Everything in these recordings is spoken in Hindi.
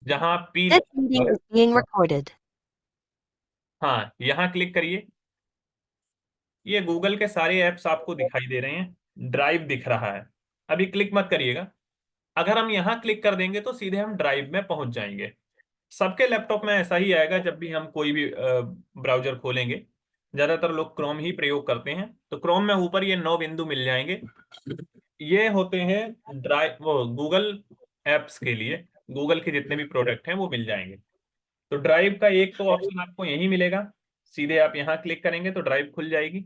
जहां आप P This meeting is being recorded. हाँ, यहाँ क्लिक करिए। ये गूगल के सारे ऐप्स आपको दिखाई दे रहे हैं, ड्राइव दिख रहा है। अभी क्लिक मत करिएगा। अगर हम यहाँ क्लिक कर देंगे तो सीधे हम ड्राइव में पहुंच जाएंगे। सबके लैपटॉप में ऐसा ही आएगा जब भी हम कोई भी ब्राउजर खोलेंगे। ज्यादातर लोग क्रोम ही प्रयोग करते हैं, तो क्रोम में ऊपर ये 9 बिंदु मिल जाएंगे। ये होते हैं ड्राइव, वो गूगल एप्स के लिए। गूगल के जितने भी प्रोडक्ट हैं वो मिल जाएंगे। तो ड्राइव का एक तो ऑप्शन आपको यही मिलेगा। सीधे आप यहाँ क्लिक करेंगे तो ड्राइव खुल जाएगी।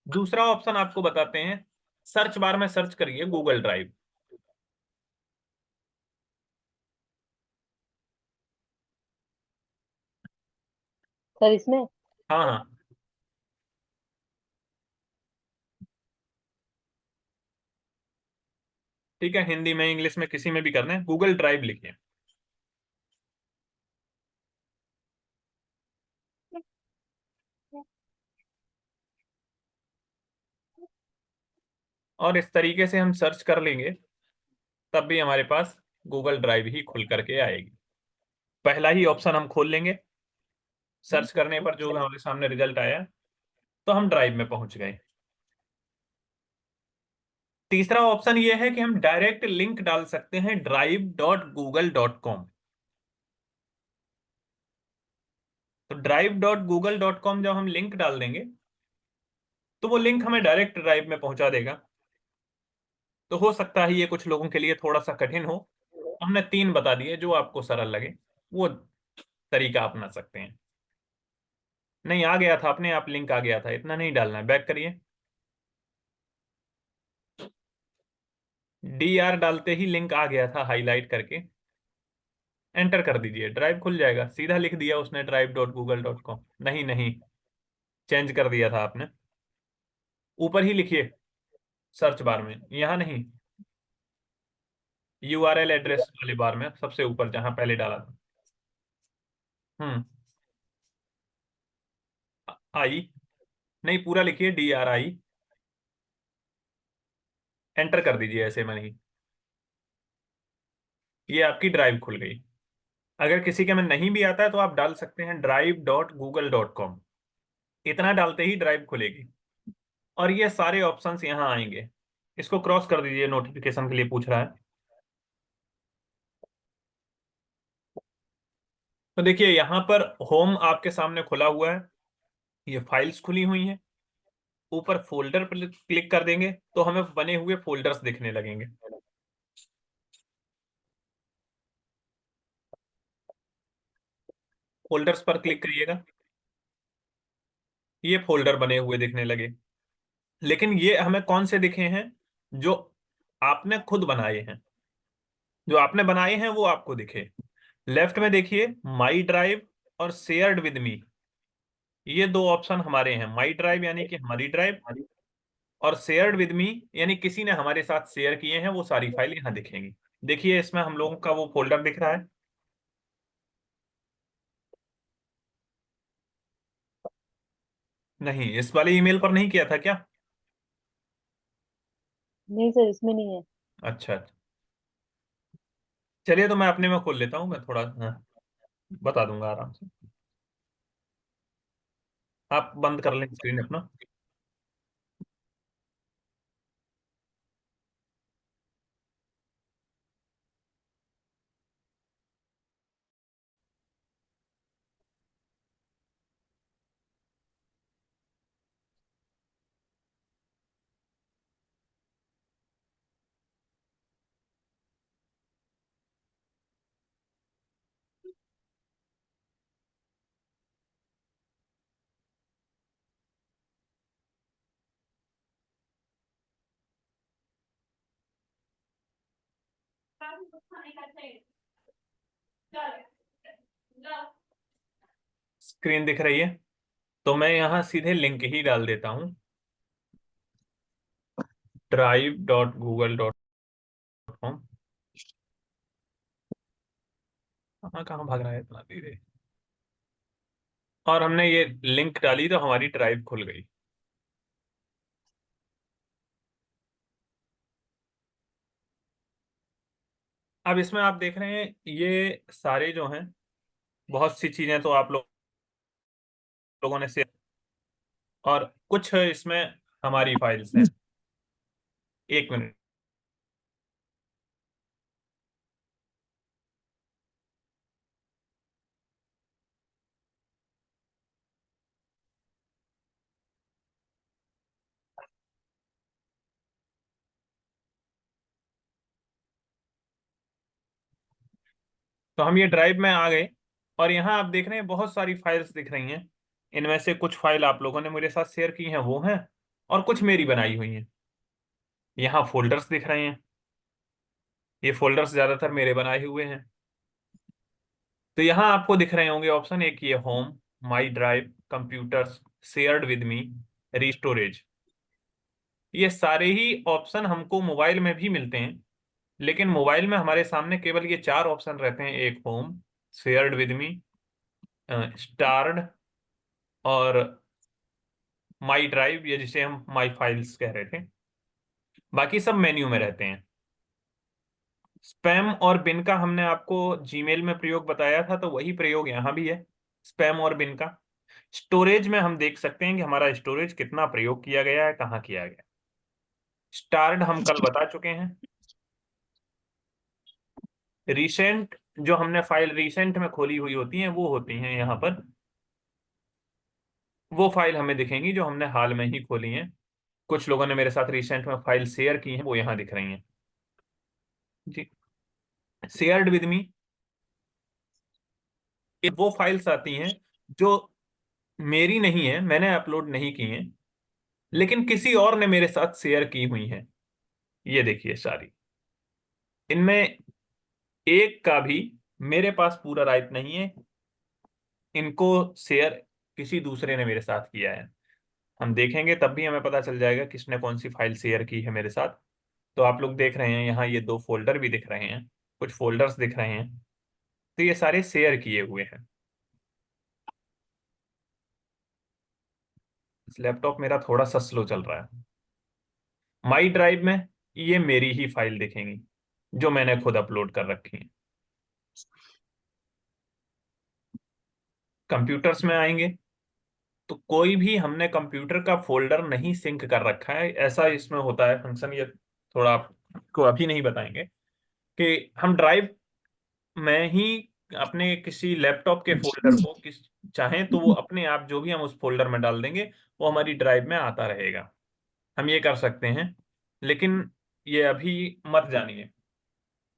दूसरा ऑप्शन आपको बताते हैं, सर्च बार में सर्च करिए गूगल ड्राइव। सर इसमें। हाँ हाँ, ठीक है, हिंदी में इंग्लिश में किसी में भी करना है, गूगल ड्राइव लिखिए। और इस तरीके से हम सर्च कर लेंगे, तब भी हमारे पास गूगल ड्राइव ही खुल करके आएगी। पहला ही ऑप्शन हम खोल लेंगे, सर्च करने पर जो हमारे सामने रिजल्ट आया, तो हम ड्राइव में पहुंच गए। तीसरा ऑप्शन ये है कि हम डायरेक्ट लिंक डाल सकते हैं drive.google.com। तो drive.google.com जब हम लिंक डाल देंगे तो वो लिंक हमें डायरेक्ट ड्राइव में पहुंचा देगा। तो हो सकता है ये कुछ लोगों के लिए थोड़ा सा कठिन हो। हमने 3 बता दिए, जो आपको सरल लगे वो तरीका अपना सकते हैं। नहीं, आ गया था अपने आप, लिंक आ गया था, इतना नहीं डालना है, बैक करिए। DR डालते ही लिंक आ गया था हाईलाइट करके। एंटर कर दीजिए, ड्राइव खुल जाएगा। सीधा लिख दिया उसने drive.google.com। नहीं नहीं, चेंज कर दिया था आपने। ऊपर ही लिखिए, सर्च बार में, यहाँ नहीं, URL एड्रेस वाले बार में सबसे ऊपर जहां पहले डाला था। हम्म, आई, नहीं पूरा लिखिए, DRI। एंटर कर दीजिए ऐसे में नहीं। ये आपकी ड्राइव खुल गई। अगर किसी के में नहीं भी आता है तो आप डाल सकते हैं drive.google.com। इतना डालते ही ड्राइव खुलेगी और ये सारे ऑप्शंस यहाँ आएंगे। इसको क्रॉस कर दीजिए, नोटिफिकेशन के लिए पूछ रहा है। तो देखिए यहाँ पर होम आपके सामने खुला हुआ है, ये फाइल्स खुली हुई हैं। ऊपर फोल्डर पर क्लिक कर देंगे तो हमें बने हुए फोल्डर्स दिखने लगेंगे। फोल्डर्स पर क्लिक करिएगा, ये फोल्डर बने हुए दिखने लगे। लेकिन ये हमें कौन से दिखे हैं? जो आपने खुद बनाए हैं। जो आपने बनाए हैं वो आपको दिखे। लेफ्ट में देखिए, माई ड्राइव और शेयर्ड विद मी, ये 2 ऑप्शन हमारे हैं। माई ड्राइव यानी कि हमारी ड्राइव, और शेयर्ड विद मी यानी किसी ने हमारे साथ शेयर किए हैं, वो सारी फाइल यहाँ दिखेंगी। देखिए इसमें हम लोगों का वो फोल्डर दिख रहा है। नहीं, इस वाले ईमेल पर नहीं किया था क्या? नहीं सर इसमें नहीं है। अच्छा अच्छा। चलिए, तो मैं अपने में खोल लेता हूँ, मैं थोड़ा, हाँ, बता दूंगा आराम से। आप बंद कर लें स्क्रीन अपना। स्क्रीन दिख रही है? तो मैं यहाँ सीधे लिंक ही डाल देता हूँ, drive.google.com। कहाँ कहाँ भाग रहा है इतना धीरे। और हमने ये लिंक डाली तो हमारी ड्राइव खुल गई। अब इसमें आप देख रहे हैं ये सारे जो हैं, बहुत सी चीजें तो आप लोगों ने से, और कुछ इसमें हमारी फाइल्स हैं। एक मिनट। तो हम ये ड्राइव में आ गए, और यहाँ आप देख रहे हैं बहुत सारी फाइल्स दिख रही हैं। इनमें से कुछ फाइल आप लोगों ने मेरे साथ शेयर की हैं, वो हैं, और कुछ मेरी बनाई हुई हैं। यहाँ फोल्डर्स दिख रहे हैं, ये फोल्डर्स ज्यादातर मेरे बनाए हुए हैं। तो यहाँ आपको दिख रहे होंगे ऑप्शन, एक ये home, my drive, computers, shared with me, रीस्टोरेज। ये सारे ही ऑप्शन हमको मोबाइल में भी मिलते हैं, लेकिन मोबाइल में हमारे सामने केवल ये चार ऑप्शन रहते हैं, एक होम, शेयर्ड विद मी, स्टार्ड, और माई ड्राइव, ये जिसे हम माई फाइल्स कह रहे थे। बाकी सब मेन्यू में रहते हैं। स्पैम और बिन का हमने आपको जीमेल में प्रयोग बताया था, तो वही प्रयोग यहाँ भी है, स्पैम और बिन का। स्टोरेज में हम देख सकते हैं कि हमारा स्टोरेज कितना प्रयोग किया गया है, कहाँ किया गया। स्टार्ड हम कल बता चुके हैं। रिसेंट, जो हमने फाइल रिसेंट में खोली हुई होती हैं वो होती हैं यहाँ पर, वो फाइल हमें दिखेंगी जो हमने हाल में ही खोली हैं। कुछ लोगों ने मेरे साथ रिसेंट में फाइल शेयर की हैं, वो यहाँ दिख रही हैं जी। शेयर्ड विद मी, ये वो फाइल्स आती हैं जो मेरी नहीं है, मैंने अपलोड नहीं की हैं, लेकिन किसी और ने मेरे साथ शेयर की हुई हैं। ये देखिए सारी, इनमें एक का भी मेरे पास पूरा राइट नहीं है, इनको शेयर किसी दूसरे ने मेरे साथ किया है। हम देखेंगे तब भी हमें पता चल जाएगा किसने कौन सी फाइल शेयर की है मेरे साथ। तो आप लोग देख रहे हैं यहाँ ये दो फोल्डर भी दिख रहे हैं, कुछ फोल्डर्स दिख रहे हैं, तो ये सारे शेयर किए हुए हैं। इस लैपटॉप मेरा थोड़ा सा स्लो चल रहा है। माई ड्राइव में ये मेरी ही फाइल दिखेंगी जो मैंने खुद अपलोड कर रखी है। कंप्यूटर्स में आएंगे तो कोई भी हमने कंप्यूटर का फोल्डर नहीं सिंक कर रखा है, ऐसा इसमें होता है फंक्शन। ये थोड़ा आपको अभी नहीं बताएंगे कि हम ड्राइव में ही अपने किसी लैपटॉप के फोल्डर को किस चाहें तो वो अपने आप जो भी हम उस फोल्डर में डाल देंगे वो हमारी ड्राइव में आता रहेगा। हम ये कर सकते हैं, लेकिन ये अभी मत जानिए।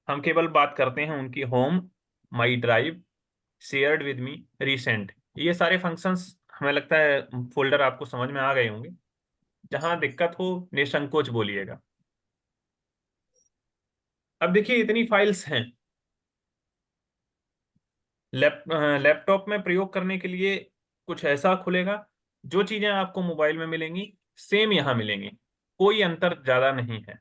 हम केवल बात करते हैं उनकी, home, my drive, shared with me, recent. ये सारे फंक्शंस हमें लगता है फोल्डर आपको समझ में आ गए होंगे। जहां दिक्कत हो निसंकोच बोलिएगा। अब देखिए इतनी फाइल्स हैं। लैपटॉप में प्रयोग करने के लिए कुछ ऐसा खुलेगा, जो चीजें आपको मोबाइल में मिलेंगी सेम यहाँ मिलेंगी, कोई अंतर ज्यादा नहीं है।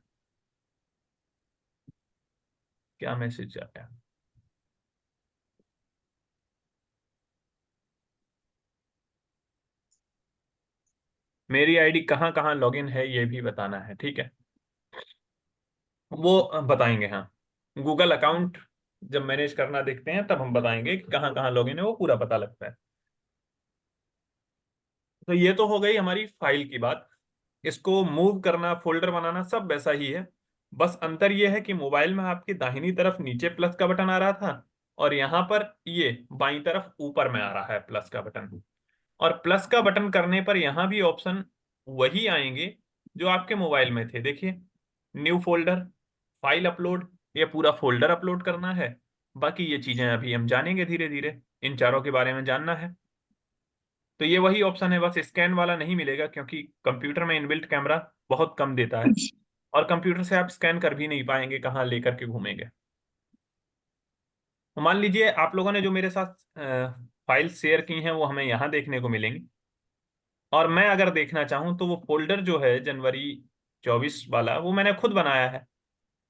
क्या मैसेज आ गया? मेरी आईडी कहाँ कहाँ लॉगिन है ये भी बताना है, ठीक है? वो बताएंगे, हाँ। गूगल अकाउंट जब मैनेज करना देखते हैं तब हम बताएंगे कि कहाँ कहाँ लॉगिन है, वो पूरा पता लगता है। तो ये तो हो गई हमारी फाइल की बात। इसको मूव करना, फोल्डर बनाना सब वैसा ही है। बस अंतर ये है कि मोबाइल में आपकी दाहिनी तरफ नीचे प्लस का बटन आ रहा था, और यहाँ पर ये बाईं तरफ ऊपर में आ रहा है प्लस का बटन। और प्लस का बटन करने पर यहाँ भी ऑप्शन वही आएंगे जो आपके मोबाइल में थे। देखिए, न्यू फोल्डर, फाइल अपलोड, ये पूरा फोल्डर अपलोड करना है। बाकी ये चीजें अभी हम जानेंगे धीरे धीरे, इन चारों के बारे में जानना है। तो ये वही ऑप्शन है, बस स्कैन वाला नहीं मिलेगा क्योंकि कंप्यूटर में इनबिल्ट कैमरा बहुत कम देता है, और कंप्यूटर से आप स्कैन कर भी नहीं पाएंगे, कहाँ लेकर के घूमेंगे। तो मान लीजिए आप लोगों ने जो मेरे साथ फाइल शेयर की हैं वो हमें यहाँ देखने को मिलेंगी, और मैं अगर देखना चाहूँ तो वो फोल्डर जो है जनवरी 24 वाला वो मैंने खुद बनाया है।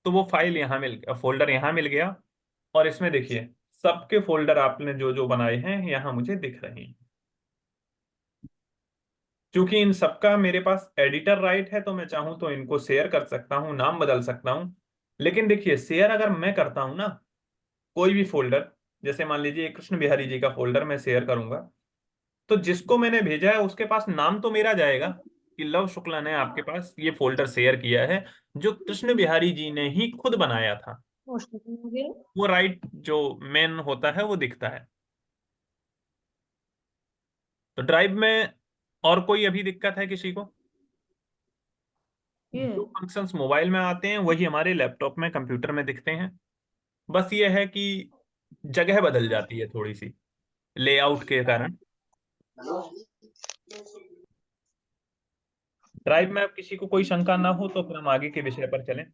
तो वो फाइल यहाँ मिल फोल्डर यहाँ मिल गया, और इसमें देखिए सबके फोल्डर आपने जो जो बनाए हैं यहाँ मुझे दिख रहे हैं। क्योंकि इन सबका मेरे पास एडिटर राइट है, तो मैं चाहूं तो इनको शेयर कर सकता हूं, नाम बदल सकता हूं। लेकिन देखिए शेयर अगर मैं करता हूं ना कोई भी फोल्डर, जैसे मान लीजिए कृष्ण बिहारी जी का फोल्डर मैं शेयर करूंगा, तो जिसको मैंने भेजा है उसके पास नाम तो मेरा जाएगा कि लव शुक्ला ने आपके पास ये फोल्डर शेयर किया है, जो कृष्ण बिहारी जी ने ही खुद बनाया था। वो राइट जो मेन होता है वो दिखता है। तो ड्राइव में और कोई अभी दिक्कत है किसी को? जो फंक्शंस मोबाइल में आते हैं वही हमारे लैपटॉप में कंप्यूटर में दिखते हैं। बस ये है कि जगह बदल जाती है थोड़ी सी लेआउट के कारण। ड्राइव में अब किसी को कोई शंका ना हो तो फिर हम आगे के विषय पर चलें।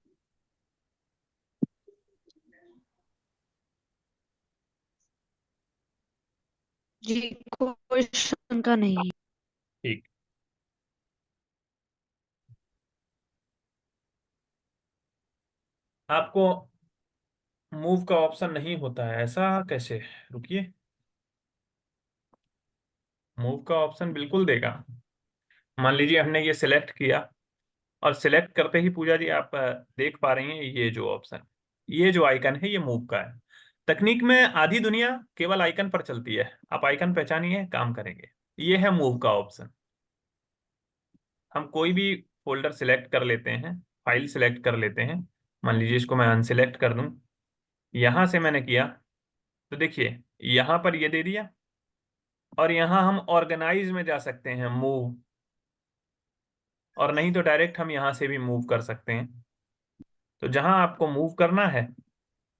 जी, कोई शंका नहीं। ठीक। आपको मूव का ऑप्शन नहीं होता है ऐसा कैसे? रुकिए, मूव का ऑप्शन बिल्कुल देगा। मान लीजिए हमने ये सिलेक्ट किया, और सिलेक्ट करते ही पूजा जी आप देख पा रही हैं ये जो ऑप्शन, ये जो आइकन है ये मूव का है। तकनीक में आधी दुनिया केवल आइकन पर चलती है, आप आइकन पहचानिए काम करेंगे। ये है मूव का ऑप्शन। हम कोई भी फोल्डर सिलेक्ट कर लेते हैं, फाइल सिलेक्ट कर लेते हैं। मान लीजिए इसको मैं अनसिलेक्ट कर दूं, यहां से मैंने किया तो देखिए यहां पर ये दे दिया, और यहां हम ऑर्गेनाइज में जा सकते हैं मूव, और नहीं तो डायरेक्ट हम यहां से भी मूव कर सकते हैं। तो जहां आपको मूव करना है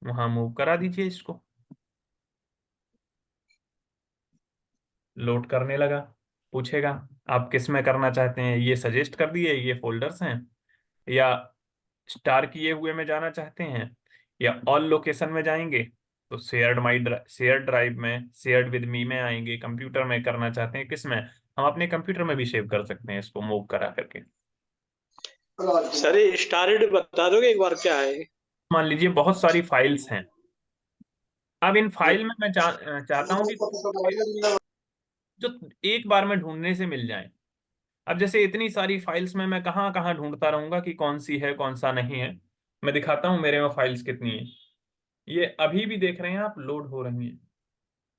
वहां मूव करा दीजिए इसको। लोड करने लगा, पूछेगा आप किस में करना चाहते हैं, ये सजेस्ट कर दिए ये फोल्डर्स हैं, या स्टार किए हुए में जाना चाहते हैं, या ऑल लोकेशन में जाएंगे तो शेयर्ड ड्राइव में, शेयर्ड विद मी में आएंगे, कंप्यूटर में करना चाहते हैं किस में, हम अपने कंप्यूटर में भी सेव कर सकते हैं इसको मूव करा करके। सर ये स्टार्ट बता दोगे एक बार क्या है? मान लीजिए बहुत सारी फाइल्स हैं। अब इन फाइल में मैं चाहता हूँ कि जो एक बार में ढूंढने से मिल जाए। अब जैसे इतनी सारी फाइल्स में मैं कहाँ कहाँ ढूंढता रहूंगा कि कौन सी है कौन सा नहीं है। मैं दिखाता हूँ मेरे में फाइल्स कितनी है। ये अभी भी देख रहे हैं आप, लोड हो रही हैं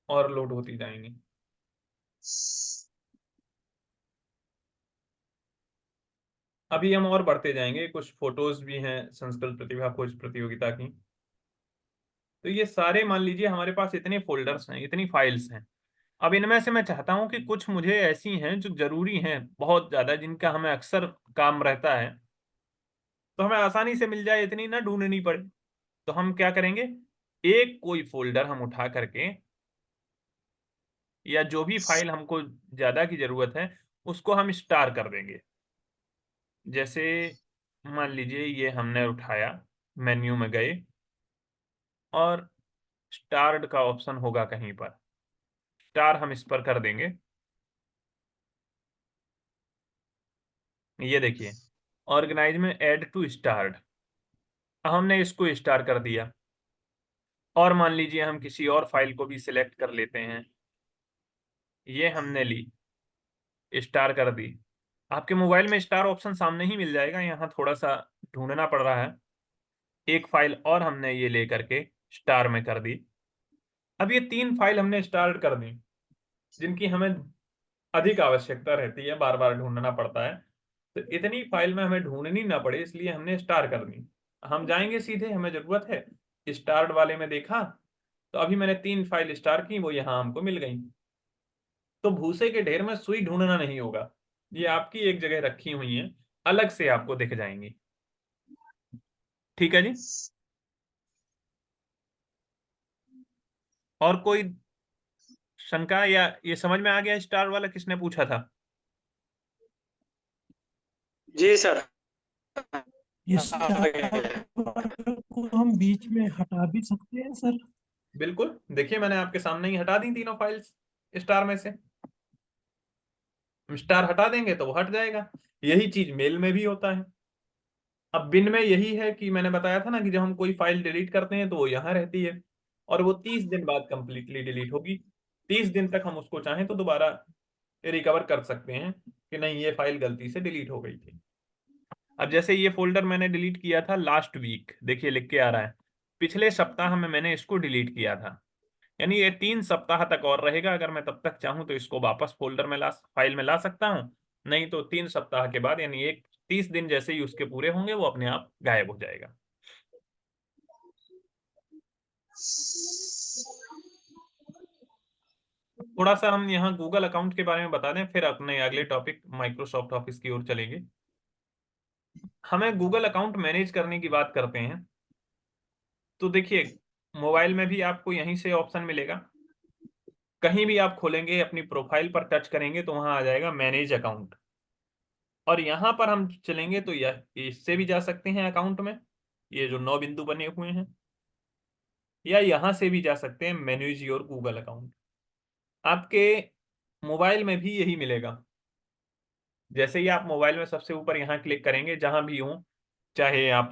और लोड होती जाएंगी। अभी हम और बढ़ते जाएंगे, कुछ फोटोज भी हैं संस्कृत प्रतिभा खोज प्रतियोगिता की। तो ये सारे मान लीजिए हमारे पास इतने फोल्डर्स हैं, इतनी फाइल्स हैं। अब इनमें से मैं चाहता हूं कि कुछ मुझे ऐसी हैं जो जरूरी हैं बहुत ज्यादा, जिनका हमें अक्सर काम रहता है, तो हमें आसानी से मिल जाए, इतनी ना ढूंढनी पड़े। तो हम क्या करेंगे, एक कोई फोल्डर हम उठा करके, या जो भी फाइल हमको ज्यादा की जरूरत है उसको हम स्टार कर देंगे। जैसे मान लीजिए ये हमने उठाया, मेन्यू में गए, और स्टार्ड का ऑप्शन होगा कहीं पर, स्टार हम इस पर कर देंगे। ये देखिए ऑर्गेनाइज में ऐड टू स्टार्ड, हमने इसको स्टार कर दिया। और मान लीजिए हम किसी और फाइल को भी सिलेक्ट कर लेते हैं, ये हमने ली, स्टार कर दी। आपके मोबाइल में स्टार ऑप्शन सामने ही मिल जाएगा, यहाँ थोड़ा सा ढूंढना पड़ रहा है। एक फाइल और हमने ये ले करके स्टार में कर दी। अब ये तीन फाइल हमने स्टार्ट कर दी, जिनकी हमें अधिक आवश्यकता रहती है, बार बार ढूंढना पड़ता है। तो इतनी फाइल में हमें ढूंढनी ना पड़े इसलिए हमने स्टार कर दी। हम जाएंगे सीधे, हमें जरूरत है स्टार्ट वाले में देखा, तो अभी मैंने तीन फाइल स्टार की, वो यहाँ हमको मिल गई। तो भूसे के ढेर में सुई ढूंढना नहीं होगा, ये आपकी एक जगह रखी हुई है, अलग से आपको दिख जाएंगी। ठीक है जी। और कोई शंका, या ये समझ में आ गया स्टार वाला किसने पूछा था? जी सर। इस डाटा को हम बीच में हटा भी सकते हैं सर। बिल्कुल, देखिए मैंने आपके सामने ही हटा दी तीनों फाइल्स स्टार में से। हम स्टार हटा देंगे तो वो हट जाएगा। यही चीज मेल में भी होता है। अब बिन में यही है कि मैंने बताया था ना कि जब हम कोई फाइल डिलीट करते हैं तो वो यहाँ रहती है, और वो 30 दिन बाद कंप्लीटली डिलीट होगी। 30 दिन तक हम उसको चाहें तो दोबारा रिकवर कर सकते हैं कि नहीं ये फाइल गलती से डिलीट हो गई थी। अब जैसे ये फोल्डर मैंने डिलीट किया था लास्ट वीक, देखिए लिख के आ रहा है पिछले सप्ताह में मैंने इसको डिलीट किया था, यानी ये 3 सप्ताह तक और रहेगा। अगर मैं तब तक चाहूं तो इसको वापस फोल्डर में ला फाइल में ला सकता हूं, नहीं तो 3 सप्ताह के बाद यानी 30 दिन जैसे ही उसके पूरे होंगे वो अपने आप गायब हो जाएगा। थोड़ा सा हम यहाँ गूगल अकाउंट के बारे में बता दें, फिर अपने अगले टॉपिक माइक्रोसॉफ्ट ऑफिस की ओर चलेंगे। हमें गूगल अकाउंट मैनेज करने की बात करते हैं तो देखिए मोबाइल में भी आपको यहीं से ऑप्शन मिलेगा, कहीं भी आप खोलेंगे अपनी प्रोफाइल पर टच करेंगे तो वहां आ जाएगा मैनेज अकाउंट, और यहाँ पर हम चलेंगे तो यह इससे भी जा सकते हैं अकाउंट में, ये जो 9 बिंदु बने हुए हैं, या यहाँ से भी जा सकते हैं मैनेज योर गूगल अकाउंट। आपके मोबाइल में भी यही मिलेगा। जैसे ही आप मोबाइल में सबसे ऊपर यहाँ क्लिक करेंगे जहां भी हो, चाहे आप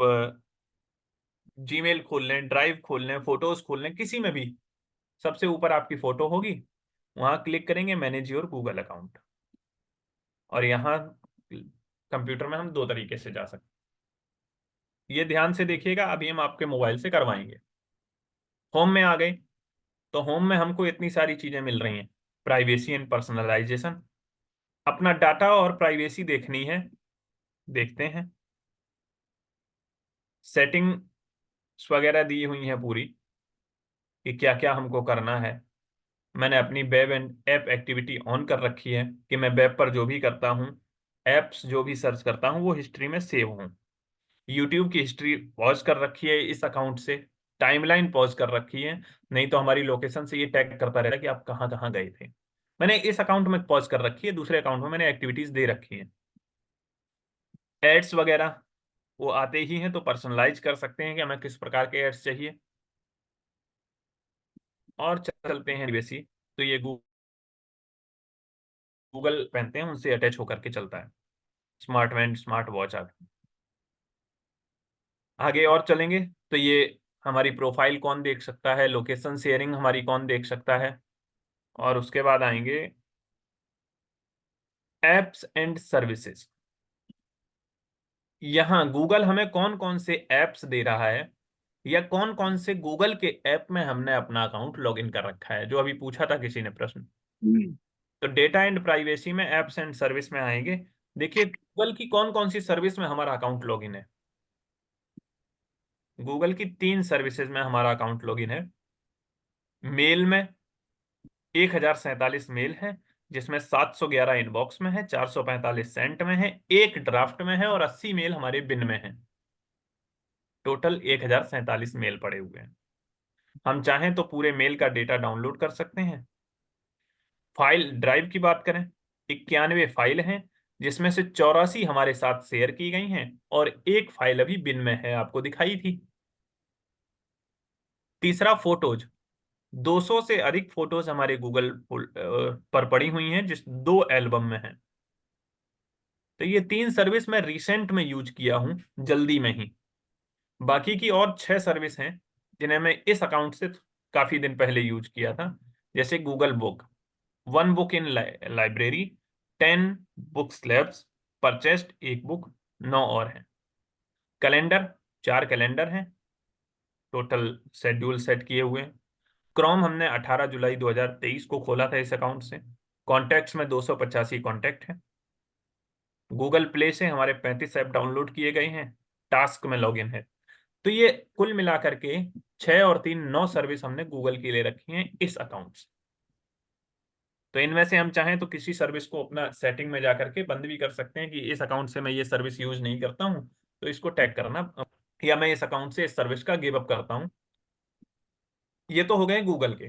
जीमेल खोल लें, ड्राइव खोल लें, फोटोज खोल लें, किसी में भी सबसे ऊपर आपकी फोटो होगी, वहां क्लिक करेंगे मैनेज योर गूगल अकाउंट, और यहाँ कंप्यूटर में हम 2 तरीके से जा सकते हैं। ये ध्यान से देखिएगा, अभी हम आपके मोबाइल से करवाएंगे। होम में आ गए तो होम में हमको इतनी सारी चीजें मिल रही हैं, प्राइवेसी एंड पर्सनलाइजेशन, अपना डाटा और प्राइवेसी देखनी है, देखते हैं। सेटिंग्स वगैरह दी हुई हैं पूरी कि क्या क्या हमको करना है। मैंने अपनी web and app activity on कर रखी है कि मैं वेब पर जो भी करता हूँ, ऐप्स जो भी सर्च करता हूँ वो हिस्ट्री में सेव हूँ। यूट्यूब की हिस्ट्री पॉज कर रखी है इस अकाउंट से, टाइमलाइन पॉज कर रखी है, नहीं तो हमारी लोकेशन से ये टैग करता रहेगा कि आप कहाँ कहाँ गए थे। मैंने इस अकाउंट में पॉज कर रखी है, दूसरे अकाउंट में मैंने एक्टिविटीज दे रखी है। एड्स वगैरह वो आते ही हैं तो पर्सनलाइज कर सकते हैं कि हमें किस प्रकार के एड्स चाहिए। और चलते हैं वैसी, तो ये गूगल पहनते हैं उनसे अटैच होकर के चलता है, स्मार्ट बैंड, स्मार्ट वॉच आदि। आगे और चलेंगे तो ये हमारी प्रोफाइल कौन देख सकता है, लोकेशन शेयरिंग हमारी कौन देख सकता है, और उसके बाद आएंगे एप्स एंड सर्विसेज। यहाँ गूगल हमें कौन कौन से एप्स दे रहा है, या कौन कौन से गूगल के ऐप में हमने अपना अकाउंट लॉगिन कर रखा है, जो अभी पूछा था किसी ने प्रश्न। तो डेटा एंड प्राइवेसी में एप्स एंड सर्विस में आएंगे। देखिए गूगल की कौन कौन सी सर्विस में हमारा अकाउंट लॉगिन है। गूगल की 3 सर्विसेज में हमारा अकाउंट लॉगिन है। मेल में 1047 मेल है, जिसमें 711 इनबॉक्स में है, 445 सेंट में है, 1 ड्राफ्ट में है, और 80 मेल हमारे बिन में है। टोटल 1047 मेल पड़े हुए हैं। हम चाहें तो पूरे मेल का डेटा डाउनलोड कर सकते हैं। फाइल ड्राइव की बात करें, 91 फाइल हैं, जिसमें से 84 हमारे साथ शेयर की गई हैं, और 1 फाइल अभी बिन में है, आपको दिखाई थी। तीसरा फोटोज, 200 से अधिक फोटोज हमारे गूगल पर पड़ी हुई हैं, जिस 2 एल्बम में है। तो ये 3 सर्विस मैं रिसेंट में यूज किया हूं, जल्दी में ही। बाकी की और 6 सर्विस हैं जिन्हें मैं इस अकाउंट से काफी दिन पहले यूज किया था, जैसे Google book, 1 book in library, 10 book slabs, purchased 1 book, 9 और हैं। कैलेंडर, 4 कैलेंडर हैं, टोटल शेड्यूल सेट किए हुए हैं। क्रोम हमने 18 जुलाई 2023 को खोला था इस अकाउंट से। कॉन्टैक्ट्स में 285 कॉन्टैक्ट हैं। गूगल प्ले से हमारे 35 ऐप डाउनलोड किए गए हैं। टास्क में लॉगिन है। तो ये कुल मिलाकर के 6 और 3 9 सर्विस हमने गूगल की ले रखी हैं इस अकाउंट से। तो इनमें से हम चाहें तो किसी सर्विस को अपना सेटिंग में जाकर के बंद भी कर सकते हैं कि इस अकाउंट से मैं ये सर्विस यूज नहीं करता हूं, तो इसको टैग करना, या मैं इस अकाउंट से इस सर्विस का गिव अप करता हूं। ये तो हो गए गूगल के।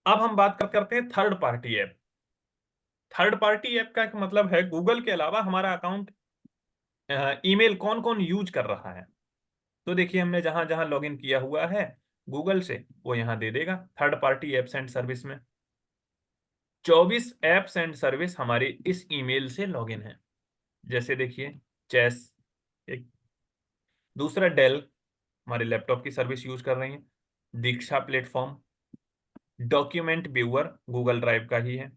अब हम बात करते हैं third party app. Third party app का मतलब है गूगल के अलावा हमारा अकाउंट, ईमेल कौन कौन यूज कर रहा है। तो देखिए हमने जहां जहां लॉगिन किया हुआ है गूगल से, वो यहां दे देगा third party apps and service में। 24 एप्स एंड सर्विस हमारे इस ईमेल से लॉगिन है। जैसे देखिए चेस, एक दूसरा डेल, हमारे लैपटॉप की सर्विस यूज कर रही है। Diksha platform, document viewer Google drive का ही है,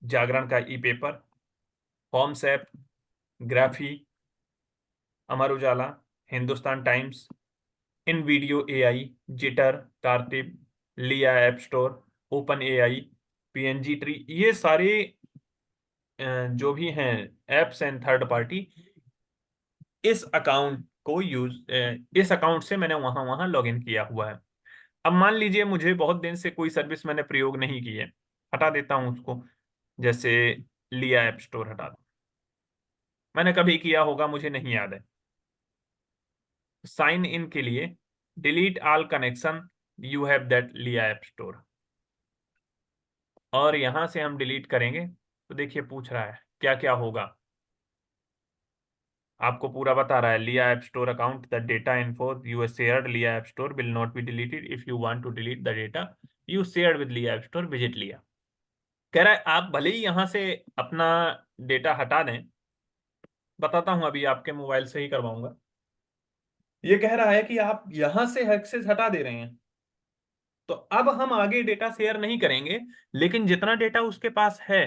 जागरण का ई पेपर, फॉर्म्स ऐप, ग्राफी, Amar Ujala, Hindustan Times, in video AI, Jitter, कारटिब, Leia app store, open AI, PNG tree, ये सारे जो भी हैं एप्स एंड थर्ड पार्टी, इस अकाउंट को यूज इस अकाउंट से मैंने वहां वहां लॉग इन किया हुआ है। अब मान लीजिए मुझे बहुत दिन से कोई सर्विस मैंने प्रयोग नहीं की है, हटा देता हूं उसको। जैसे लिया ऐप स्टोर हटा दो, मैंने कभी किया होगा मुझे नहीं याद है। साइन इन के लिए delete all connection you have that लिया ऐप स्टोर, और यहां से हम डिलीट करेंगे तो देखिए पूछ रहा है क्या क्या होगा। आपको पूरा बता रहा है, Leia app store account the data info you shared Leia app store will not be deleted if you want to delete the data you shared with Leia app store visit Leia. कह रहा है आप भले ही यहां से अपना डेटा हटा दें, बताता हूं अभी आपके मोबाइल से ही करवाऊंगा। ये कह रहा है कि आप यहां से एक्सेस हटा दे रहे हैं, तो अब हम आगे डेटा शेयर नहीं करेंगे, लेकिन जितना डेटा उसके पास है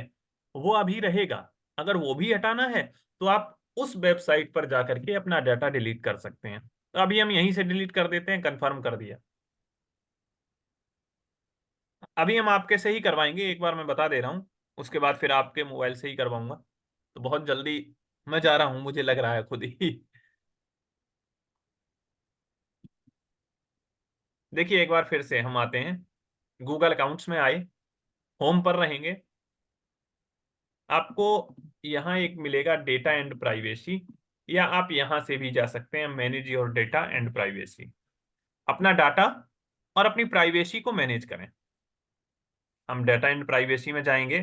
वो अभी रहेगा। अगर वो भी हटाना है तो आप उस वेबसाइट पर जाकर के अपना डाटा डिलीट कर सकते हैं। तो अभी हम यहीं से डिलीट कर देते हैं, कंफर्म कर दिया। अभी हम आपके से ही करवाएंगे, एक बार मैं बता दे रहा हूँ, उसके बाद फिर आपके मोबाइल से ही करवाऊंगा। तो बहुत जल्दी मैं जा रहा हूँ, मुझे लग रहा है खुद ही। देखिए एक बार फिर से हम आते हैं, गूगल अकाउंट्स में आए, होम पर रहेंगे। आपको यहाँ एक मिलेगा डेटा एंड प्राइवेसी, या आप यहाँ से भी जा सकते हैं manage your data and privacy. अपना डाटा और अपनी प्राइवेसी को मैनेज करें। हम डेटा एंड प्राइवेसी में जाएंगे,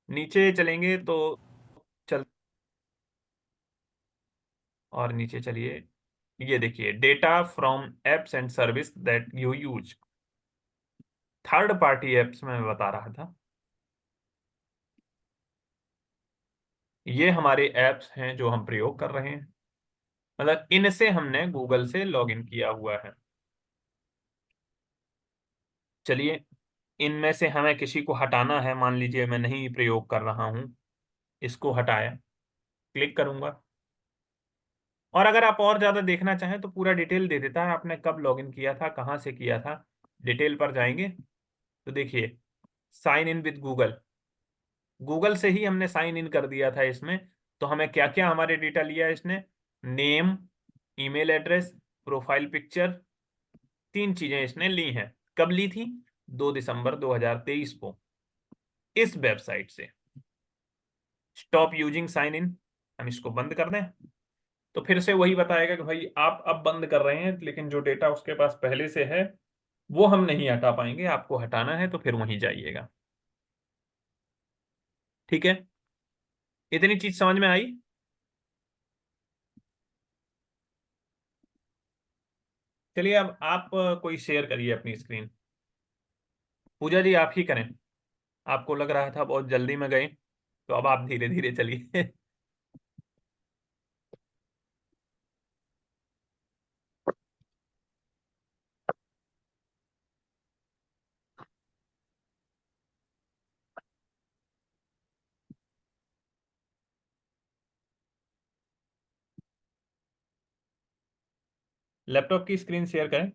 नीचे चलेंगे तो चल, और नीचे चलिए, ये देखिए data from apps and service that you use, third party apps में मैं बता रहा था। ये हमारे एप्स हैं जो हम प्रयोग कर रहे हैं, मतलब इनसे हमने गूगल से लॉगिन किया हुआ है। चलिए, इनमें से हमें किसी को हटाना है, मान लीजिए मैं नहीं प्रयोग कर रहा हूं, इसको हटाया, क्लिक करूंगा। और अगर आप और ज्यादा देखना चाहें तो पूरा डिटेल दे देता है, आपने कब लॉगिन किया था, कहाँ से किया था। डिटेल पर जाएंगे तो देखिए, sign in with Google, Google से ही हमने साइन इन कर दिया था इसमें। तो हमें क्या क्या हमारे डेटा लिया इसने, name, email address, profile picture, तीन चीजें इसने ली हैं। कब ली थी, 2 दिसंबर 2023 को, इस वेबसाइट से। स्टॉप यूजिंग साइन इन, हम इसको बंद कर दें तो फिर से वही बताएगा कि भाई आप अब बंद कर रहे हैं, लेकिन जो डेटा उसके पास पहले से है वो हम नहीं हटा पाएंगे, आपको हटाना है तो फिर वहीं जाइएगा। ठीक है, इतनी चीज समझ में आई। चलिए अब आप कोई शेयर करिए अपनी स्क्रीन। पूजा जी आप ही करें, आपको लग रहा था बहुत जल्दी में गए, तो अब आप धीरे धीरे चलिए। लैपटॉप की स्क्रीन शेयर करें।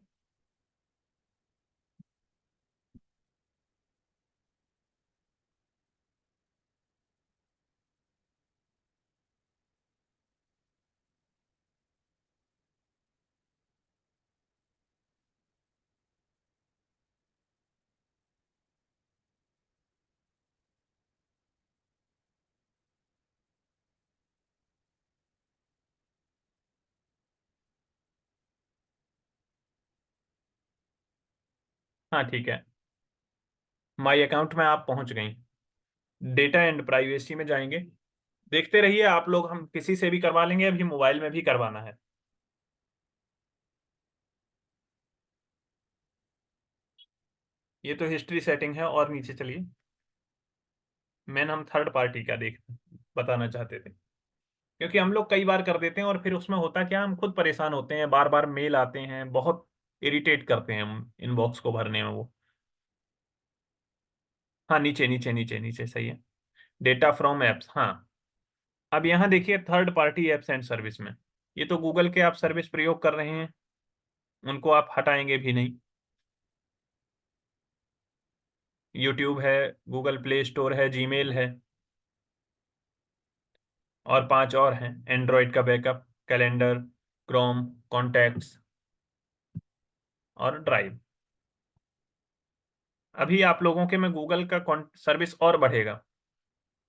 हाँ ठीक है, माई अकाउंट में आप पहुंच गई, डेटा एंड प्राइवेसी में जाएंगे। देखते रहिए आप लोग, हम किसी से भी करवा लेंगे, अभी मोबाइल में भी करवाना है। ये तो हिस्ट्री सेटिंग है, और नीचे चलिए, मेन हम थर्ड पार्टी का देख बताना चाहते थे, क्योंकि हम लोग कई बार कर देते हैं और फिर उसमें होता क्या, हम खुद परेशान होते हैं, बार बार मेल आते हैं, बहुत इरिटेट करते हैं हम इनबॉक्स को भरने में वो। हाँ नीचे नीचे नीचे नीचे सही है, डेटा फ्रॉम एप्स, हाँ। अब यहाँ देखिए third party apps and service में, ये तो गूगल के आप सर्विस प्रयोग कर रहे हैं, उनको आप हटाएंगे भी नहीं। यूट्यूब है, गूगल प्ले स्टोर है, जीमेल है, और 5 और हैं, एंड्रॉयड का बैकअप, कैलेंडर, क्रोम, कॉन्टैक्ट्स और ड्राइव। अभी आप लोगों के में गूगल का सर्विस और बढ़ेगा,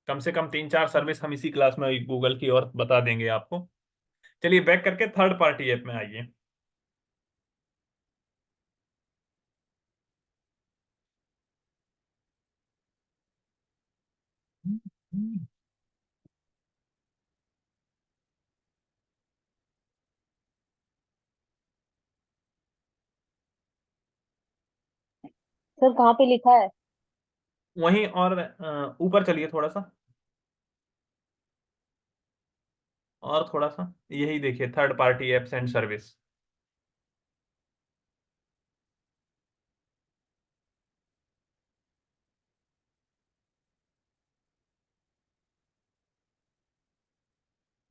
कम से कम 3-4 सर्विस हम इसी क्लास में गूगल की और बता देंगे आपको। चलिए बैक करके थर्ड पार्टी ऐप में आइए। सर कहाँ पे लिखा है? वहीं और ऊपर चलिए थोड़ा सा, और थोड़ा सा, यही देखिए, third party apps and service.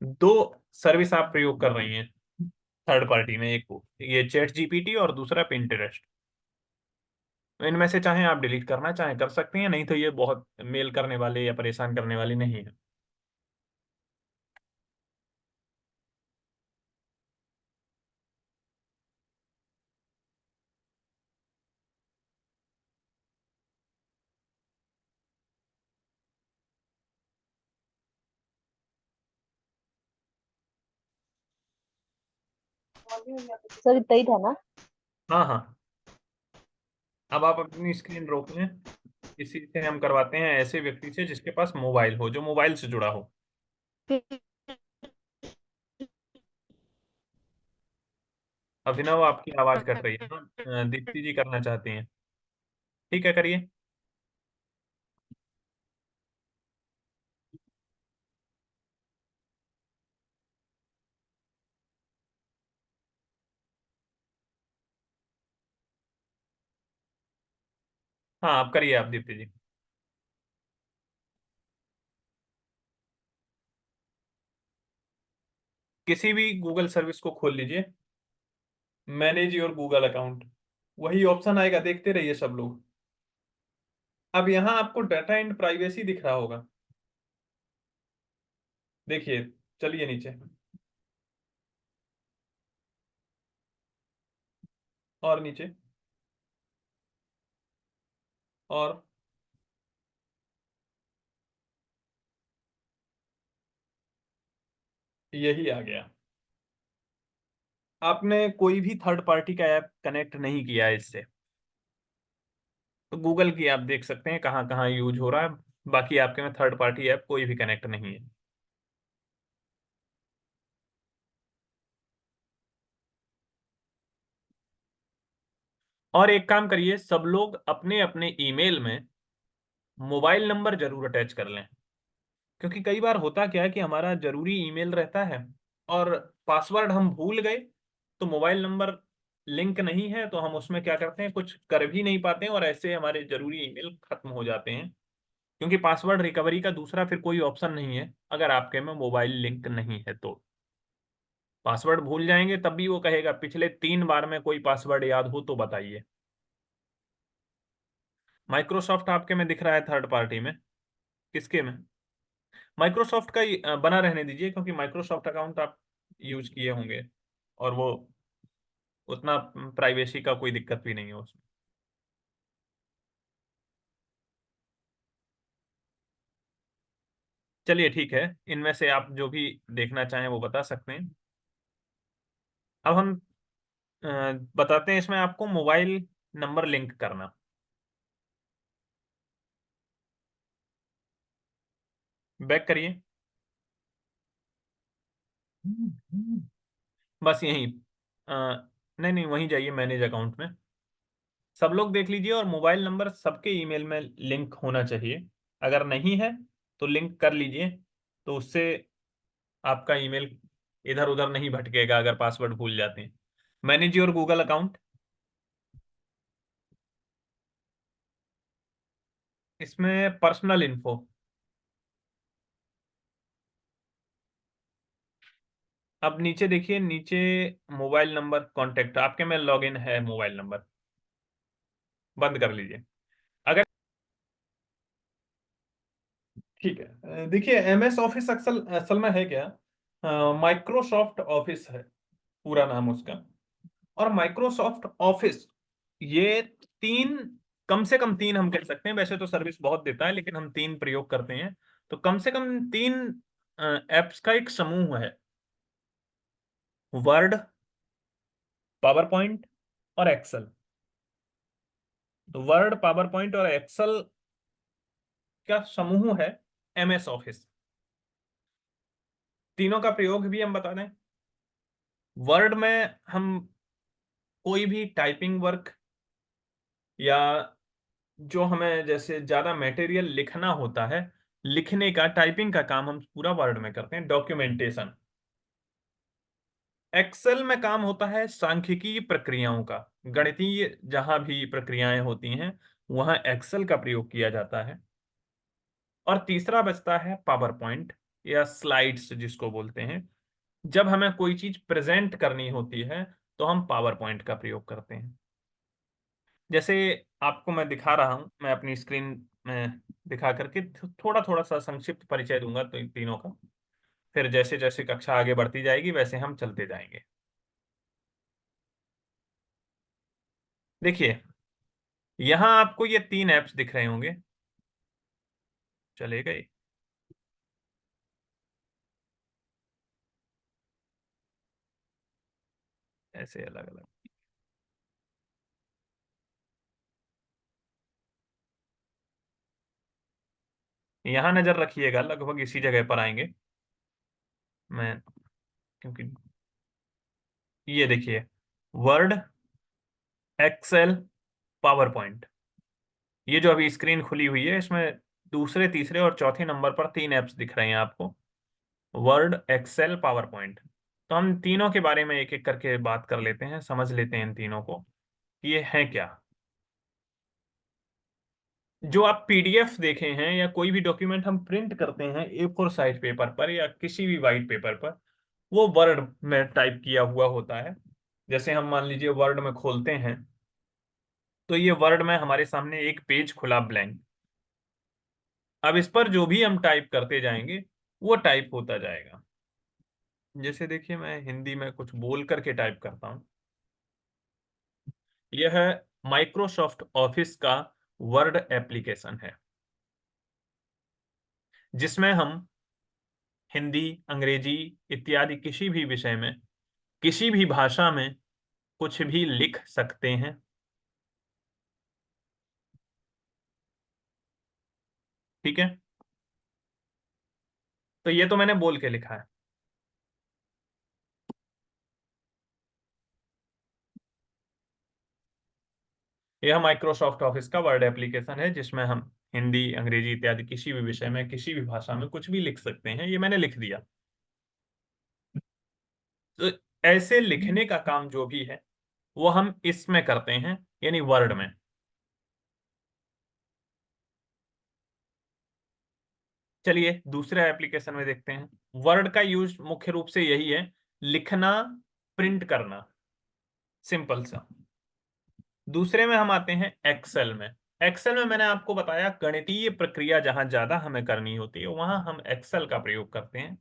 दो सर्विस आप प्रयोग कर रही हैं थर्ड पार्टी में, एक ये चैट जीपीटी और दूसरा पिंटरेस्ट। तो इनमें से चाहे आप डिलीट करना चाहे कर सकते हैं, नहीं तो ये बहुत मेल करने वाले या परेशान करने वाली नहीं है। सर इतना ही था ना? हाँ हाँ, अब आप अपनी स्क्रीन रोक लें। इसी से हम करवाते हैं ऐसे व्यक्ति से जिसके पास मोबाइल हो, जो मोबाइल से जुड़ा हो। अभिनव आपकी आवाज कट रही है ना, दीप्ति जी करना चाहती हैं? ठीक है, करिए। हाँ, आप करिए, आप दीप्ति जी। किसी भी गूगल सर्विस को खोल लीजिए, मैनेज योर गूगल अकाउंट, वही ऑप्शन आएगा, देखते रहिए सब लोग। अब यहाँ आपको डाटा एंड प्राइवेसी दिख रहा होगा, देखिए। चलिए नीचे, और नीचे, और यही आ गया। आपने कोई भी थर्ड पार्टी का ऐप कनेक्ट नहीं किया है इससे, तो गूगल की आप देख सकते हैं कहाँ कहाँ यूज हो रहा है। बाकी आपके में थर्ड पार्टी ऐप कोई भी कनेक्ट नहीं है। और एक काम करिए, सब लोग अपने अपने ईमेल में मोबाइल नंबर जरूर अटैच कर लें, क्योंकि कई बार होता क्या है कि हमारा जरूरी ईमेल रहता है और पासवर्ड हम भूल गए, तो मोबाइल नंबर लिंक नहीं है, तो हम उसमें क्या करते हैं, कुछ कर भी नहीं पाते हैं, और ऐसे हमारे जरूरी ईमेल खत्म हो जाते हैं। क्योंकि पासवर्ड रिकवरी का दूसरा फिर कोई ऑप्शन नहीं है अगर आपके में मोबाइल लिंक नहीं है तो। पासवर्ड भूल जाएंगे तब भी वो कहेगा पिछले 3 बार में कोई पासवर्ड याद हो तो बताइए। माइक्रोसॉफ्ट आपके में दिख रहा है थर्ड पार्टी में, किसके में? माइक्रोसॉफ्ट का ही बना रहने दीजिए, क्योंकि माइक्रोसॉफ्ट अकाउंट आप यूज किए होंगे, और वो उतना प्राइवेसी का कोई दिक्कत भी नहीं है उसमें। चलिए ठीक है, इनमें से आप जो भी देखना चाहें वो बता सकते हैं। अब हम अ, बताते हैं इसमें आपको मोबाइल नंबर लिंक करना। बैक करिए, बस यहीं, नहीं नहीं, वहीं जाइए मैनेज अकाउंट में। सब लोग देख लीजिए, और मोबाइल नंबर सबके ईमेल में लिंक होना चाहिए। अगर नहीं है तो लिंक कर लीजिए, तो उससे आपका ईमेल इधर उधर नहीं भटकेगा अगर पासवर्ड भूल जाते हैं। मैनेज योर गूगल अकाउंट, इसमें पर्सनल इन्फो, अब नीचे देखिए, नीचे मोबाइल नंबर कॉन्टेक्ट आपके में लॉगिन है, मोबाइल नंबर बंद कर लीजिए अगर। ठीक है, देखिए एमएस ऑफिस असल असल में है क्या, माइक्रोसॉफ्ट ऑफिस है पूरा नाम उसका। और माइक्रोसॉफ्ट ऑफिस ये तीन, कम से कम तीन हम कह सकते हैं, वैसे तो सर्विस बहुत देता है लेकिन हम तीन प्रयोग करते हैं, तो कम से कम तीन एप्स का एक समूह है। वर्ड, पावर पॉइंट और एक्सेल। तो वर्ड, पावर पॉइंट और एक्सेल का समूह है एमएस ऑफिस। तीनों का प्रयोग भी हम बता दें। वर्ड में हम कोई भी टाइपिंग वर्क, या जो हमें जैसे ज्यादा मटेरियल लिखना होता है, लिखने का, टाइपिंग का काम हम पूरा वर्ड में करते हैं, डॉक्यूमेंटेशन। एक्सेल में काम होता है सांख्यिकीय प्रक्रियाओं का, गणितीय जहां भी प्रक्रियाएं होती हैं वहां एक्सेल का प्रयोग किया जाता है। और तीसरा बचता है पावर पॉइंट या स्लाइड्स जिसको बोलते हैं, जब हमें कोई चीज प्रेजेंट करनी होती है तो हम पावर पॉइंट का प्रयोग करते हैं। जैसे आपको मैं दिखा रहा हूं, मैं अपनी स्क्रीन में दिखा करके थोड़ा थोड़ा सा संक्षिप्त परिचय दूंगा तो इन तीनों का, फिर जैसे जैसे कक्षा आगे बढ़ती जाएगी वैसे हम चलते जाएंगे। देखिए यहां आपको ये तीन ऐप्स दिख रहे होंगे, चले गए। ऐसे अलग अलग, यहां नजर रखिएगा, लगभग इसी जगह पर आएंगे। मैं, क्योंकि ये देखिए, वर्ड, एक्सेल, पावर पॉइंट, ये जो अभी स्क्रीन खुली हुई है इसमें दूसरे, तीसरे और चौथे नंबर पर तीन ऐप्स दिख रहे हैं आपको, वर्ड, एक्सेल, पावर पॉइंट। तो हम तीनों के बारे में एक एक करके बात कर लेते हैं, समझ लेते हैं इन तीनों को कि ये हैं क्या। जो आप पीडीएफ देखे हैं या कोई भी डॉक्यूमेंट हम प्रिंट करते हैं ए4 साइज पेपर पर या किसी भी वाइट पेपर पर, वो वर्ड में टाइप किया हुआ होता है। जैसे हम मान लीजिए वर्ड में खोलते हैं, तो ये वर्ड में हमारे सामने एक पेज खुला ब्लैंक। अब इस पर जो भी हम टाइप करते जाएंगे वो टाइप होता जाएगा। जैसे देखिए मैं हिंदी में कुछ बोल करके टाइप करता हूं। यह माइक्रोसॉफ्ट ऑफिस का वर्ड एप्लीकेशन है, जिसमें हम हिंदी, अंग्रेजी इत्यादि किसी भी विषय में, किसी भी भाषा में कुछ भी लिख सकते हैं। ठीक है, तो ये तो मैंने बोल के लिखा है। यह माइक्रोसॉफ्ट ऑफिस का वर्ड एप्लीकेशन है जिसमें हम हिंदी, अंग्रेजी इत्यादि किसी भी विषय में, किसी भी भाषा में कुछ भी लिख सकते हैं। ये मैंने लिख दिया। तो ऐसे लिखने का काम जो भी है वो हम इसमें करते हैं, यानी वर्ड में। चलिए दूसरे एप्लीकेशन में देखते हैं। वर्ड का यूज मुख्य रूप से यही है, लिखना, प्रिंट करना, सिंपल सा। दूसरे में हम आते हैं एक्सेल में। एक्सेल में मैंने आपको बताया गणितीय प्रक्रिया जहां ज्यादा हमें करनी होती है वहां हम एक्सेल का प्रयोग करते हैं।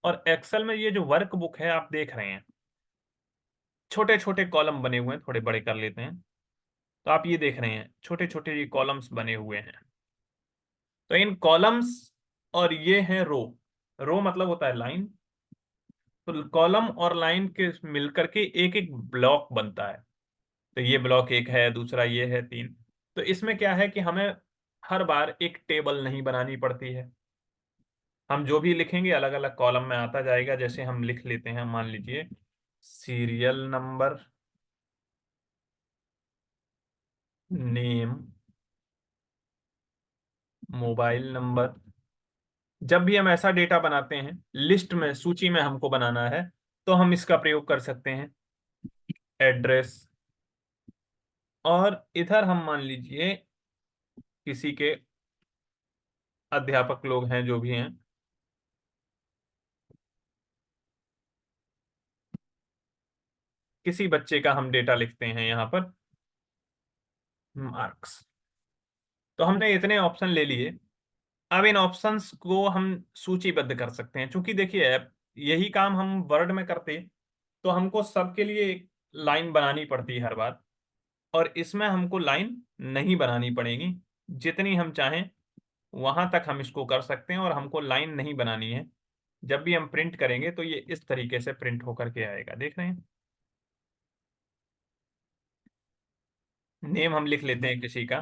और एक्सेल में ये जो वर्क बुक है आप देख रहे हैं, छोटे छोटे कॉलम बने हुए हैं, थोड़े बड़े कर लेते हैं। तो आप ये देख रहे हैं छोटे छोटे ये कॉलम्स बने हुए हैं। तो इन कॉलम्स, और ये हैं रो, रो मतलब होता है लाइन। तो कॉलम और लाइन के मिलकर के एक एक ब्लॉक बनता है। तो ये ब्लॉक एक है, दूसरा ये है, तीन। तो इसमें क्या है कि हमें हर बार एक टेबल नहीं बनानी पड़ती है। हम जो भी लिखेंगे अलग अलग कॉलम में आता जाएगा। जैसे हम लिख लेते हैं, मान लीजिए serial number, name, mobile number. जब भी हम ऐसा डेटा बनाते हैं, लिस्ट में, सूची में हमको बनाना है, तो हम इसका प्रयोग कर सकते हैं, एड्रेस। और इधर हम मान लीजिए किसी के अध्यापक लोग हैं जो भी हैं, किसी बच्चे का हम डेटा लिखते हैं यहाँ पर, मार्क्स। तो हमने इतने ऑप्शन ले लिए। अब इन ऑप्शंस को हम सूचीबद्ध कर सकते हैं, क्योंकि देखिए यही काम हम वर्ड में करते तो हमको सबके लिए एक लाइन बनानी पड़ती है हर बार, और इसमें हमको लाइन नहीं बनानी पड़ेगी। जितनी हम चाहें वहां तक हम इसको कर सकते हैं, और हमको लाइन नहीं बनानी है। जब भी हम प्रिंट करेंगे तो ये इस तरीके से प्रिंट होकर के आएगा, देख रहे हैं। नेम हम लिख लेते हैं किसी का,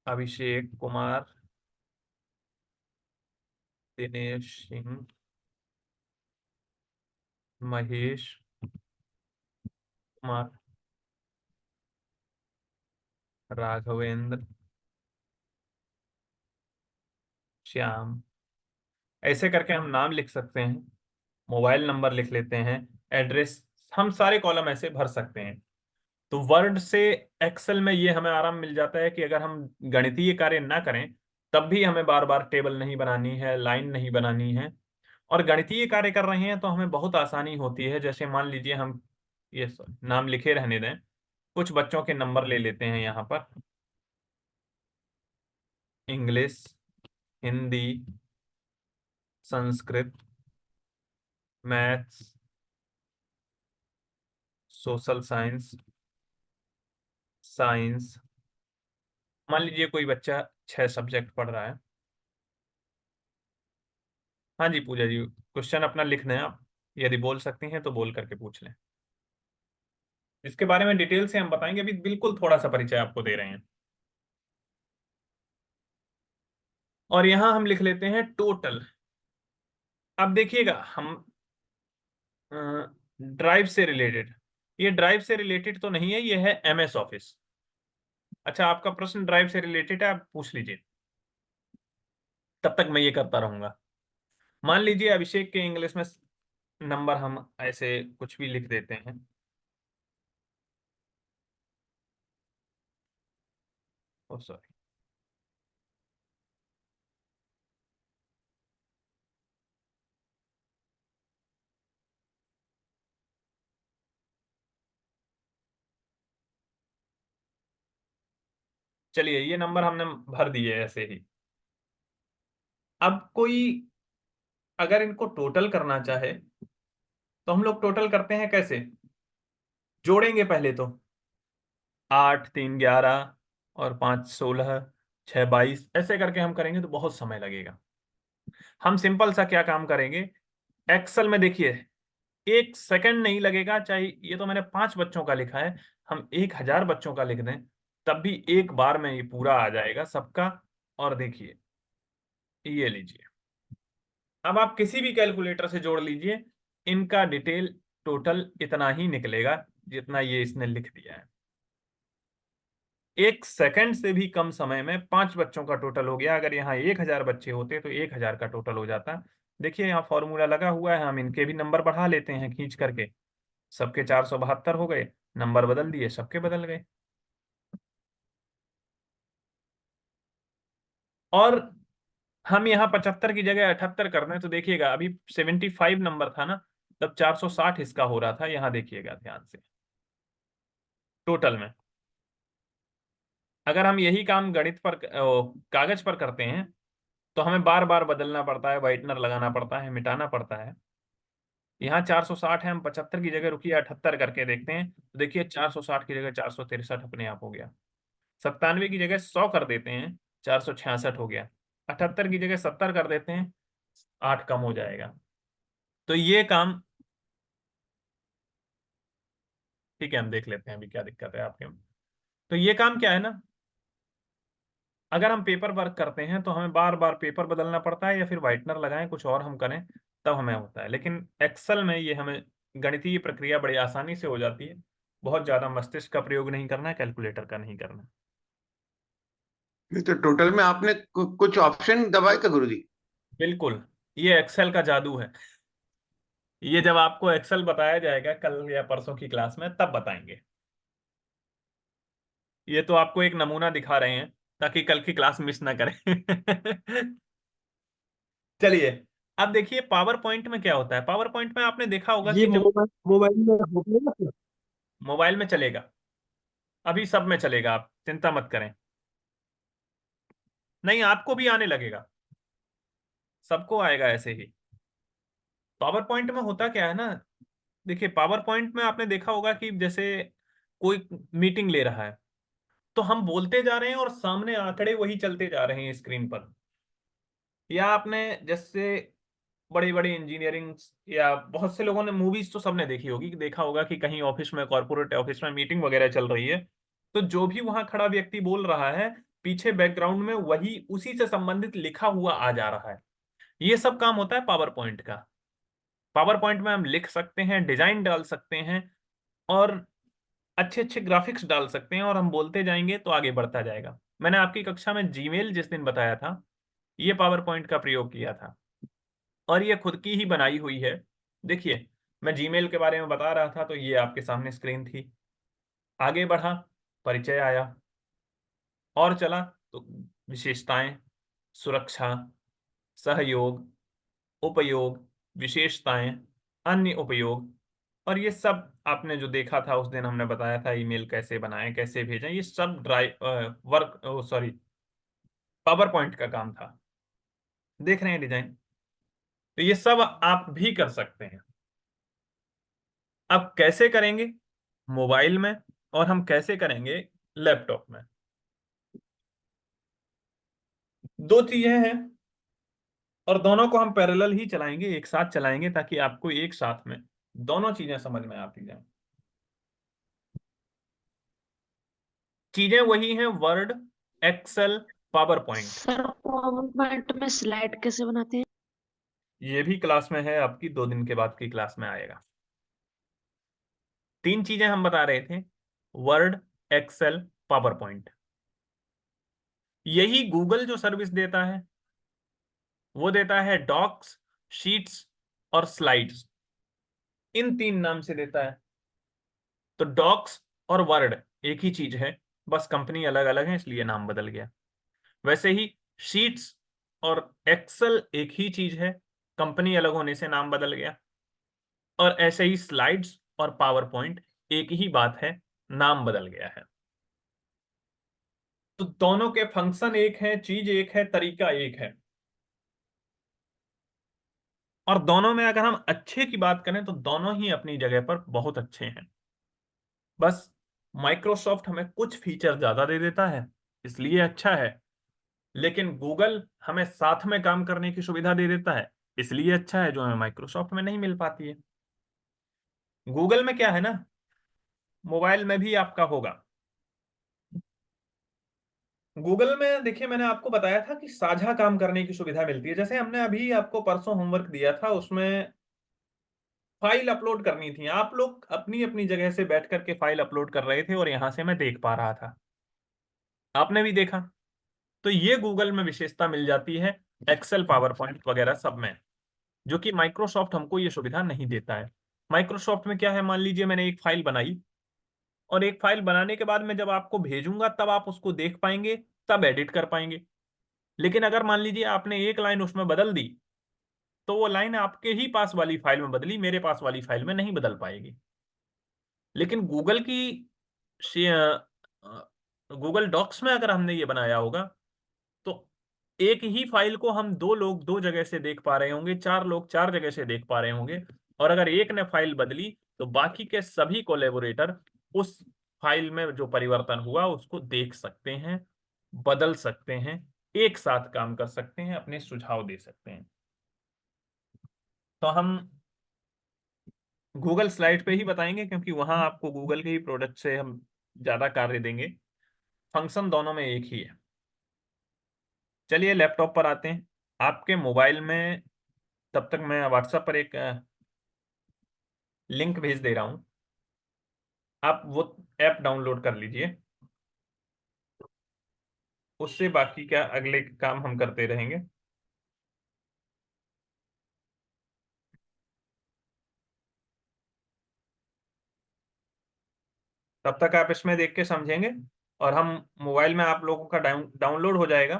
अभिषेक कुमार, दिनेश सिंह, महेश कुमार, राघवेंद्र, श्याम। ऐसे करके हम नाम लिख सकते हैं, मोबाइल नंबर लिख लेते हैं, एड्रेस। हम सारे कॉलम ऐसे भर सकते हैं। तो वर्ड से एक्सेल में ये हमें आराम मिल जाता है कि अगर हम गणितीय कार्य ना करें तब भी हमें बार बार टेबल नहीं बनानी है, लाइन नहीं बनानी है। और गणितीय कार्य कर रहे हैं तो हमें बहुत आसानी होती है। जैसे मान लीजिए हम ये नाम लिखे रहने दें, कुछ बच्चों के नंबर ले लेते हैं यहाँ पर। English, Hindi, Sanskrit, maths, social science, science. मान लीजिए कोई बच्चा 6 सब्जेक्ट पढ़ रहा है। हाँ जी पूजा जी, क्वेश्चन अपना लिख लें आप, यदि बोल सकती हैं तो बोल करके पूछ लें। इसके बारे में डिटेल से हम बताएंगे, अभी बिल्कुल थोड़ा सा परिचय आपको दे रहे हैं। और यहां हम लिख लेते हैं टोटल। अब देखिएगा हम ड्राइव से रिलेटेड, ये ड्राइव से रिलेटेड तो नहीं है, ये है एमएस ऑफिस। अच्छा, आपका प्रश्न ड्राइव से रिलेटेड है, आप पूछ लीजिए, तब तक मैं ये करता रहूंगा। मान लीजिए अभिषेक के इंग्लिश में नंबर हम ऐसे कुछ भी लिख देते हैं। ओ सॉरी, चलिए ये नंबर हमने भर दिए ऐसे ही। अब कोई अगर इनको टोटल करना चाहे तो हम लोग टोटल करते हैं कैसे, जोड़ेंगे पहले तो। 8 3 11 और 5 16, 6 22, ऐसे करके हम करेंगे तो बहुत समय लगेगा। हम सिंपल सा क्या काम करेंगे, एक्सेल में देखिए 1 सेकंड नहीं लगेगा, चाहे ये तो मैंने 5 बच्चों का लिखा है, हम 1000 बच्चों का लिख दें तब भी एक बार में ये पूरा आ जाएगा सबका। और देखिए ये लीजिए, अब आप किसी भी कैलकुलेटर से जोड़ लीजिए, इनका डिटेल टोटल इतना ही निकलेगा जितना ये इसने लिख दिया है। 1 सेकंड से भी कम समय में 5 बच्चों का टोटल हो गया। अगर यहाँ 1000 बच्चे होते तो 1000 का टोटल हो जाता। देखिए यहाँ फॉर्मूला लगा हुआ है, हम इनके भी नंबर बढ़ा लेते हैं खींच करके। सबके 472 हो गए, नंबर बदल दिए, सबके बदल गए। और हम यहाँ 75 की जगह 78 कर दें तो देखिएगा, अभी 75 नंबर था ना, तब 460 इसका हो रहा था। यहाँ देखिएगा ध्यान से टोटल में। अगर हम यही काम गणित पर कागज पर करते हैं तो हमें बार बार बदलना पड़ता है, वाइटनर लगाना पड़ता है, मिटाना पड़ता है। यहाँ 460 है, हम 75 की जगह रुकिए 78 करके देखते हैं तो देखिए 460 की जगह 463 अपने आप हो गया। 97 की जगह 100 कर देते हैं, 466 हो गया। 78 की जगह 70 कर देते हैं, 8 कम हो जाएगा। तो ये काम, ठीक है हम देख लेते हैं अभी क्या दिक्कत है आपके। तो ये काम क्या है ना, अगर हम पेपर वर्क करते हैं तो हमें बार बार पेपर बदलना पड़ता है, या फिर व्हाइटनर लगाएं कुछ और हम करें, तब हमें होता है। लेकिन एक्सेल में ये हमें गणितीय प्रक्रिया बड़ी आसानी से हो जाती है। बहुत ज्यादा मस्तिष्क का प्रयोग नहीं करना है, कैलकुलेटर का नहीं करना। नहीं तो टोटल में आपने कुछ ऑप्शन दबाए क्या गुरुजी? बिल्कुल, ये एक्सेल का जादू है। ये जब आपको एक्सेल बताया जाएगा कल या परसों की क्लास में तब बताएंगे। ये तो आपको एक नमूना दिखा रहे हैं ताकि कल की क्लास मिस ना करें। चलिए, अब देखिए पावर पॉइंट में क्या होता है। पावर पॉइंट में आपने देखा होगा ये कि जब मोबाइल मोबाइल में होगा ना सर? मोबाइल में चलेगा, अभी सब में चलेगा, आप चिंता मत करें। नहीं, आपको भी आने लगेगा, सबको आएगा ऐसे ही। पावर पॉइंट में होता क्या है ना, देखिए पावर पॉइंट में आपने देखा होगा कि जैसे कोई मीटिंग ले रहा है, तो हम बोलते जा रहे हैं और सामने आंकड़े वही चलते जा रहे हैं स्क्रीन पर। या आपने जैसे बड़ी बड़ी इंजीनियरिंग या बहुत से लोगों ने मूवीज तो सबने देखी होगी, कि देखा होगा कि कहीं ऑफिस में, कॉर्पोरेट ऑफिस में मीटिंग वगैरह चल रही है, तो जो भी वहां खड़ा व्यक्ति बोल रहा है, पीछे बैकग्राउंड में वही उसी से संबंधित लिखा हुआ आ जा रहा है। ये सब काम होता है पावर पॉइंट का। पावर पॉइंट में हम लिख सकते हैं, डिजाइन डाल सकते हैं, और अच्छे अच्छे ग्राफिक्स डाल सकते हैं, और हम बोलते जाएंगे तो आगे बढ़ता जाएगा। मैंने आपकी कक्षा में जीमेल जिस दिन बताया था, ये पावर पॉइंट का प्रयोग किया था, और ये खुद की ही बनाई हुई है। देखिए, मैं जीमेल के बारे में बता रहा था तो ये आपके सामने स्क्रीन थी। आगे बढ़ा, परिचय आया, और चला तो विशेषताएं, सुरक्षा, सहयोग, उपयोग, विशेषताएं, अन्य उपयोग, और ये सब आपने जो देखा था उस दिन हमने बताया था, ईमेल कैसे बनाएं, कैसे भेजें, ये सब पावर पॉइंट का काम था। देख रहे हैं डिजाइन, तो ये सब आप भी कर सकते हैं। अब कैसे करेंगे मोबाइल में, और हम कैसे करेंगे लैपटॉप में, दो चीजें हैं, और दोनों को हम पैरेलल ही चलाएंगे, एक साथ चलाएंगे, ताकि आपको एक साथ में दोनों चीजें समझ में आती जाएं। चीजें वही हैं, word, excel, PowerPoint. Sir PowerPoint में स्लाइड कैसे बनाते हैं? ये भी क्लास में है, आपकी 2 दिन के बाद की क्लास में आएगा। 3 चीजें हम बता रहे थे, वर्ड, एक्सेल, पावर पॉइंट। यही गूगल जो सर्विस देता है, वो देता है डॉक्स, शीट्स और स्लाइड्स, इन 3 नाम से देता है। तो डॉक्स और वर्ड एक ही चीज है, बस कंपनी अलग अलग है इसलिए नाम बदल गया। वैसे ही शीट्स और एक्सेल एक ही चीज है, कंपनी अलग होने से नाम बदल गया। और ऐसे ही स्लाइड्स और पावर पॉइंट एक ही बात है, नाम बदल गया है। तो दोनों के फंक्शन एक है, चीज एक है, तरीका एक है। और दोनों में अगर हम अच्छे की बात करें तो दोनों ही अपनी जगह पर बहुत अच्छे हैं। बस माइक्रोसॉफ्ट हमें कुछ फीचर ज्यादा दे देता है इसलिए अच्छा है, लेकिन गूगल हमें साथ में काम करने की सुविधा दे देता है इसलिए अच्छा है, जो हमें माइक्रोसॉफ्ट में नहीं मिल पाती है। गूगल में क्या है ना, मोबाइल में भी आपका होगा। गूगल में देखिए, मैंने आपको बताया था कि साझा काम करने की सुविधा मिलती है। जैसे हमने अभी आपको परसों होमवर्क दिया था, उसमें फाइल अपलोड करनी थी, आप लोग अपनी अपनी जगह से बैठ करके फाइल अपलोड कर रहे थे, और यहां से मैं देख पा रहा था, आपने भी देखा। तो ये गूगल में विशेषता मिल जाती है, एक्सेल, पावर पॉइंट वगैरह सब में, जो कि माइक्रोसॉफ्ट हमको ये सुविधा नहीं देता है। माइक्रोसॉफ्ट में क्या है, मान लीजिए मैंने एक फाइल बनाई, और एक फाइल बनाने के बाद मैं जब आपको भेजूंगा तब आप उसको देख पाएंगे, तब एडिट कर पाएंगे। लेकिन अगर मान लीजिए आपने एक लाइन उसमें बदल दी, तो वो लाइन आपके ही पास वाली फाइल में बदली, मेरे पास वाली फाइल में नहीं बदल पाएगी। लेकिन गूगल डॉक्स में अगर हमने ये बनाया होगा, तो एक ही फाइल को हम 2 लोग 2 जगह से देख पा रहे होंगे, 4 लोग 4 जगह से देख पा रहे होंगे। और अगर एक ने फाइल बदली तो बाकी के सभी कोलैबोरेटर उस फाइल में जो परिवर्तन हुआ उसको देख सकते हैं, बदल सकते हैं, एक साथ काम कर सकते हैं, अपने सुझाव दे सकते हैं। तो हम गूगल स्लाइड पे ही बताएंगे, क्योंकि वहां आपको गूगल के ही प्रोडक्ट से हम ज्यादा कार्य देंगे। फंक्शन दोनों में एक ही है। चलिए लैपटॉप पर आते हैं। आपके मोबाइल में, तब तक मैं व्हाट्सएप पर एक लिंक भेज दे रहा हूं, आप वो ऐप डाउनलोड कर लीजिए। उससे बाकी का अगले काम हम करते रहेंगे। तब तक आप इसमें देख के समझेंगे, और हम मोबाइल में आप लोगों का डाउनलोड हो जाएगा,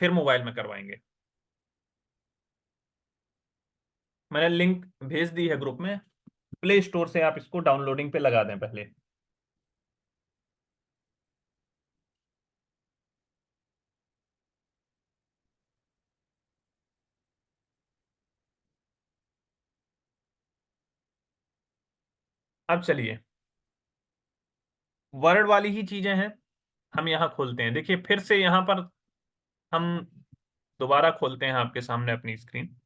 फिर मोबाइल में करवाएंगे। मैंने लिंक भेज दी है ग्रुप में, प्ले स्टोर से आप इसको डाउनलोडिंग पे लगा दें पहले। अब चलिए, वर्ड वाली ही चीजें हैं, हम यहाँ खोलते हैं। देखिए फिर से यहाँ पर हम दोबारा खोलते हैं आपके सामने अपनी स्क्रीन।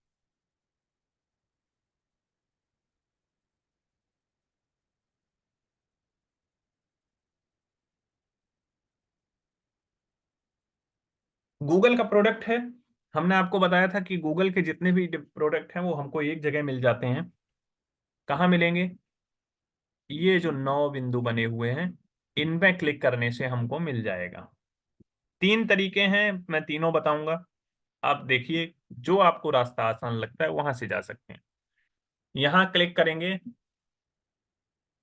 गूगल का प्रोडक्ट है, हमने आपको बताया था कि गूगल के जितने भी प्रोडक्ट हैं वो हमको एक जगह मिल जाते हैं। कहाँ मिलेंगे? ये जो 9 बिंदु बने हुए हैं, इनमें क्लिक करने से हमको मिल जाएगा। 3 तरीके हैं, मैं तीनों बताऊंगा। आप देखिए, जो आपको रास्ता आसान लगता है वहां से जा सकते हैं। यहां क्लिक करेंगे,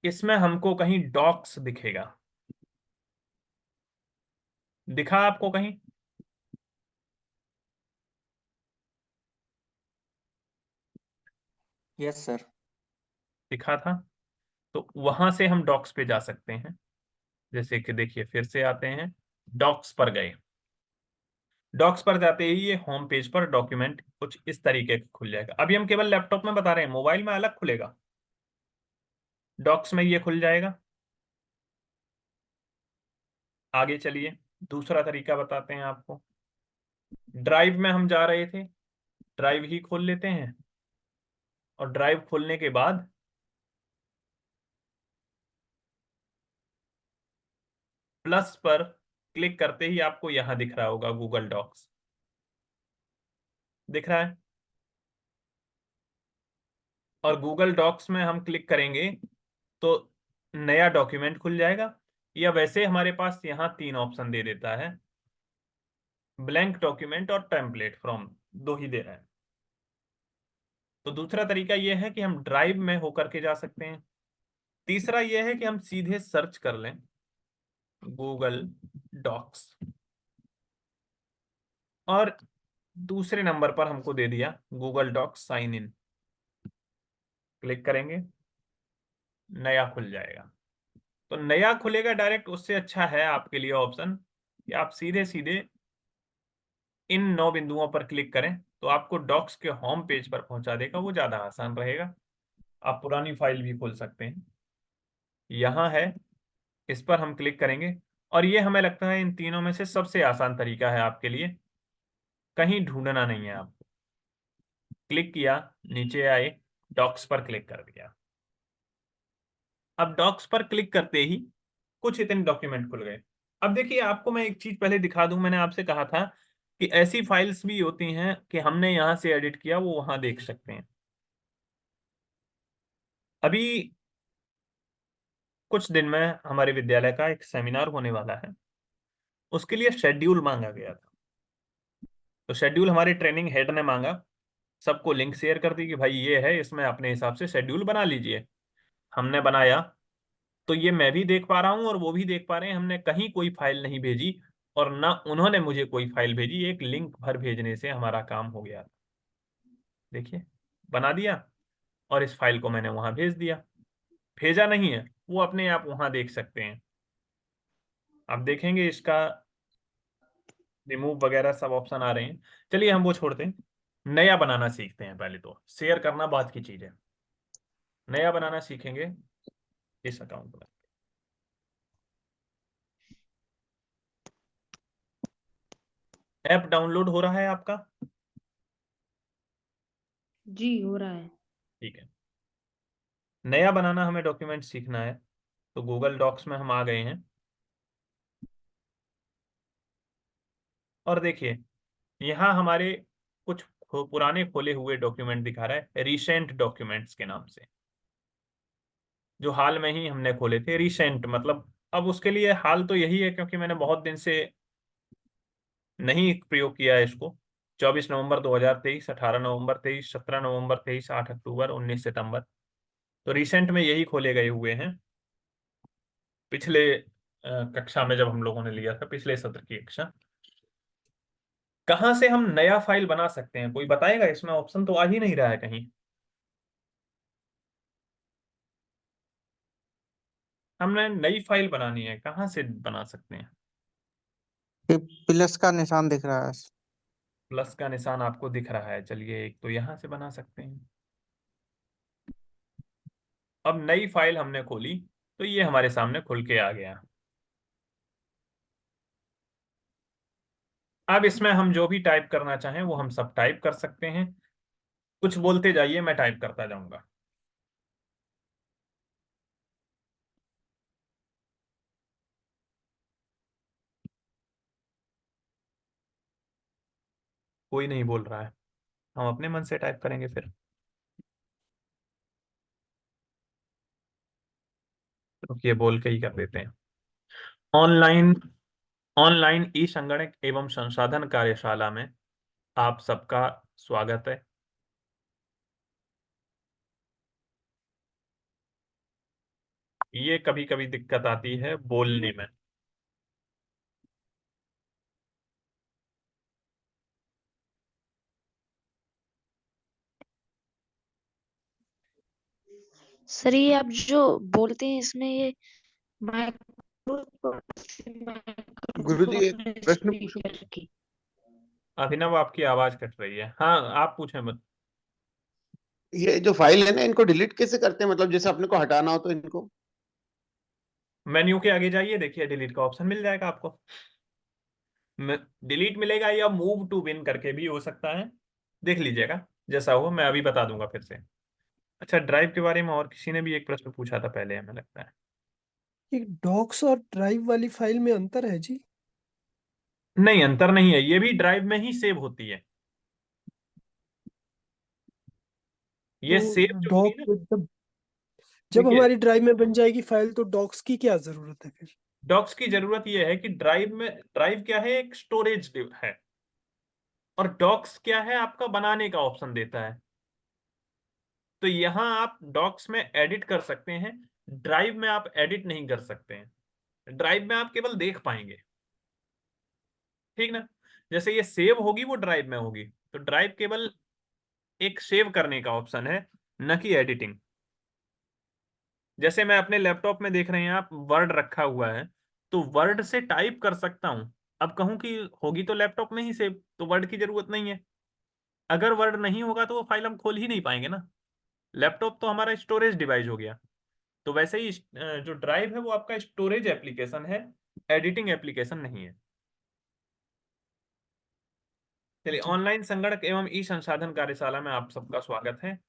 इसमें हमको कहीं डॉक्स दिखेगा, दिखा आपको कहीं? Yes sir. दिखा था? तो वहां से हम डॉक्स पे जा सकते हैं। जैसे कि देखिए, फिर से आते हैं, डॉक्स पर गए। डॉक्स पर जाते ही ये होम पेज पर डॉक्यूमेंट कुछ इस तरीके का खुल जाएगा। अभी हम केवल लैपटॉप में बता रहे हैं, मोबाइल में अलग खुलेगा। डॉक्स में ये खुल जाएगा। आगे चलिए, दूसरा तरीका बताते हैं आपको। ड्राइव में हम जा रहे थे, ड्राइव ही खोल लेते हैं, और ड्राइव खोलने के बाद प्लस पर क्लिक करते ही आपको यहां दिख रहा होगा गूगल डॉक्स, दिख रहा है? और गूगल डॉक्स में हम क्लिक करेंगे तो नया डॉक्यूमेंट खुल जाएगा। या वैसे हमारे पास यहाँ 3 ऑप्शन दे देता है, ब्लैंक डॉक्यूमेंट और टेम्पलेट फ्रॉम, दो ही दे रहा है। तो दूसरा तरीका यह है कि हम ड्राइव में होकर के जा सकते हैं। तीसरा यह है कि हम सीधे सर्च कर लें गूगल डॉक्स, और दूसरे नंबर पर हमको दे दिया Google docs sign in, click करेंगे, नया खुल जाएगा। तो नया खुलेगा डायरेक्ट, उससे अच्छा है आपके लिए ऑप्शन कि आप सीधे सीधे इन 9 बिंदुओं पर क्लिक करें, तो आपको डॉक्स के होम पेज पर पहुंचा देगा, वो ज्यादा आसान रहेगा। आप पुरानी फाइल भी खोल सकते हैं। यहाँ है, इस पर हम क्लिक करेंगे, और ये हमें लगता है इन तीनों में से सबसे आसान तरीका है आपके लिए, कहीं ढूंढना नहीं है आपको। क्लिक किया, नीचे आए, डॉक्स पर क्लिक कर दिया। अब डॉक्स पर क्लिक करते ही कुछ इतने डॉक्यूमेंट खुल गए। अब देखिए, आपको मैं एक चीज पहले दिखा दूं, मैंने आपसे कहा था कि ऐसी फाइल्स भी होती हैं कि हमने यहां से एडिट किया, वो वहां देख सकते हैं। अभी कुछ दिन में हमारे विद्यालय का एक सेमिनार होने वाला है, उसके लिए शेड्यूल मांगा गया था। तो शेड्यूल हमारे ट्रेनिंग हेड ने मांगा, सबको लिंक शेयर कर दी कि भाई ये है, इसमें अपने हिसाब से शेड्यूल बना लीजिए। हमने बनाया, तो ये मैं भी देख पा रहा हूँ और वो भी देख पा रहे हैं, हमने कहीं कोई फाइल नहीं भेजी, और ना उन्होंने मुझे कोई फाइल भेजी। एक लिंक भर भेजने से हमारा काम हो गया। देखिए, बना दिया, और इस फाइल को मैंने वहां भेज दिया। भेजा नहीं है, वो अपने आप वहां देख सकते हैं। आप देखेंगे इसका रिमूव वगैरह सब ऑप्शन आ रहे हैं। चलिए हम वो छोड़ते हैं, नया बनाना सीखते हैं। पहले तो शेयर करना बात की चीज है, नया बनाना सीखेंगे इस अकाउंट में। ऐप डाउनलोड हो रहा है आपका? जी हो रहा है। ठीक है। नया बनाना हमें डॉक्यूमेंट सीखना है, तो गूगल डॉक्स में हम आ गए हैं, और देखिए यहाँ हमारे कुछ पुराने खोले हुए डॉक्यूमेंट दिखा रहा है, रिसेंट डॉक्यूमेंट्स के नाम से, जो हाल में ही हमने खोले थे। रिसेंट मतलब, अब उसके लिए हाल तो यही है क्योंकि मैंने बहुत दिन से नहीं प्रयोग किया है इसको। 24 नवंबर 2023, 18 नवंबर 23, 17 नवंबर 23, 8 अक्टूबर, 19 सितंबर। तो रिसेंट में यही खोले गए हुए हैं। पिछले कक्षा में जब हम लोगों ने लिया था, पिछले सत्र की कक्षा। कहाँ से हम नया फाइल बना सकते हैं, कोई बताएगा? इसमें ऑप्शन तो आ ही नहीं रहा है कहीं। हमने नई फाइल बनानी है, कहाँ से बना सकते हैं? प्लस का निशान दिख रहा है। प्लस का निशान आपको दिख रहा है, चलिए एक तो यहाँ से बना सकते हैं। अब नई फाइल हमने खोली तो ये हमारे सामने खुल के आ गया। अब इसमें हम जो भी टाइप करना चाहें वो हम सब टाइप कर सकते हैं। कुछ बोलते जाइए, मैं टाइप करता जाऊंगा। कोई नहीं बोल रहा है, हम अपने मन से टाइप करेंगे फिर। तो ये बोल के ही कर देते हैं। ऑनलाइन ऑनलाइन ई संगणक एवं संसाधन कार्यशाला में आप सबका स्वागत है। ये कभी कभी दिक्कत आती है बोलने में। सर ये आप जो बोलते हैं इसमें ये माइक्रो गुरुजी एक माइक्रोफोन प्रश्न पूछूं? स्पीकर की। अभिनव, आपकी आवाज कट रही है। हाँ, आप पूछें मत। ये जो फाइल है ना, इनको डिलीट कैसे करते हैं? मतलब जैसे अपने को हटाना हो तो इनको। मेन्यू के आगे जाइए, देखिए डिलीट का ऑप्शन मिल जाएगा आपको। डिलीट मिलेगा या मूव टू बिन करके भी हो सकता है, देख लीजिएगा जैसा हो। मैं अभी बता दूंगा फिर से। अच्छा, ड्राइव के बारे में और किसी ने भी एक प्रश्न पूछा था पहले, हमें लगता है। एक डॉक्स और ड्राइव वाली फाइल में अंतर है जी? नहीं, अंतर नहीं है, ये भी ड्राइव में ही सेव होती है। ये तो सेव जो होगी डॉक ना, जब जब देखिए, हमारी ड्राइव में बन जाएगी फाइल तो डॉक्स की क्या जरूरत है फिर? डॉक्स की जरूरत ये है कि ड्राइव क्या है, एक स्टोरेज है। और डॉक्स क्या है, आपका बनाने का ऑप्शन देता है। तो यहां आप डॉक्स में एडिट कर सकते हैं, ड्राइव में आप एडिट नहीं कर सकते हैं। ड्राइव में आप केवल देख पाएंगे, ठीक ना। जैसे ये सेव होगी वो ड्राइव में होगी, तो ड्राइव केवल एक सेव करने का ऑप्शन है, न कि एडिटिंग। जैसे मैं अपने लैपटॉप में देख रहे हैं आप, वर्ड रखा हुआ है, तो वर्ड से टाइप कर सकता हूं। अब कहूं कि होगी तो लैपटॉप में ही सेव, तो वर्ड की जरूरत नहीं है। अगर वर्ड नहीं होगा तो वो फाइल हम खोल ही नहीं पाएंगे ना। लैपटॉप तो हमारा स्टोरेज डिवाइस हो गया। तो वैसे ही जो ड्राइव है वो आपका स्टोरेज एप्लीकेशन है, एडिटिंग एप्लीकेशन नहीं है। चलिए, जी। ऑनलाइन संगणक एवं ई संसाधन कार्यशाला में आप सबका स्वागत है।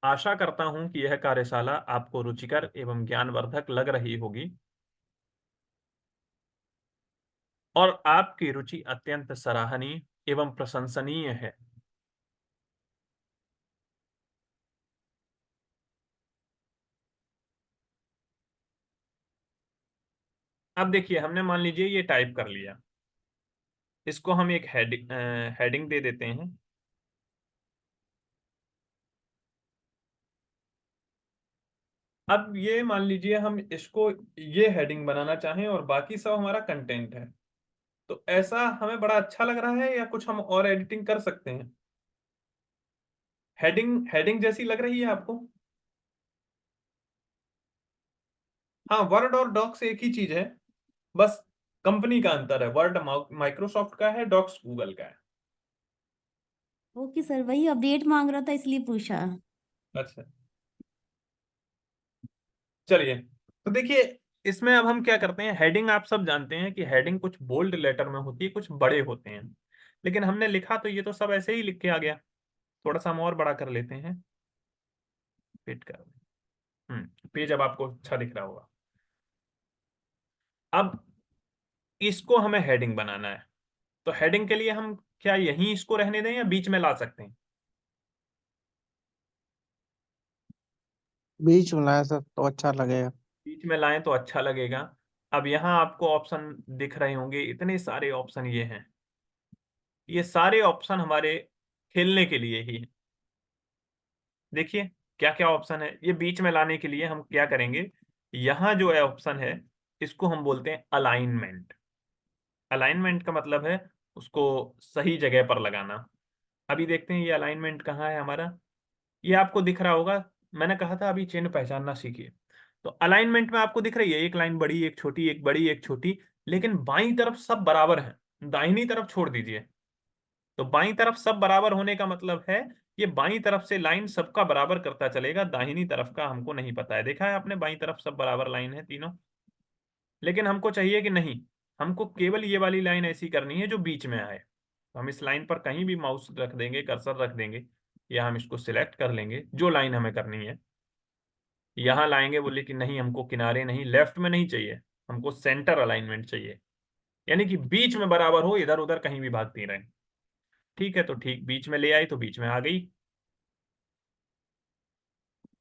आशा करता हूं कि यह कार्यशाला आपको रुचिकर एवं ज्ञानवर्धक लग रही होगी और आपकी रुचि अत्यंत सराहनीय एवं प्रशंसनीय है। अब देखिए, हमने मान लीजिए ये टाइप कर लिया, इसको हम एक हेडिंग दे देते हैं। अब ये मान लीजिए हम इसको ये हेडिंग बनाना चाहें और बाकी सब हमारा कंटेंट है, तो ऐसा हमें बड़ा अच्छा लग रहा है या कुछ हम और एडिटिंग कर सकते हैं? हेडिंग हेडिंग जैसी लग रही है आपको? हाँ, वर्ड और डॉक्स एक ही चीज है, बस कंपनी का अंतर है। वर्ड माइक्रोसॉफ्ट का है, डॉक्स गूगल का है। ओके सर, वही अपडेट मांग रहा था इसलिए पूछा। अच्छा, चलिए। तो देखिए, इसमें अब हम क्या करते हैं, हेडिंग आप सब जानते हैं कि हेडिंग कुछ बोल्ड लेटर में होती है, कुछ बड़े होते हैं। लेकिन हमने लिखा तो ये तो सब ऐसे ही लिख के आ गया। थोड़ा सा हम और बड़ा कर लेते हैं, फिट कर। पेज अब आपको अच्छा दिख रहा होगा। अब इसको हमें हेडिंग बनाना है, तो हेडिंग के लिए हम क्या यहीं इसको रहने दें या बीच में ला सकते हैं? बीच में लाया सर तो अच्छा लगेगा। बीच में लाएं तो अच्छा लगेगा। अब यहाँ आपको ऑप्शन दिख रहे होंगे, इतने सारे ऑप्शन ये हैं। ये सारे ऑप्शन हमारे खेलने के लिए ही है। देखिए क्या क्या ऑप्शन है। ये बीच में लाने के लिए हम क्या करेंगे, यहाँ जो है ऑप्शन है, इसको हम बोलते हैं अलाइनमेंट। अलाइनमेंट का मतलब है उसको सही जगह पर लगाना। अभी देखते हैं ये अलाइनमेंट कहाँ है हमारा। ये आपको दिख रहा होगा मैंने कहा था अभी चिन्ह पहचानना सीखिए। तो अलाइनमेंट में आपको दिख रही है, एक लाइन बड़ी एक छोटी, एक बड़ी एक छोटी, लेकिन बाईं तरफ सब बराबर है, दाहिनी तरफ छोड़ दीजिए। तो बाईं तरफ सब बराबर होने का मतलब है ये बाईं तरफ से लाइन सबका बराबर करता चलेगा, दाहिनी तरफ का हमको नहीं पता है। देखा है आपने, बाईं तरफ सब बराबर लाइन है तीनों, लेकिन हमको चाहिए कि नहीं, हमको केवल ये वाली लाइन ऐसी करनी है जो बीच में आए। तो हम इस लाइन पर कहीं भी माउस रख देंगे, कर्सर रख देंगे, या हम इसको सिलेक्ट कर लेंगे जो लाइन हमें करनी है, यहां लाएंगे। बोले कि नहीं, हमको किनारे नहीं, लेफ्ट में नहीं चाहिए, हमको सेंटर अलाइनमेंट चाहिए, यानी कि बीच में बराबर हो, इधर उधर कहीं भी भागती रहे। ठीक है, तो ठीक बीच में ले आई तो बीच में आ गई।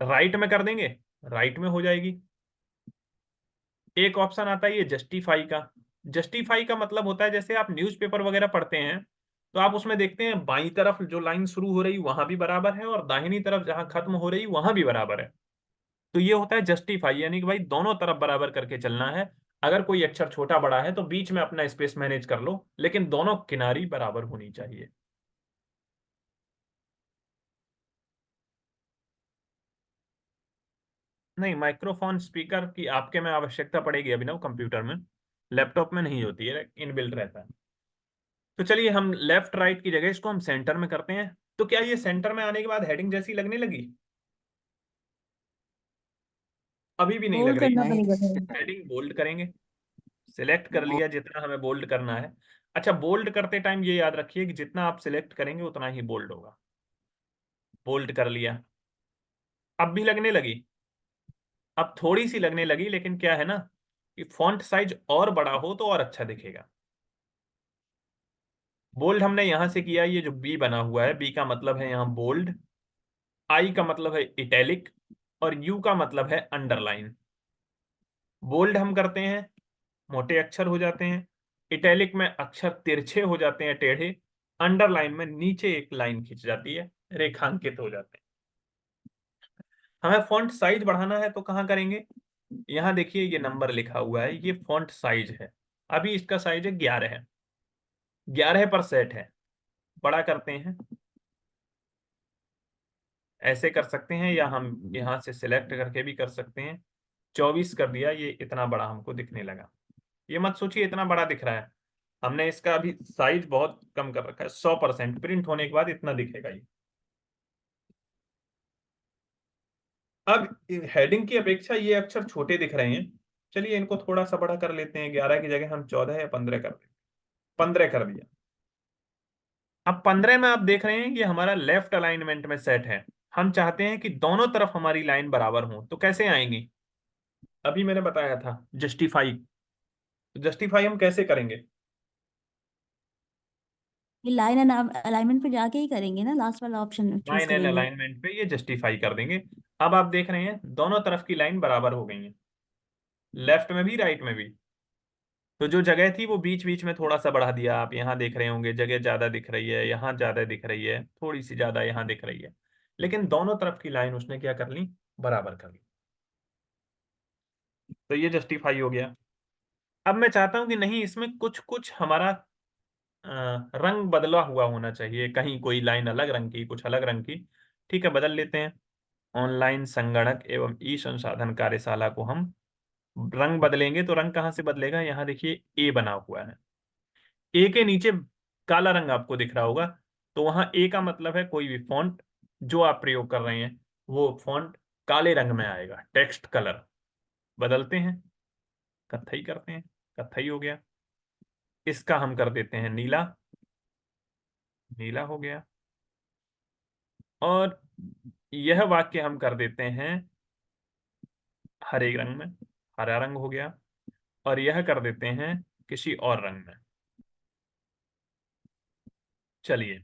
राइट में कर देंगे, राइट में हो जाएगी। एक ऑप्शन आता है ये जस्टिफाई का। जस्टिफाई का मतलब होता है जैसे आप न्यूज़पेपर वगैरह पढ़ते हैं तो आप उसमें देखते हैं बाईं तरफ जो लाइन शुरू हो रही वहां भी बराबर है और दाहिनी तरफ जहां खत्म हो रही वहां भी बराबर है। तो ये होता है जस्टिफाई, यानी कि भाई दोनों तरफ बराबर करके चलना है। अगर कोई अक्षर छोटा बड़ा है तो बीच में अपना स्पेस मैनेज कर लो, लेकिन दोनों किनारी बराबर होनी चाहिए। नहीं, माइक्रोफोन स्पीकर की आपके में आवश्यकता पड़ेगी अभिनव, कंप्यूटर में, लैपटॉप में नहीं होती है, इनबिल्ट रहता है। तो चलिए हम लेफ्ट राइट की जगह इसको हम सेंटर में करते हैं। तो क्या ये सेंटर में आने के बाद हेडिंग जैसी लगने लगी? अभी भी नहीं लग बोल्ड रही। करना नहीं पड़ेगा सर। हेडिंग बोल्ड करेंगे, सिलेक्ट कर लिया जितना हमें बोल्ड करना है। अच्छा, बोल्ड करते टाइम ये याद रखिए कि जितना आप सिलेक्ट करेंगे उतना ही बोल्ड होगा। बोल्ड कर लिया, अब भी लगने लगी, अब थोड़ी सी लगने लगी, लेकिन क्या है ना कि फॉन्ट साइज और बड़ा हो तो और अच्छा दिखेगा। बोल्ड हमने यहां से किया, ये जो बी बना हुआ है, बी का मतलब है यहाँ बोल्ड, आई का मतलब है इटैलिक, और यू का मतलब है अंडरलाइन। बोल्ड हम करते हैं मोटे अक्षर हो जाते हैं, इटैलिक में अक्षर तिरछे हो जाते हैं, टेढ़े, अंडरलाइन में नीचे एक लाइन खिंच जाती है, रेखांकित हो जाते हैं। हमें फॉन्ट साइज बढ़ाना है तो कहाँ करेंगे? यहाँ देखिए ये नंबर लिखा हुआ है, ये फॉन्ट साइज है, अभी इसका साइज है 11 है, 11 पर सेट है। बड़ा करते हैं, ऐसे कर सकते हैं, या हम यहाँ से सिलेक्ट करके भी कर सकते हैं। 24 कर दिया, ये इतना बड़ा हमको दिखने लगा। ये मत सोचिए इतना बड़ा दिख रहा है, हमने इसका अभी साइज बहुत कम कर रखा है, 100%। प्रिंट होने के बाद इतना दिखेगा ये। अब हेडिंग की अपेक्षा ये अक्षर छोटे दिख रहे हैं, चलिए इनको थोड़ा सा बड़ा कर लेते हैं। 11 की जगह हम 14 या 15 कर दें। 15 कर दिया। अब 15 में आप देख रहे हैं कि हमारा लेफ्ट अलाइनमेंट में सेट है। हम चाहते हैं कि दोनों तरफ हमारी लाइन बराबर हो, तो कैसे आएंगी? अभी मैंने बताया था जस्टिफाई। तो जस्टिफाई हम कैसे करेंगे? ये लाइन एंड अलाइनमेंट पे जाके ही करेंगे ना, लास्ट वाला ऑप्शन चूज लाइन एंड करेंगे। अलाइनमेंट पे ये जस्टिफाई कर देंगे। अब आप देख रहे हैं दोनों तरफ की लाइन बराबर हो गई है, लेफ्ट में भी राइट में भी। तो जो जगह थी वो बीच बीच में थोड़ा सा बढ़ा दिया, आप यहाँ देख रहे होंगे जगह ज्यादा दिख रही है, यहाँ ज्यादा दिख रही है, थोड़ी सी ज्यादा यहाँ दिख रही है, लेकिन दोनों तरफ की लाइन उसने क्या कर ली? बराबर कर ली। तो ये जस्टिफाई हो गया। अब मैं चाहता हूं कि नहीं, इसमें कुछ कुछ हमारा रंग बदला हुआ होना चाहिए, कहीं कोई लाइन अलग रंग की, कुछ अलग रंग की। ठीक है, बदल लेते हैं। ऑनलाइन संगणक एवं ई संसाधन कार्यशाला को हम रंग बदलेंगे, तो रंग कहाँ से बदलेगा? यहाँ देखिए ए बना हुआ है, ए के नीचे काला रंग आपको दिख रहा होगा, तो वहां ए का मतलब है कोई भी फॉन्ट जो आप प्रयोग कर रहे हैं वो फॉन्ट काले रंग में आएगा। टेक्स्ट कलर बदलते हैं, कत्थई करते हैं, कत्थई हो गया। इसका हम कर देते हैं नीला, नीला हो गया। और यह वाक्य हम कर देते हैं हरे रंग में, हरा रंग हो गया। और यह कर देते हैं किसी और रंग में। चलिए,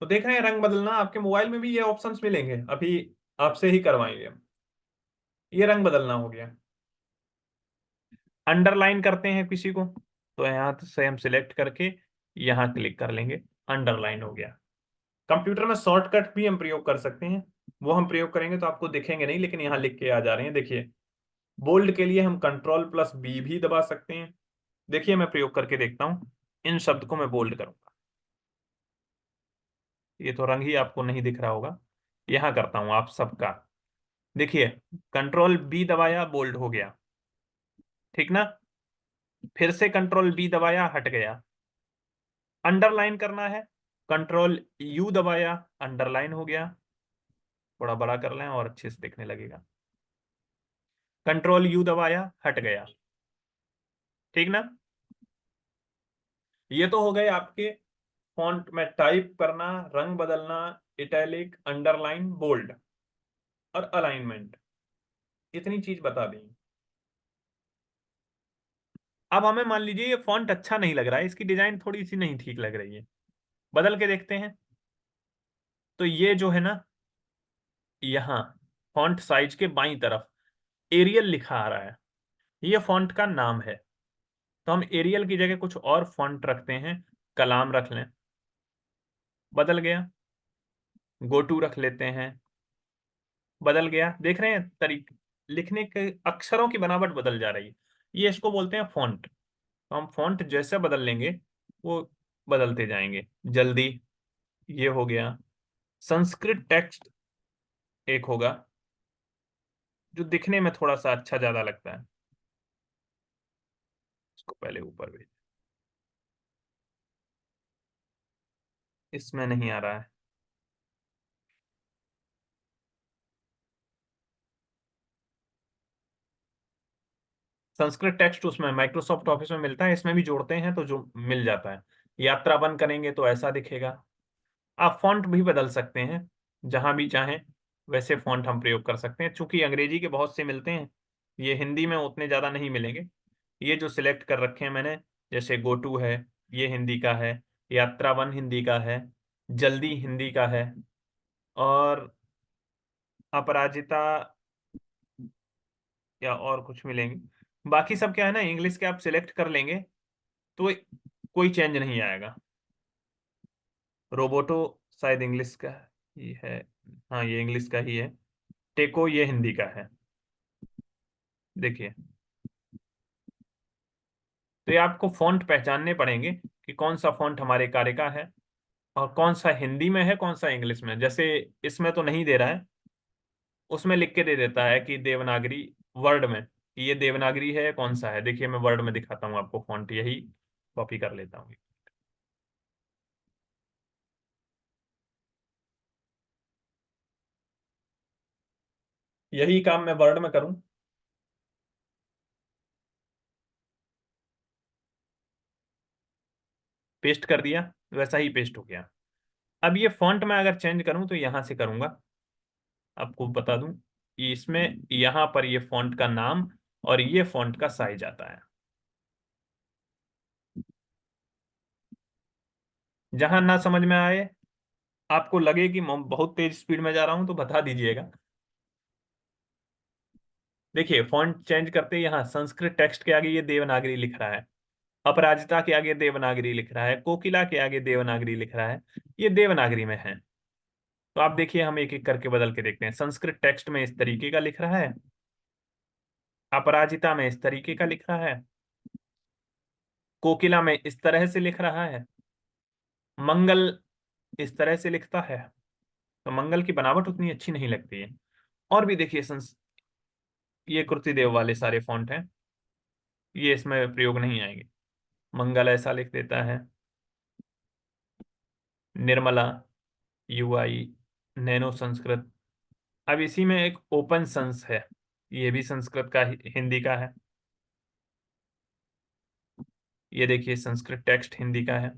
तो देख रहे हैं रंग बदलना, आपके मोबाइल में भी ये ऑप्शंस मिलेंगे, अभी आपसे ही करवाएंगे हम। ये रंग बदलना हो गया। अंडरलाइन करते हैं किसी को, तो यहाँ से हम सिलेक्ट करके यहाँ क्लिक कर लेंगे, अंडरलाइन हो गया। कंप्यूटर में शॉर्टकट भी हम प्रयोग कर सकते हैं, वो हम प्रयोग करेंगे तो आपको दिखेंगे नहीं, लेकिन यहाँ लिख के आ जा रहे हैं। देखिए, बोल्ड के लिए हम Ctrl+B भी दबा सकते हैं। देखिए मैं प्रयोग करके देखता हूं, इन शब्द को मैं बोल्ड करूंगा। ये तो रंग ही आपको नहीं दिख रहा होगा, यहां करता हूं आप सबका, देखिए, कंट्रोल बी दबाया, बोल्ड हो गया, ठीक ना। फिर से कंट्रोल बी दबाया, हट गया। अंडरलाइन करना है, कंट्रोल यू दबाया, अंडरलाइन हो गया। थोड़ा बड़ा कर लें और अच्छे से दिखने लगेगा। कंट्रोल यू दबाया, हट गया, ठीक ना। ये तो हो गए आपके फॉन्ट में टाइप करना, रंग बदलना, इटैलिक, अंडरलाइन, बोल्ड और अलाइनमेंट, इतनी चीज बता दी। अब हमें मान लीजिए ये फॉन्ट अच्छा नहीं लग रहा है, इसकी डिजाइन थोड़ी सी नहीं ठीक लग रही है, बदल के देखते हैं। तो ये जो है ना, यहाँ फॉन्ट साइज के बाईं तरफ एरियल लिखा आ रहा है, ये फॉन्ट का नाम है। तो हम एरियल की जगह कुछ और फॉन्ट रखते हैं, कलाम रख लें, बदल गया। गो टू रख लेते हैं, बदल गया। देख रहे हैं तरीके, लिखने के अक्षरों की बनावट बदल जा रही है। ये इसको बोलते हैं फॉन्ट। तो हम फॉन्ट जैसे बदल लेंगे वो बदलते जाएंगे जल्दी। ये हो गया। संस्कृत टेक्स्ट एक होगा जो दिखने में थोड़ा सा अच्छा ज्यादा लगता है, इसको पहले ऊपर भेज, इसमें नहीं आ रहा है। संस्कृत टेक्स्ट उसमें माइक्रोसॉफ्ट ऑफिस में मिलता है, इसमें भी जोड़ते हैं तो जो मिल जाता है। यात्रा बंद करेंगे तो ऐसा दिखेगा। आप फॉन्ट भी बदल सकते हैं, जहां भी चाहें वैसे फॉन्ट हम प्रयोग कर सकते हैं। चूंकि अंग्रेजी के बहुत से मिलते हैं, ये हिंदी में उतने ज्यादा नहीं मिलेंगे। ये जो सिलेक्ट कर रखे हैं मैंने, जैसे गो टू है, ये हिंदी का है। यात्रा वन हिंदी का है। जल्दी हिंदी का है। और अपराजिता या और कुछ मिलेंगे। बाकी सब क्या है ना, इंग्लिश के आप सिलेक्ट कर लेंगे तो कोई चेंज नहीं आएगा। रोबोटो शायद इंग्लिश का ही है। हाँ, ये इंग्लिश का ही है। टेको ये हिंदी का है। देखिए, तो ये आपको फॉन्ट पहचानने पड़ेंगे कि कौन सा फॉन्ट हमारे कार्य का है और कौन सा हिंदी में है, कौन सा इंग्लिश में। जैसे इसमें तो नहीं दे रहा है, उसमें लिख के दे देता है कि देवनागरी, वर्ड में कि ये देवनागरी है, कौन सा है। देखिए, मैं वर्ड में दिखाता हूँ आपको फॉन्ट, यही कॉपी कर लेता हूँ। यही काम मैं वर्ड में करूं, पेस्ट कर दिया, वैसा ही पेस्ट हो गया। अब ये फॉन्ट में अगर चेंज करूं तो यहां से करूंगा। आपको बता दूं, ये इसमें यहां पर ये फॉन्ट का नाम और ये फॉन्ट का साइज आता है। जहां ना समझ में आए, आपको लगे कि मैं बहुत तेज स्पीड में जा रहा हूं, तो बता दीजिएगा। देखिए, फॉन्ट चेंज करते यहाँ संस्कृत टेक्स्ट के आगे ये देवनागरी लिख रहा है, अपराजिता के आगे देवनागरी लिख रहा है, कोकिला के आगे देवनागरी लिख रहा है, ये देवनागरी में है। तो आप देखिए, हम एक एक करके बदल के देखते हैं। संस्कृत टेक्स्ट में इस तरीके का लिख रहा है, अपराजिता में इस तरीके का लिख रहा है, कोकिला में इस तरह से लिख रहा है, मंगल इस तरह से लिखता है। तो मंगल की बनावट उतनी अच्छी नहीं लगती है। और भी देखिए, ये कृतिदेव वाले सारे फॉन्ट हैं, ये इसमें प्रयोग नहीं आएंगे। मंगल ऐसा लिख देता है, निर्मला, यूआई, नैनो संस्कृत। अब इसी में एक ओपन संस है, ये भी संस्कृत का हिंदी का है। ये देखिए, संस्कृत टेक्स्ट हिंदी का है।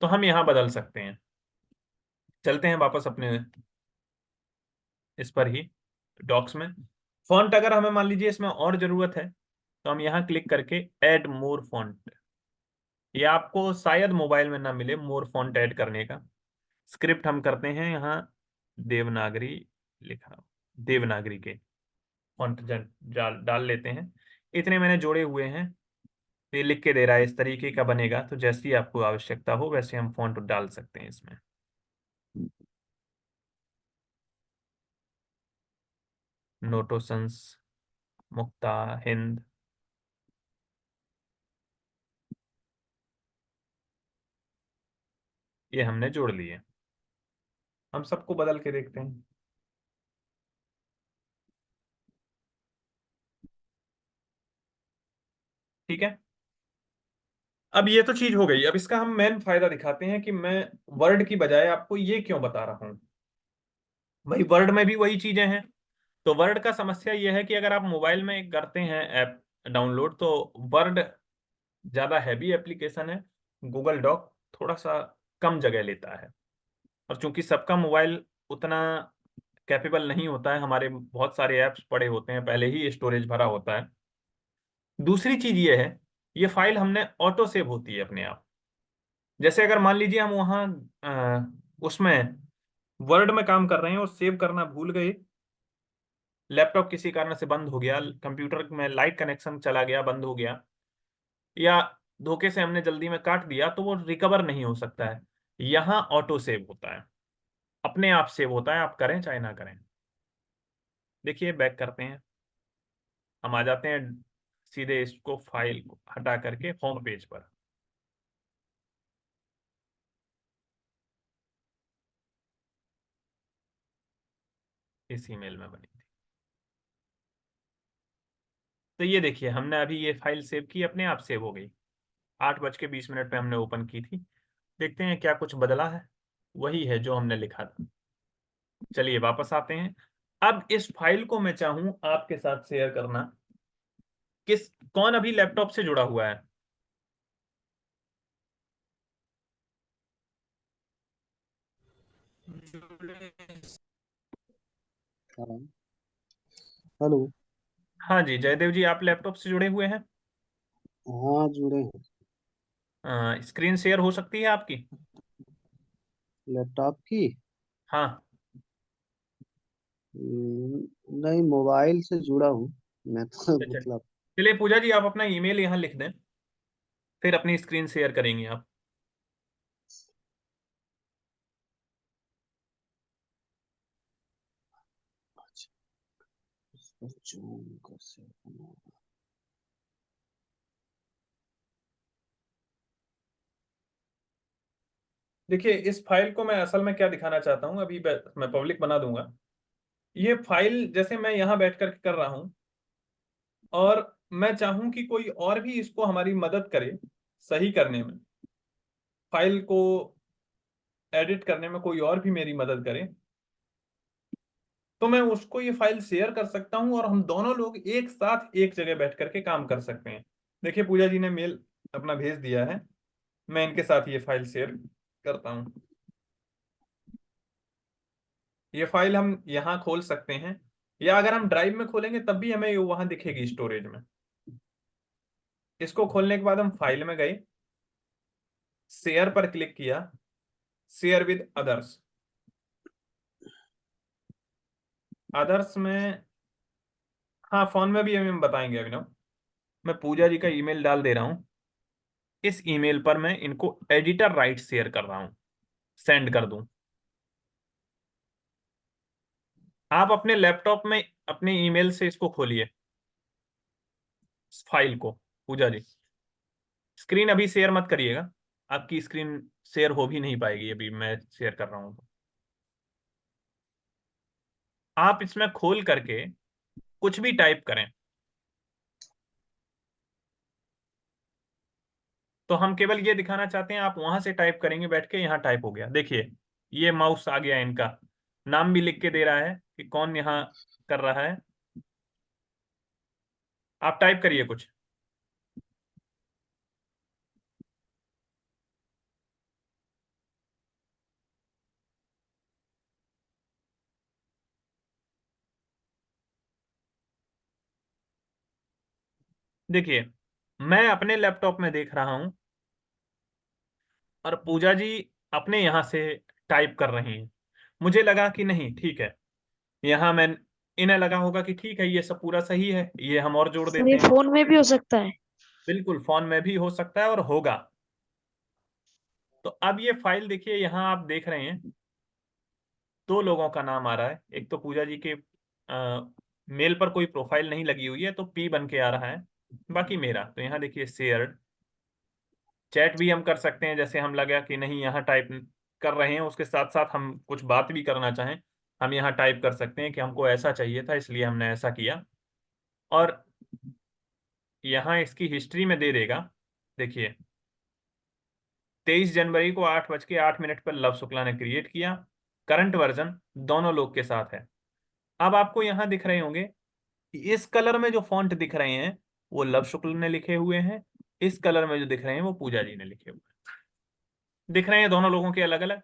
तो हम यहाँ बदल सकते हैं। चलते हैं वापस अपने इस पर ही, डॉक्स में। फॉन्ट अगर हमें मान लीजिए इसमें और जरूरत है, तो हम यहाँ क्लिक करके ऐड मोर फॉन्ट, ये आपको शायद मोबाइल में ना मिले मोर फॉन्ट ऐड करने का। स्क्रिप्ट हम करते हैं यहाँ देवनागरी लिखा, देवनागरी के फॉन्ट डाल लेते हैं। इतने मैंने जोड़े हुए हैं। तो ये लिख के दे रहा है इस तरीके का बनेगा, तो जैसी आपको आवश्यकता हो वैसे हम फॉन्ट डाल सकते हैं इसमें। नोटोसंस, मुक्ता, हिंद, ये हमने जोड़ लिए। हम सबको बदल के देखते हैं। ठीक है, अब ये तो चीज हो गई। अब इसका हम मेन फायदा दिखाते हैं कि मैं वर्ड की बजाय आपको ये क्यों बता रहा हूं। भाई वर्ड में भी वही चीजें हैं। तो वर्ड का समस्या ये है कि अगर आप मोबाइल में करते हैं ऐप डाउनलोड, तो वर्ड ज्यादा हैवी एप्लीकेशन है, गूगल डॉक थोड़ा सा कम जगह लेता है। और चूंकि सबका मोबाइल उतना कैपेबल नहीं होता है, हमारे बहुत सारे ऐप्स पड़े होते हैं, पहले ही स्टोरेज भरा होता है। दूसरी चीज ये है, ये फाइल हमने ऑटो सेव होती है अपने आप। जैसे अगर मान लीजिए हम वहाँ उसमें वर्ड में काम कर रहे हैं और सेव करना भूल गए, लैपटॉप किसी कारण से बंद हो गया, कंप्यूटर में लाइट कनेक्शन चला गया, बंद हो गया, या धोखे से हमने जल्दी में काट दिया, तो वो रिकवर नहीं हो सकता है। यहाँ ऑटो सेव होता है, अपने आप सेव होता है, आप करें चाहे ना करें। देखिए बैक करते हैं, हम आ जाते हैं सीधे इसको फाइल को हटा करके होम पेज पर। इस ईमेल में बनी थी। तो ये देखिए हमने अभी ये फाइल सेव की, अपने आप सेव हो गई। 8:20 पे हमने ओपन की थी। देखते हैं क्या कुछ बदला है। वही है जो हमने लिखा था। चलिए वापस आते हैं। अब इस फाइल को मैं चाहूं आपके साथ शेयर करना, कौन अभी लैपटॉप से जुड़ा हुआ है? हेलो। हाँ जी जयदेव जी, आप लैपटॉप से जुड़े हुए हैं? हाँ जुड़े हैं। स्क्रीन शेयर हो सकती है आपकी? लैपटॉप की? हाँ। नहीं, मोबाइल से जुड़ा हूँ मैं तो अच्छा, मतलब। चलिए पूजा जी आप अपना ईमेल यहाँ लिख दें, फिर अपनी स्क्रीन शेयर करेंगे आप। इसको जूम कैसे करना? देखिए इस फाइल को मैं असल में क्या दिखाना चाहता हूँ, अभी मैं पब्लिक बना दूंगा। ये फाइल जैसे मैं यहाँ बैठ कर कर रहा हूँ, और मैं चाहूँ कि कोई और भी इसको हमारी मदद करे सही करने में, फाइल को एडिट करने में कोई और भी मेरी मदद करे, तो मैं उसको ये फाइल शेयर कर सकता हूँ और हम दोनों लोग एक साथ एक जगह बैठ करके काम कर सकते हैं। देखिए पूजा जी ने मेल अपना भेज दिया है, मैं इनके साथ ये फाइल शेयर करता हूँ। ये फाइल हम यहाँ खोल सकते हैं, या अगर हम ड्राइव में खोलेंगे तब भी हमें वहां दिखेगी स्टोरेज में। इसको खोलने के बाद हम फाइल में गए, शेयर पर क्लिक किया, शेयर विद अदर्स। अदर्स में, हाँ फोन में भी हम बताएंगे अभिनव। मैं पूजा जी का ईमेल डाल दे रहा हूँ। इस ईमेल पर मैं इनको एडिटर राइट शेयर कर रहा हूँ, सेंड कर दूं। आप अपने लैपटॉप में अपने ईमेल से इसको खोलिए, फाइल को। पूजा जी स्क्रीन अभी शेयर मत करिएगा, आपकी स्क्रीन शेयर हो भी नहीं पाएगी अभी मैं शेयर कर रहा हूं। आप इसमें खोल करके कुछ भी टाइप करें, तो हम केवल ये दिखाना चाहते हैं, आप वहां से टाइप करेंगे बैठ के, यहाँ टाइप हो गया। देखिए ये माउस आ गया, इनका नाम भी लिख के दे रहा है कि कौन यहाँ कर रहा है। आप टाइप करिए कुछ। देखिए मैं अपने लैपटॉप में देख रहा हूं, और पूजा जी अपने यहाँ से टाइप कर रही हैं। मुझे लगा कि नहीं ठीक है, यहाँ मैं, इन्हें लगा होगा कि ठीक है ये सब पूरा सही है, ये हम और जोड़ सर देते ये हैं। फोन में भी हो सकता है? बिल्कुल फोन में भी हो सकता है और होगा। तो अब ये फाइल देखिए, यहाँ आप देख रहे हैं दो लोगों का नाम आ रहा है। एक तो पूजा जी के मेल पर कोई प्रोफाइल नहीं लगी हुई है तो पी बन के आ रहा है, बाकी मेरा। तो यहाँ देखिए शेयर्ड, चैट भी हम कर सकते हैं, जैसे हम लगा कि नहीं यहाँ टाइप कर रहे हैं उसके साथ साथ हम कुछ बात भी करना चाहें, हम यहाँ टाइप कर सकते हैं कि हमको ऐसा चाहिए था इसलिए हमने ऐसा किया। और यहाँ इसकी हिस्ट्री में दे देगा। देखिए 23 जनवरी को 8:08 पर लव शुक्ला ने क्रिएट किया। करंट वर्जन दोनों लोग के साथ है। अब आपको यहाँ दिख रहे होंगे, इस कलर में जो फॉन्ट दिख रहे हैं वो लव शुक्ल ने लिखे हुए हैं, इस कलर में जो दिख रहे हैं वो पूजा जी ने लिखे हुए हैं। दिख रहे हैं दोनों लोगों के अलग अलग,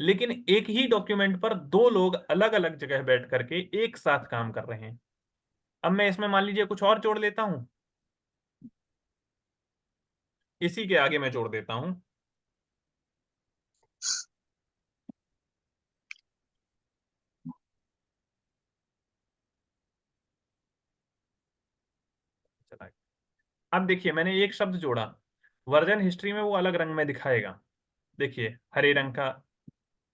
लेकिन एक ही डॉक्यूमेंट पर दो लोग अलग अलग जगह बैठ करके एक साथ काम कर रहे हैं। अब मैं इसमें मान लीजिए कुछ और जोड़ लेता हूं, इसी के आगे मैं जोड़ देता हूं। चला, अब देखिए मैंने एक शब्द जोड़ा, वर्जन हिस्ट्री में वो अलग रंग में दिखाएगा। देखिए हरे रंग का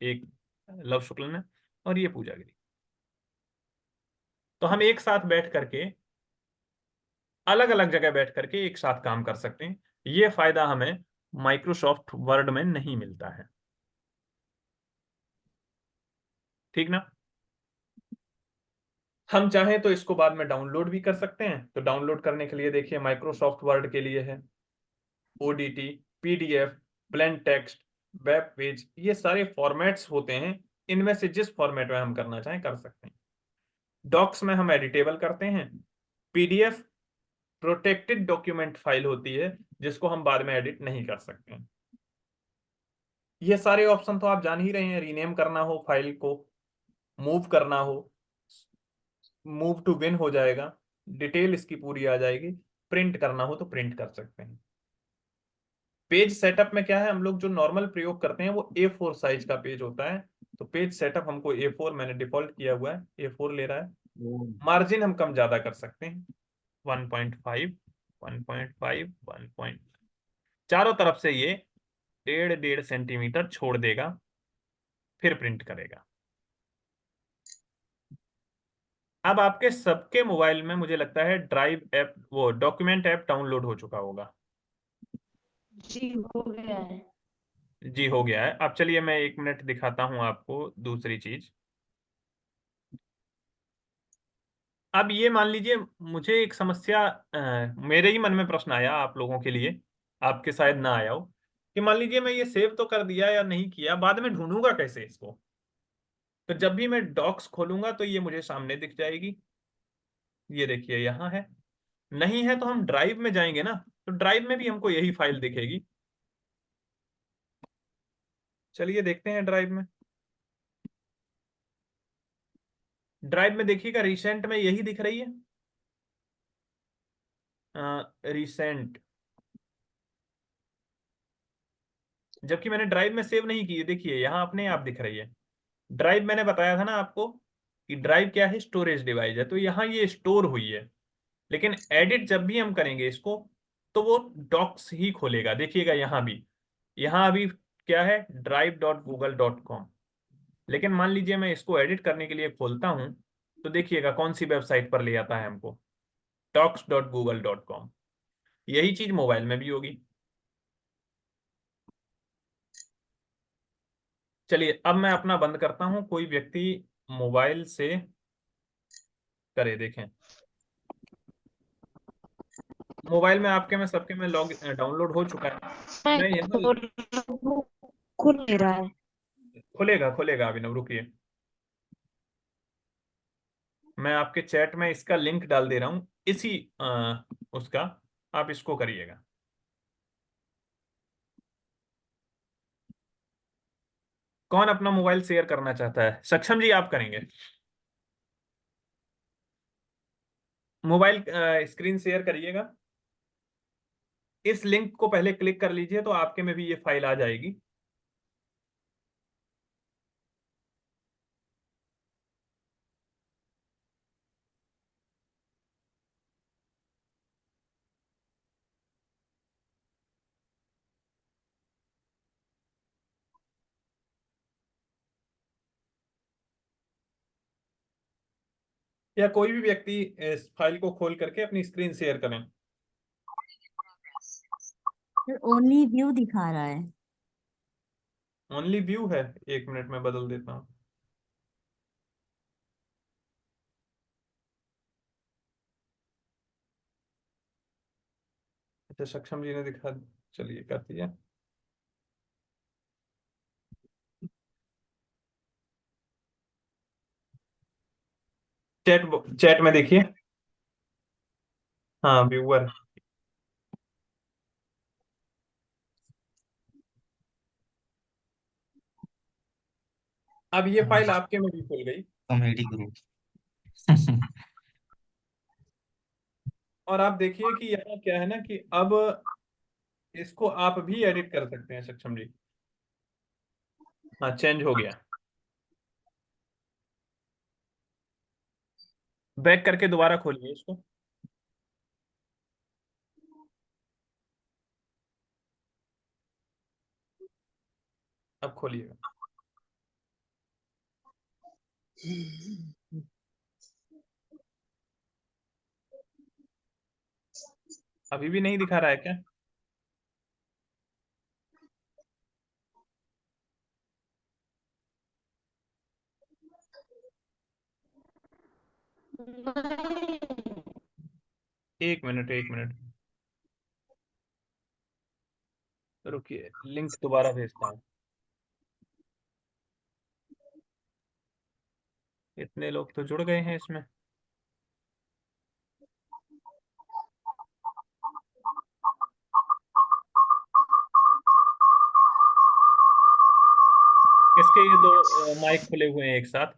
एक लव शुक्ल ने और ये पूजा गिरी। तो हम एक साथ बैठ करके, अलग अलग जगह बैठ करके एक साथ काम कर सकते हैं। ये फायदा हमें माइक्रोसॉफ्ट वर्ड में नहीं मिलता है। ठीक ना। हम चाहें तो इसको बाद में डाउनलोड भी कर सकते हैं। तो डाउनलोड करने के लिए देखिए माइक्रोसॉफ्ट वर्ड के लिए है ODT, PDF, plain text, web page, ये सारे फॉर्मेट्स होते हैं। इनमें से जिस फॉर्मेट में हम करना चाहें कर सकते हैं। डॉक्स में हम एडिटेबल करते हैं। पीडीएफ प्रोटेक्टेड डॉक्यूमेंट फाइल होती है जिसको हम बाद में एडिट नहीं कर सकते हैं। ये सारे ऑप्शन तो आप जान ही रहे हैं। रीनेम करना हो फाइल को, मूव करना हो, मूव टू बिन हो जाएगा, डिटेल इसकी पूरी आ जाएगी। प्रिंट करना हो तो प्रिंट कर सकते हैं। पेज सेटअप में क्या है, हम लोग जो नॉर्मल प्रयोग करते हैं वो A4 साइज का पेज होता है। तो पेज सेटअप हमको A4, मैंने डिफॉल्ट किया हुआ है, A4 ले रहा है। मार्जिन हम कम ज्यादा कर सकते हैं, 1.5, 1.5, 1. चारों तरफ से ये 1.5 सेंटीमीटर छोड़ देगा, फिर प्रिंट करेगा। अब आपके सबके मोबाइल में मुझे लगता है ड्राइव ऐप, वो डॉक्यूमेंट ऐप डाउनलोड हो चुका होगा। जी हो गया है। जी हो गया है। अब चलिए मैं 1 मिनट दिखाता हूं आपको दूसरी चीज। अब ये मान लीजिए मुझे एक समस्या, मेरे ही मन में प्रश्न आया आप लोगों के लिए, आपके शायद ना आया हो, कि मान लीजिए मैं ये सेव तो कर दिया या नहीं किया, बाद में ढूंढूंगा कैसे इसको। तो जब भी मैं डॉक्स खोलूंगा तो ये मुझे सामने दिख जाएगी। ये देखिए यहाँ है। नहीं है तो हम ड्राइव में जाएंगे ना, तो ड्राइव में भी हमको यही फाइल दिखेगी। चलिए देखते हैं ड्राइव में। ड्राइव में देखिएगा रिसेंट में यही दिख रही है, रिसेंट, जबकि मैंने ड्राइव में सेव नहीं की है। देखिए यहाँ अपने आप दिख रही है। ड्राइव मैंने बताया था ना आपको कि ड्राइव क्या है, स्टोरेज डिवाइस है, तो यहाँ ये स्टोर हुई है। लेकिन एडिट जब भी हम करेंगे इसको तो वो डॉक्स ही खोलेगा। देखिएगा यहाँ भी, यहाँ अभी क्या है, drive.google.com। लेकिन मान लीजिए मैं इसको एडिट करने के लिए खोलता हूँ तो देखिएगा कौन सी वेबसाइट पर ले आता है हमको, docs.google.com। यही चीज मोबाइल में भी होगी। चलिए अब मैं अपना बंद करता हूं, कोई व्यक्ति मोबाइल से करे देखें। मोबाइल में आपके में सबके में लॉग डाउनलोड हो चुका है। मैं मैं यहाँ, खोल रहा हूँ, खुल नहीं रहा है। खुलेगा खुलेगा अभिनव, रुकिए। मैं आपके चैट में इसका लिंक डाल दे रहा हूँ, इसी उसका, आप इसको करिएगा। कौन अपना मोबाइल शेयर करना चाहता है? सक्षम जी आप करेंगे मोबाइल स्क्रीन शेयर करिएगा। इस लिंक को पहले क्लिक कर लीजिए तो आपके में भी ये फाइल आ जाएगी। या कोई भी व्यक्ति इस फाइल को खोल करके अपनी स्क्रीन शेयर करें। ओनली व्यू दिखा रहा है। ओनली व्यू है, 1 मिनट में बदल देता हूँ। अच्छा, सक्षम जी ने दिखा, चलिए कर दिया। चैट चैट में देखिए। हाँ, व्यूअर। अब ये फाइल आपके में भी खुल गई। Comedy group. और आप देखिए कि यहाँ क्या है ना कि अब इसको आप भी एडिट कर सकते हैं सक्षम जी। हाँ, चेंज हो गया। बैक करके दोबारा खोलिए इसको। अब खोलिएगा। अभी भी नहीं दिखा रहा है क्या? एक मिनट, एक मिनट, रुकिए, लिंक दोबारा भेजता हूँ। इतने लोग तो जुड़ गए हैं इसमें। इसके ये दो माइक खुले हुए हैं एक साथ।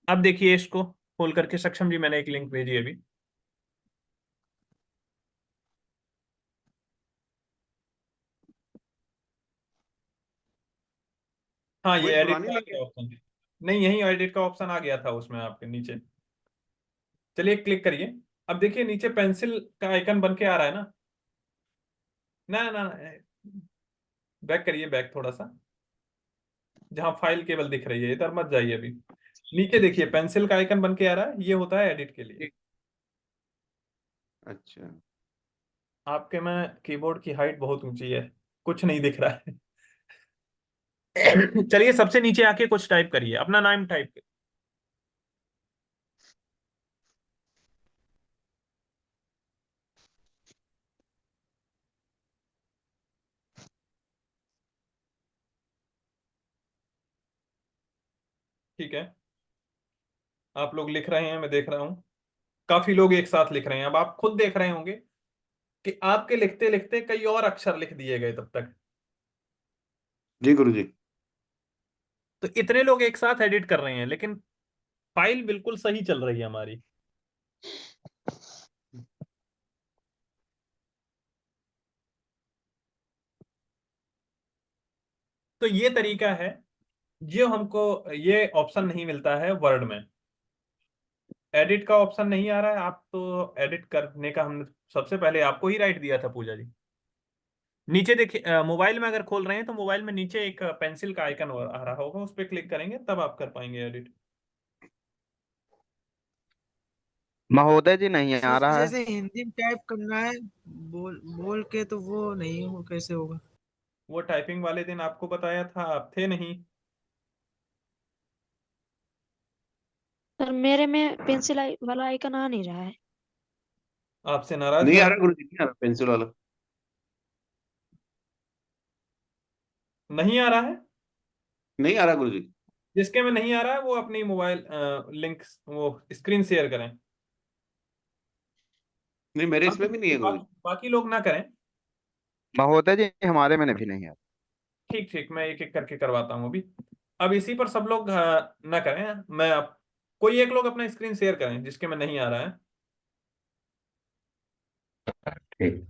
अब देखिए इसको खोल करके सक्षम जी, मैंने एक लिंक भेजी अभी। हाँ, ये वही एडिट पुरानी का आ लिंक है। गया ऑप्शन। नहीं, यही एडिट का ऑप्शन आ गया था उसमें आपके नीचे। चलिए क्लिक करिए। अब देखिए नीचे पेंसिल का आइकन बन के आ रहा है ना। ना ना ना, बैक करिए, बैक थोड़ा सा, जहाँ फाइल केवल दिख रही है, इधर मत जाइए अभी। नीचे देखिए पेंसिल का आइकन बन के आ रहा है, ये होता है एडिट के लिए। अच्छा। आपके में कीबोर्ड की हाइट बहुत ऊंची है, कुछ नहीं दिख रहा है। चलिए सबसे नीचे आके कुछ टाइप करिए, अपना नाम टाइप करिए। ठीक है, आप लोग लिख रहे हैं, मैं देख रहा हूँ। काफी लोग एक साथ लिख रहे हैं। अब आप खुद देख रहे होंगे कि आपके लिखते लिखते कई और अक्षर लिख दिए गए तब तक। जी गुरुजी। तो इतने लोग एक साथ एडिट कर रहे हैं, लेकिन फाइल बिल्कुल सही चल रही है हमारी। तो ये तरीका है जो हमको, ये ऑप्शन नहीं मिलता है वर्ड में। एडिट का ऑप्शन नहीं आ रहा है। आप तो एडिट करने का हमने सबसे पहले आपको ही राइट दिया था पूजा जी। नीचे देखिए, मोबाइल में अगर खोल रहे हैं तो मोबाइल में नीचे एक पेंसिल का आइकन आ रहा होगा, उस पर क्लिक करेंगे तब आप कर पाएंगे एडिट। महोदय जी नहीं आ सर रहा है। जैसे हिंदी में टाइप करना है, बोल बोल के, तो वो नहीं हो, कैसे होगा? वो टाइपिंग वाले दिन आपको बताया था, आप थे नहीं। सर मेरे में पेंसिल वाला आइकन आ नहीं रहा है। आपसे नाराज नहीं है। आ रहा गुरुजी, नहीं आ रहा पेंसिल वाला। नहीं आ रहा है। नहीं आ रहा गुरुजी। जिसके में नहीं आ रहा है वो अपनी मोबाइल लिंक, वो स्क्रीन शेयर करें। नहीं, मेरे बाकी इसमें भी नहीं है गुरुजी। बाकी लोग ना करें। महोदय जी हमारे में भी नहीं है। ठीक ठीक, मैं एक एक करके करवाता हूँ अभी। अब इसी पर सब लोग ना करें, मैं कोई एक लोग अपना स्क्रीन शेयर करें जिसके में नहीं आ रहा है। ठीक।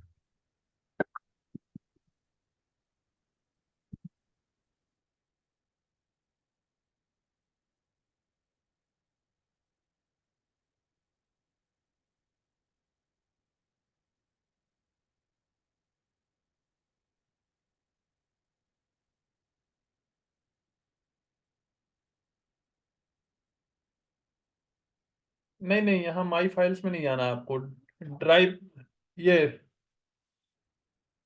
नहीं नहीं, यहाँ माई फाइल्स में नहीं जाना आपको। ड्राइव, ये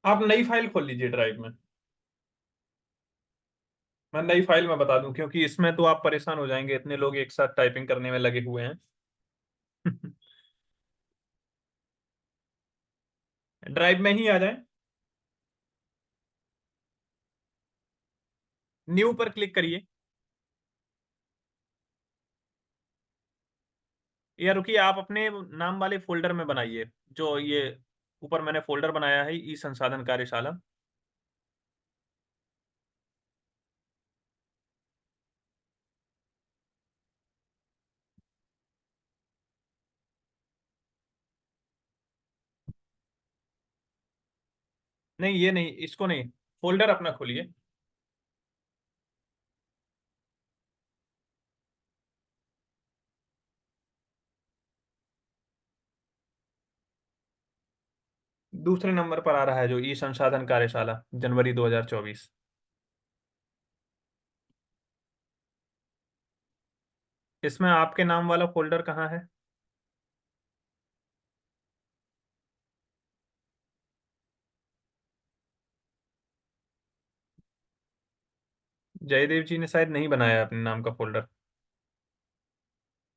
आप नई फाइल खोल लीजिए ड्राइव में। मैं नई फाइल में बता दूं, क्योंकि इसमें तो आप परेशान हो जाएंगे, इतने लोग एक साथ टाइपिंग करने में लगे हुए हैं। ड्राइव में ही आ जाए, न्यू पर क्लिक करिए, या रुकिए, आप अपने नाम वाले फोल्डर में बनाइए, जो ये ऊपर मैंने फोल्डर बनाया है, ई संसाधन कार्यशाला। नहीं ये नहीं, इसको नहीं, फोल्डर अपना खोलिए। दूसरे नंबर पर आ रहा है जो ई संसाधन कार्यशाला जनवरी 2024। इसमें आपके नाम वाला फोल्डर कहाँ है? जयदेव जी ने शायद नहीं बनाया अपने नाम का फोल्डर।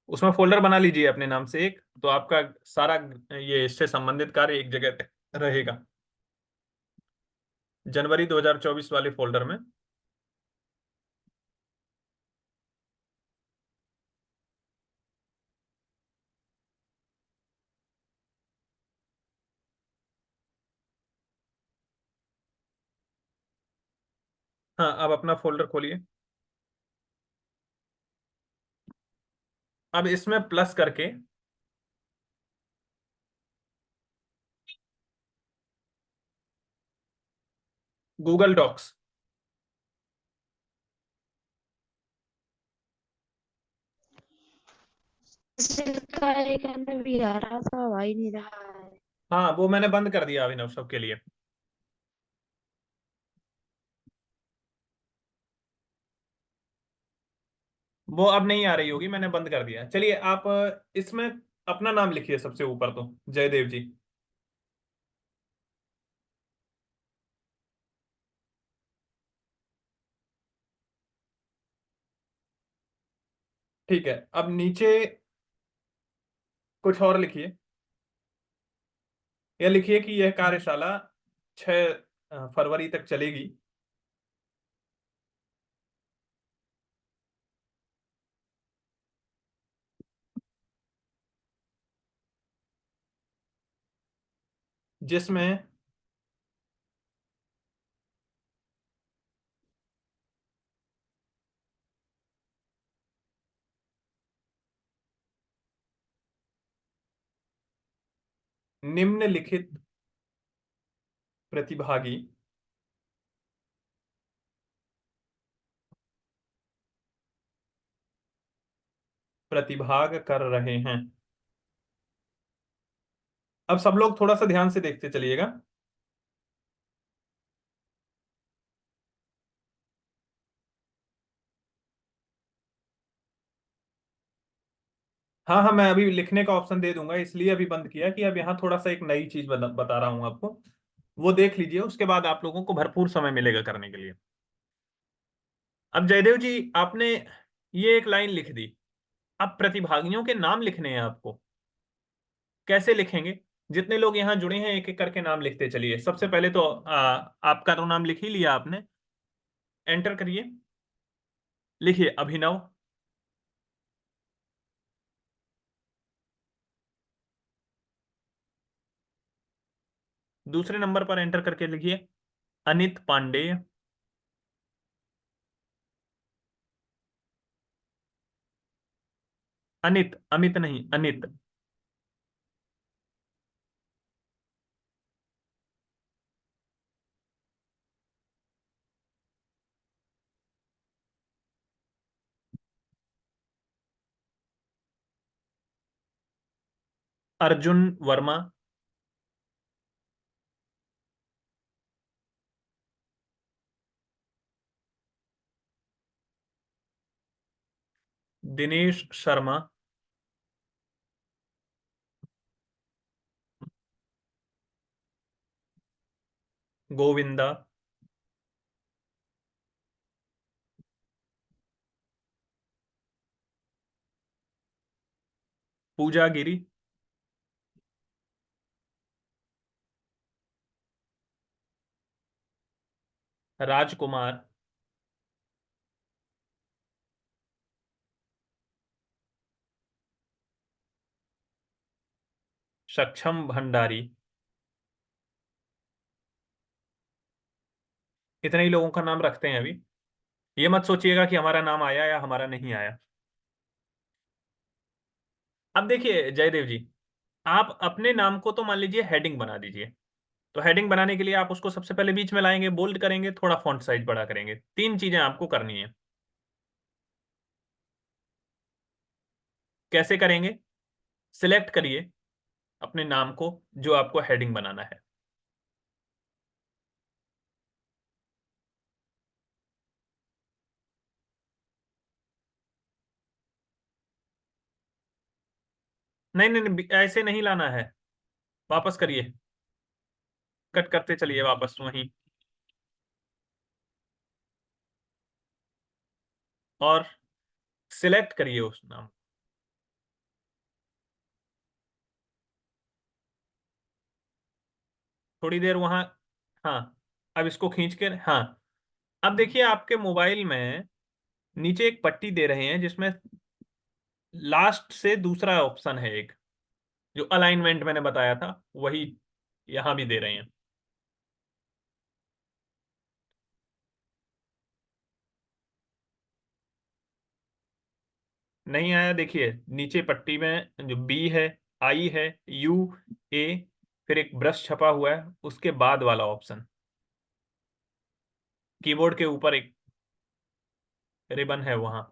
उसमें फोल्डर बना लीजिए अपने नाम से एक, तो आपका सारा ये इससे संबंधित कार्य एक जगह रहेगा, जनवरी 2024 वाले फोल्डर में। हाँ, अब अपना फोल्डर खोलिए। अब इसमें प्लस करके गूगल डॉक्स, का एक भी आ रहा था, आ ही नहीं रहा है। हाँ वो मैंने बंद कर दिया अभिनव सबके लिए। वो अब नहीं आ रही होगी, मैंने बंद कर दिया। चलिए आप इसमें अपना नाम लिखिए सबसे ऊपर, तो जयदेव जी। ठीक है, अब नीचे कुछ और लिखिए, या लिखिए कि यह कार्यशाला 6 फरवरी तक चलेगी, जिसमें निम्नलिखित प्रतिभागी प्रतिभाग कर रहे हैं। अब सब लोग थोड़ा सा ध्यान से देखते चलिएगा। हाँ हाँ, मैं अभी लिखने का ऑप्शन दे दूंगा, इसलिए अभी बंद किया कि अब यहाँ थोड़ा सा एक नई चीज बता रहा हूँ आपको, वो देख लीजिए, उसके बाद आप लोगों को भरपूर समय मिलेगा करने के लिए। अब जयदेव जी, आपने ये एक लाइन लिख दी, अब प्रतिभागियों के नाम लिखने हैं आपको। कैसे लिखेंगे? जितने लोग यहाँ जुड़े हैं एक एक करके नाम लिखते चलिए। सबसे पहले तो आपका तो नाम लिख ही लिया आपने, एंटर करिए, लिखिए अभिनव। दूसरे नंबर पर एंटर करके लिखिए अनित पांडेय। अनित, अमित नहीं, अनित। अर्जुन वर्मा। दिनेश शर्मा। गोविंदा। पूजा गिरी। राजकुमार, सक्षम भंडारी, इतने ही लोगों का नाम रखते हैं अभी। ये मत सोचिएगा कि हमारा नाम आया या हमारा नहीं आया। अब देखिए जयदेव जी, आप अपने नाम को तो मान लीजिए हेडिंग बना दीजिए। तो हेडिंग बनाने के लिए आप उसको सबसे पहले बीच में लाएंगे, बोल्ड करेंगे, थोड़ा फॉन्ट साइज बड़ा करेंगे। तीन चीजें आपको करनी है। कैसे करेंगे? सिलेक्ट करिए अपने नाम को जो आपको हेडिंग बनाना है। नहीं नहीं नहीं, ऐसे नहीं लाना है। वापस करिए, कट करते चलिए वापस वहीं, और सिलेक्ट करिए उस नाम। थोड़ी देर वहां। हाँ, अब इसको खींच के, हाँ। अब देखिए आपके मोबाइल में नीचे एक पट्टी दे रहे हैं जिसमें लास्ट से दूसरा ऑप्शन है एक, जो अलाइनमेंट मैंने बताया था वही यहां भी दे रहे हैं। नहीं आया? देखिए नीचे पट्टी में जो बी है, आई है, यू, ए, फिर एक ब्रश छपा हुआ है, उसके बाद वाला ऑप्शन कीबोर्ड के ऊपर एक रिबन है वहां,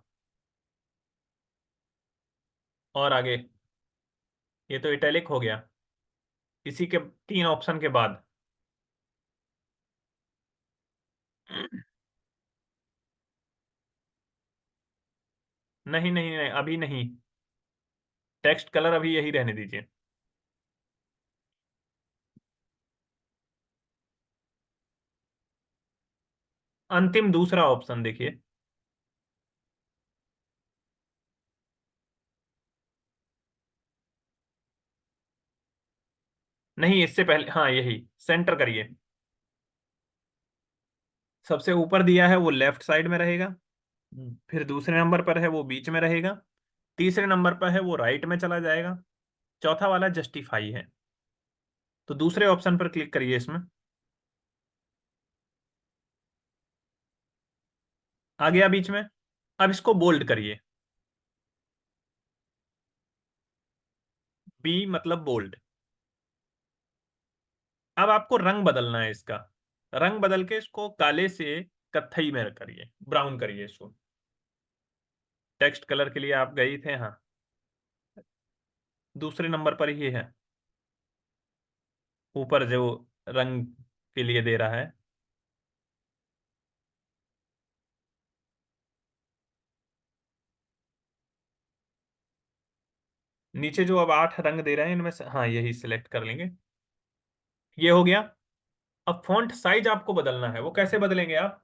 और आगे। ये तो इटैलिक हो गया, इसी के तीन ऑप्शन के बाद। नहीं नहीं नहीं, अभी नहीं। टेक्स्ट कलर अभी यही रहने दीजिए। अंतिम दूसरा ऑप्शन देखिए। नहीं, इससे पहले, हाँ यही, सेंटर करिए। सबसे ऊपर दिया है वो लेफ्ट साइड में रहेगा, फिर दूसरे नंबर पर है वो बीच में रहेगा, तीसरे नंबर पर है वो राइट में चला जाएगा, चौथा वाला जस्टिफाई है। तो दूसरे ऑप्शन पर क्लिक करिए इसमें। आ गया बीच में। अब इसको बोल्ड करिए। बी मतलब बोल्ड। अब आपको रंग बदलना है इसका। रंग बदल के इसको काले से कत्थई में करिए, ब्राउन करिए इसको। टेक्स्ट कलर के लिए आप गए थे, हाँ, दूसरे नंबर पर ही है, ऊपर जो रंग के लिए दे रहा है। नीचे जो अब 8 रंग दे रहे हैं इनमें से, हाँ यही सिलेक्ट कर लेंगे। ये हो गया। अब फॉन्ट साइज आपको बदलना है, वो कैसे बदलेंगे आप?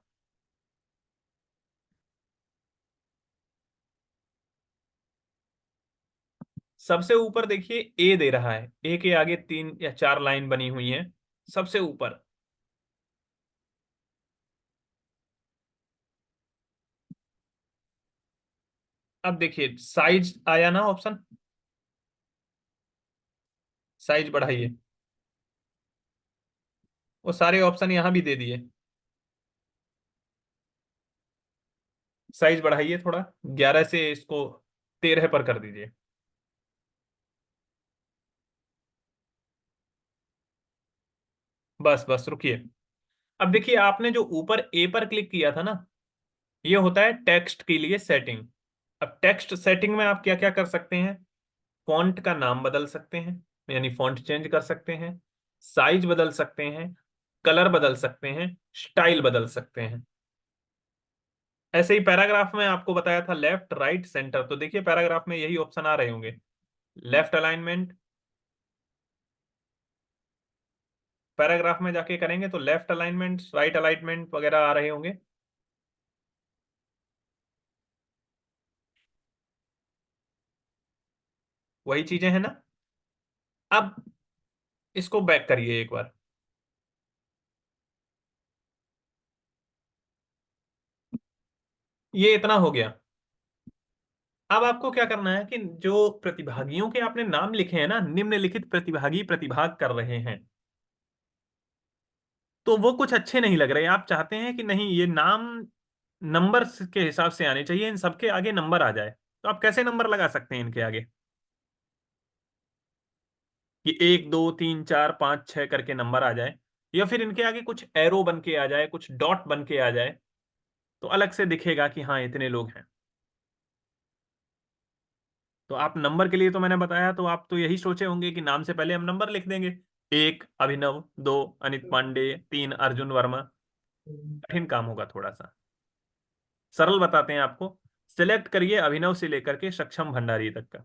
सबसे ऊपर देखिए ए दे रहा है, ए के आगे 3 या 4 लाइन बनी हुई हैं, सबसे ऊपर। अब देखिए साइज आया ना ऑप्शन, साइज बढ़ाइए। वो सारे ऑप्शन यहां भी दे दिए। साइज बढ़ाइए थोड़ा, 11 से इसको 13 पर कर दीजिए। बस बस रुकिए। अब देखिए आपने जो ऊपर ए पर क्लिक किया था ना, ये होता है टेक्स्ट के लिए सेटिंग। अब टेक्स्ट सेटिंग में आप क्या क्या कर सकते हैं? फॉन्ट का नाम बदल सकते हैं, यानी फॉन्ट चेंज कर सकते हैं, साइज बदल सकते हैं, कलर बदल सकते हैं, स्टाइल बदल सकते हैं। ऐसे ही पैराग्राफ में आपको बताया था लेफ्ट राइट सेंटर, तो देखिए पैराग्राफ में यही ऑप्शन आ रहे होंगे। लेफ्ट अलाइनमेंट, पैराग्राफ में जाके करेंगे तो लेफ्ट अलाइनमेंट, राइट अलाइनमेंट वगैरह आ रहे होंगे। वही चीजें हैं ना। अब इसको बैक करिए एक बार। ये इतना हो गया। अब आपको क्या करना है कि जो प्रतिभागियों के आपने नाम लिखे हैं ना, निम्नलिखित प्रतिभागी प्रतिभाग कर रहे हैं, तो वो कुछ अच्छे नहीं लग रहे। आप चाहते हैं कि नहीं, ये नाम नंबर के हिसाब से आने चाहिए, इन सबके आगे नंबर आ जाए। तो आप कैसे नंबर लगा सकते हैं इनके आगे कि 1 2 3 4 5 6 करके नंबर आ जाए, या फिर इनके आगे कुछ एरो बन के आ जाए, कुछ डॉट बन के आ जाए, तो अलग से दिखेगा कि हाँ इतने लोग हैं। तो आप नंबर के लिए तो मैंने बताया, तो आप तो यही सोचे होंगे कि नाम से पहले हम नंबर लिख देंगे। 1 अभिनव, 2 अनित पांडे, 3 अर्जुन वर्मा। कठिन काम होगा थोड़ा सा, सरल बताते हैं आपको। सिलेक्ट करिए अभिनव से लेकर के सक्षम भंडारी तक का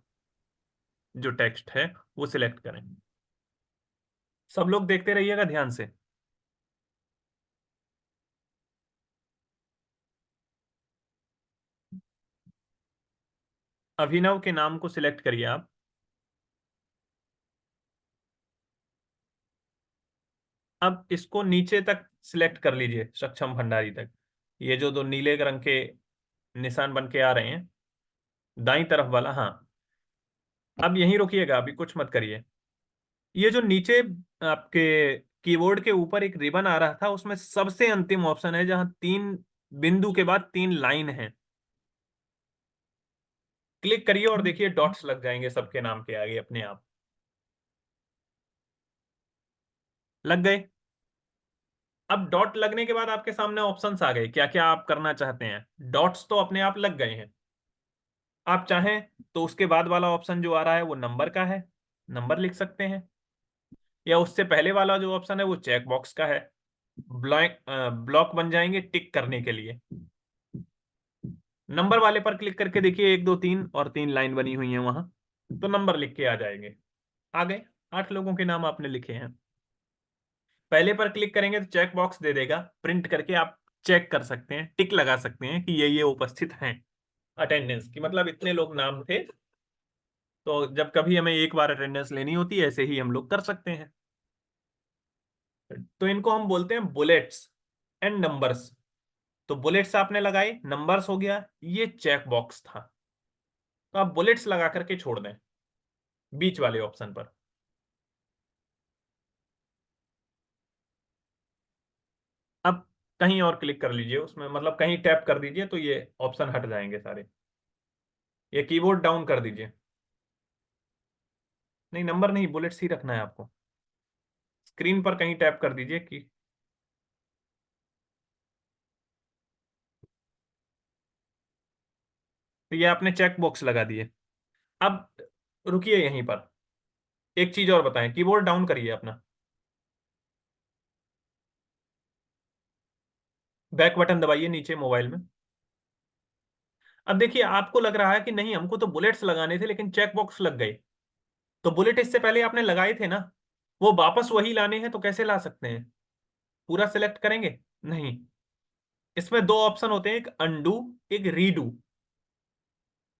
जो टेक्स्ट है, वो सिलेक्ट करें। सब लोग देखते रहिएगा ध्यान से। अभिनव के नाम को सिलेक्ट करिए आप। अब इसको नीचे तक सिलेक्ट कर लीजिए, सक्षम भंडारी तक। ये जो दो नीले रंग के निशान बन के आ रहे हैं, दाईं तरफ वाला, हाँ। अब यहीं रुकिएगा, अभी कुछ मत करिए। ये जो नीचे आपके कीबोर्ड के ऊपर एक रिबन आ रहा था, उसमें सबसे अंतिम ऑप्शन है जहां 3 बिंदु के बाद 3 लाइन है। क्लिक करिए और देखिए डॉट्स लग जाएंगे सबके नाम के आगे अपने आप। लग गए। अब डॉट लगने के बाद आपके सामने ऑप्शंस आ गए, क्या क्या आप करना चाहते हैं। डॉट्स तो अपने आप लग गए हैं। आप चाहें तो उसके बाद वाला ऑप्शन जो आ रहा है वो नंबर का है, नंबर लिख सकते हैं। या उससे पहले वाला जो ऑप्शन है वो चेक बॉक्स का है, ब्लैंक ब्लॉक बन जाएंगे टिक करने के लिए। नंबर वाले पर क्लिक करके देखिए 1 2 3 और 3 लाइन बनी हुई है वहां, तो नंबर लिख के आ जाएंगे। आ गए। 8 लोगों के नाम आपने लिखे हैं। पहले पर क्लिक करेंगे तो चेक बॉक्स दे देगा, प्रिंट करके आप चेक कर सकते हैं, टिक लगा सकते हैं कि ये उपस्थित हैं। अटेंडेंस की मतलब इतने लोग नाम थे। तो जब कभी हमें एक बार अटेंडेंस लेनी होती है, ऐसे ही हम लोग कर सकते हैं। तो इनको हम बोलते हैं बुलेट्स एंड नंबर्स। तो बुलेट्स आपने लगाए, नंबर्स हो गया, ये चेक बॉक्स था। तो आप बुलेट्स लगा करके छोड़ दें बीच वाले ऑप्शन पर। अब कहीं और क्लिक कर लीजिए उसमें, मतलब कहीं टैप कर दीजिए तो ये ऑप्शन हट जाएंगे सारे। ये कीबोर्ड डाउन कर दीजिए। नहीं, नंबर नहीं, बुलेट्स ही रखना है आपको। स्क्रीन पर कहीं टैप कर दीजिए कि तो ये आपने चेक बॉक्स लगा दिए। अब रुकिए यहीं पर, एक चीज और बताएं। कीबोर्ड डाउन करिए अपना, बैक बटन दबाइए नीचे मोबाइल में। अब देखिए आपको लग रहा है कि नहीं हमको तो बुलेट्स लगाने थे लेकिन चेक बॉक्स लग गए। तो बुलेट इससे पहले आपने लगाए थे ना, वो वापस वही लाने हैं तो कैसे ला सकते हैं। पूरा सिलेक्ट करेंगे, नहीं। इसमें 2 ऑप्शन होते हैं, एक अंडू, एक रीडू।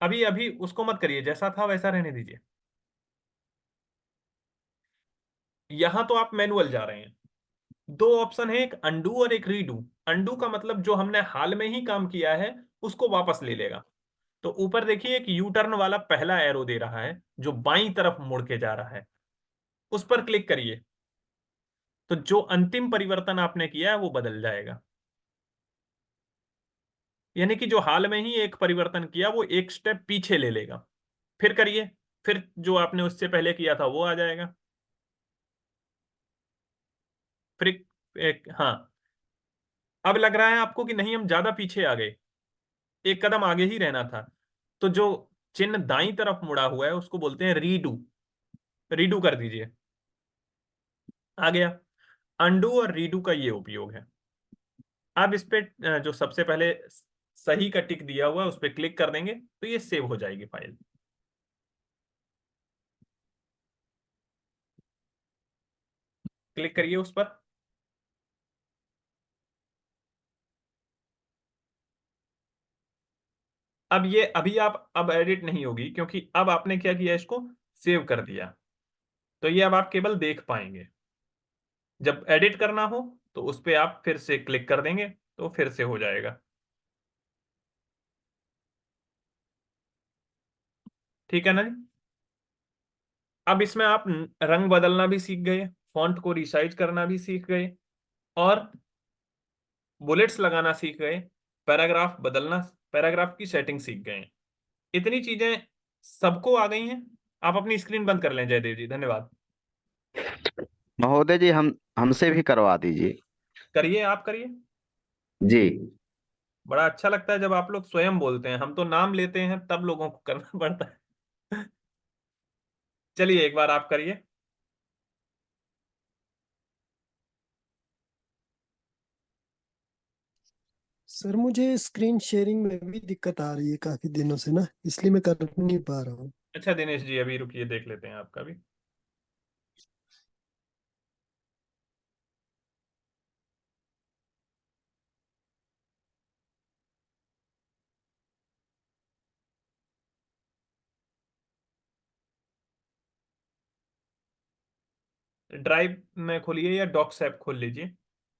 अभी अभी उसको मत करिए, जैसा था वैसा रहने दीजिए। यहां तो आप मैनुअल जा रहे हैं। 2 ऑप्शन है, एक अंडू और एक रीडू। अंडू का मतलब जो हमने हाल में ही काम किया है उसको वापस ले लेगा। तो ऊपर देखिए एक यू टर्न वाला पहला एरो दे रहा है जो बाईं तरफ मुड़ के जा रहा है, उस पर क्लिक करिए। तो जो अंतिम परिवर्तन आपने किया है वो बदल जाएगा। यानी कि जो हाल में ही एक परिवर्तन किया वो एक स्टेप पीछे ले लेगा। फिर करिए, फिर जो आपने उससे पहले किया था वो आ जाएगा। फिर एक हाँ। अब लग रहा है आपको कि नहीं हम ज्यादा पीछे आ गए, एक कदम आगे ही रहना था। तो जो चिन्ह दाईं तरफ मुड़ा हुआ है उसको बोलते हैं रीडू। रीडू कर दीजिए, आ गया। अंडू और रीडू का ये उपयोग है। अब इस पे जो सबसे पहले सही का टिक दिया हुआ है उस पर क्लिक कर देंगे तो ये सेव हो जाएगी फाइल। क्लिक करिए उस पर। अब ये अभी आप अब एडिट नहीं होगी क्योंकि अब आपने क्या किया, इसको सेव कर दिया। तो ये अब आप केवल देख पाएंगे। जब एडिट करना हो तो उस पर आप फिर से क्लिक कर देंगे तो फिर से हो जाएगा। ठीक है ना जी। अब इसमें आप रंग बदलना भी सीख गए, फॉन्ट को रिसाइज करना भी सीख गए, और बुलेट्स लगाना सीख गए, पैराग्राफ बदलना, पैराग्राफ की सेटिंग सीख गए। इतनी चीजें सबको आ गई हैं। आप अपनी स्क्रीन बंद कर लें जयदेव जी, धन्यवाद। महोदय जी, हम हमसे भी करवा दीजिए। करिए, आप करिए। जी। बड़ा अच्छा लगता है जब आप लोग स्वयं बोलते हैं, हम तो नाम लेते हैं तब लोगों को करना पड़ता है। चलिए एक बार आप करिए। सर मुझे स्क्रीन शेयरिंग में भी दिक्कत आ रही है काफी दिनों से ना, इसलिए मैं कर नहीं पा रहा हूँ। अच्छा दिनेश जी, अभी रुकिए, देख लेते हैं आपका भी। ड्राइव में खोलिए या डॉक्स ऐप खोल लीजिए,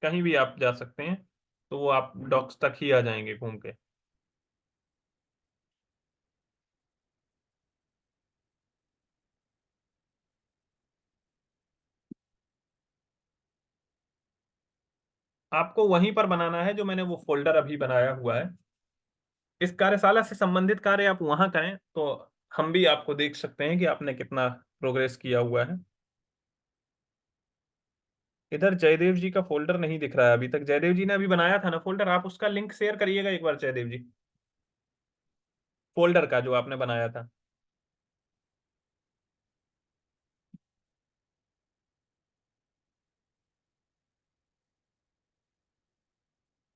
कहीं भी आप जा सकते हैं, तो वो आप डॉक्स तक ही आ जाएंगे घूम के। आपको वहीं पर बनाना है जो मैंने वो फोल्डर अभी बनाया हुआ है। इस कार्यशाला से संबंधित कार्य आप वहां करें तो हम भी आपको देख सकते हैं कि आपने कितना प्रोग्रेस किया हुआ है। इधर जयदेव जी का फोल्डर नहीं दिख रहा है अभी तक। जयदेव जी ने अभी बनाया था ना फोल्डर, आप उसका लिंक शेयर करिएगा एक बार जयदेव जी, फोल्डर का जो आपने बनाया था।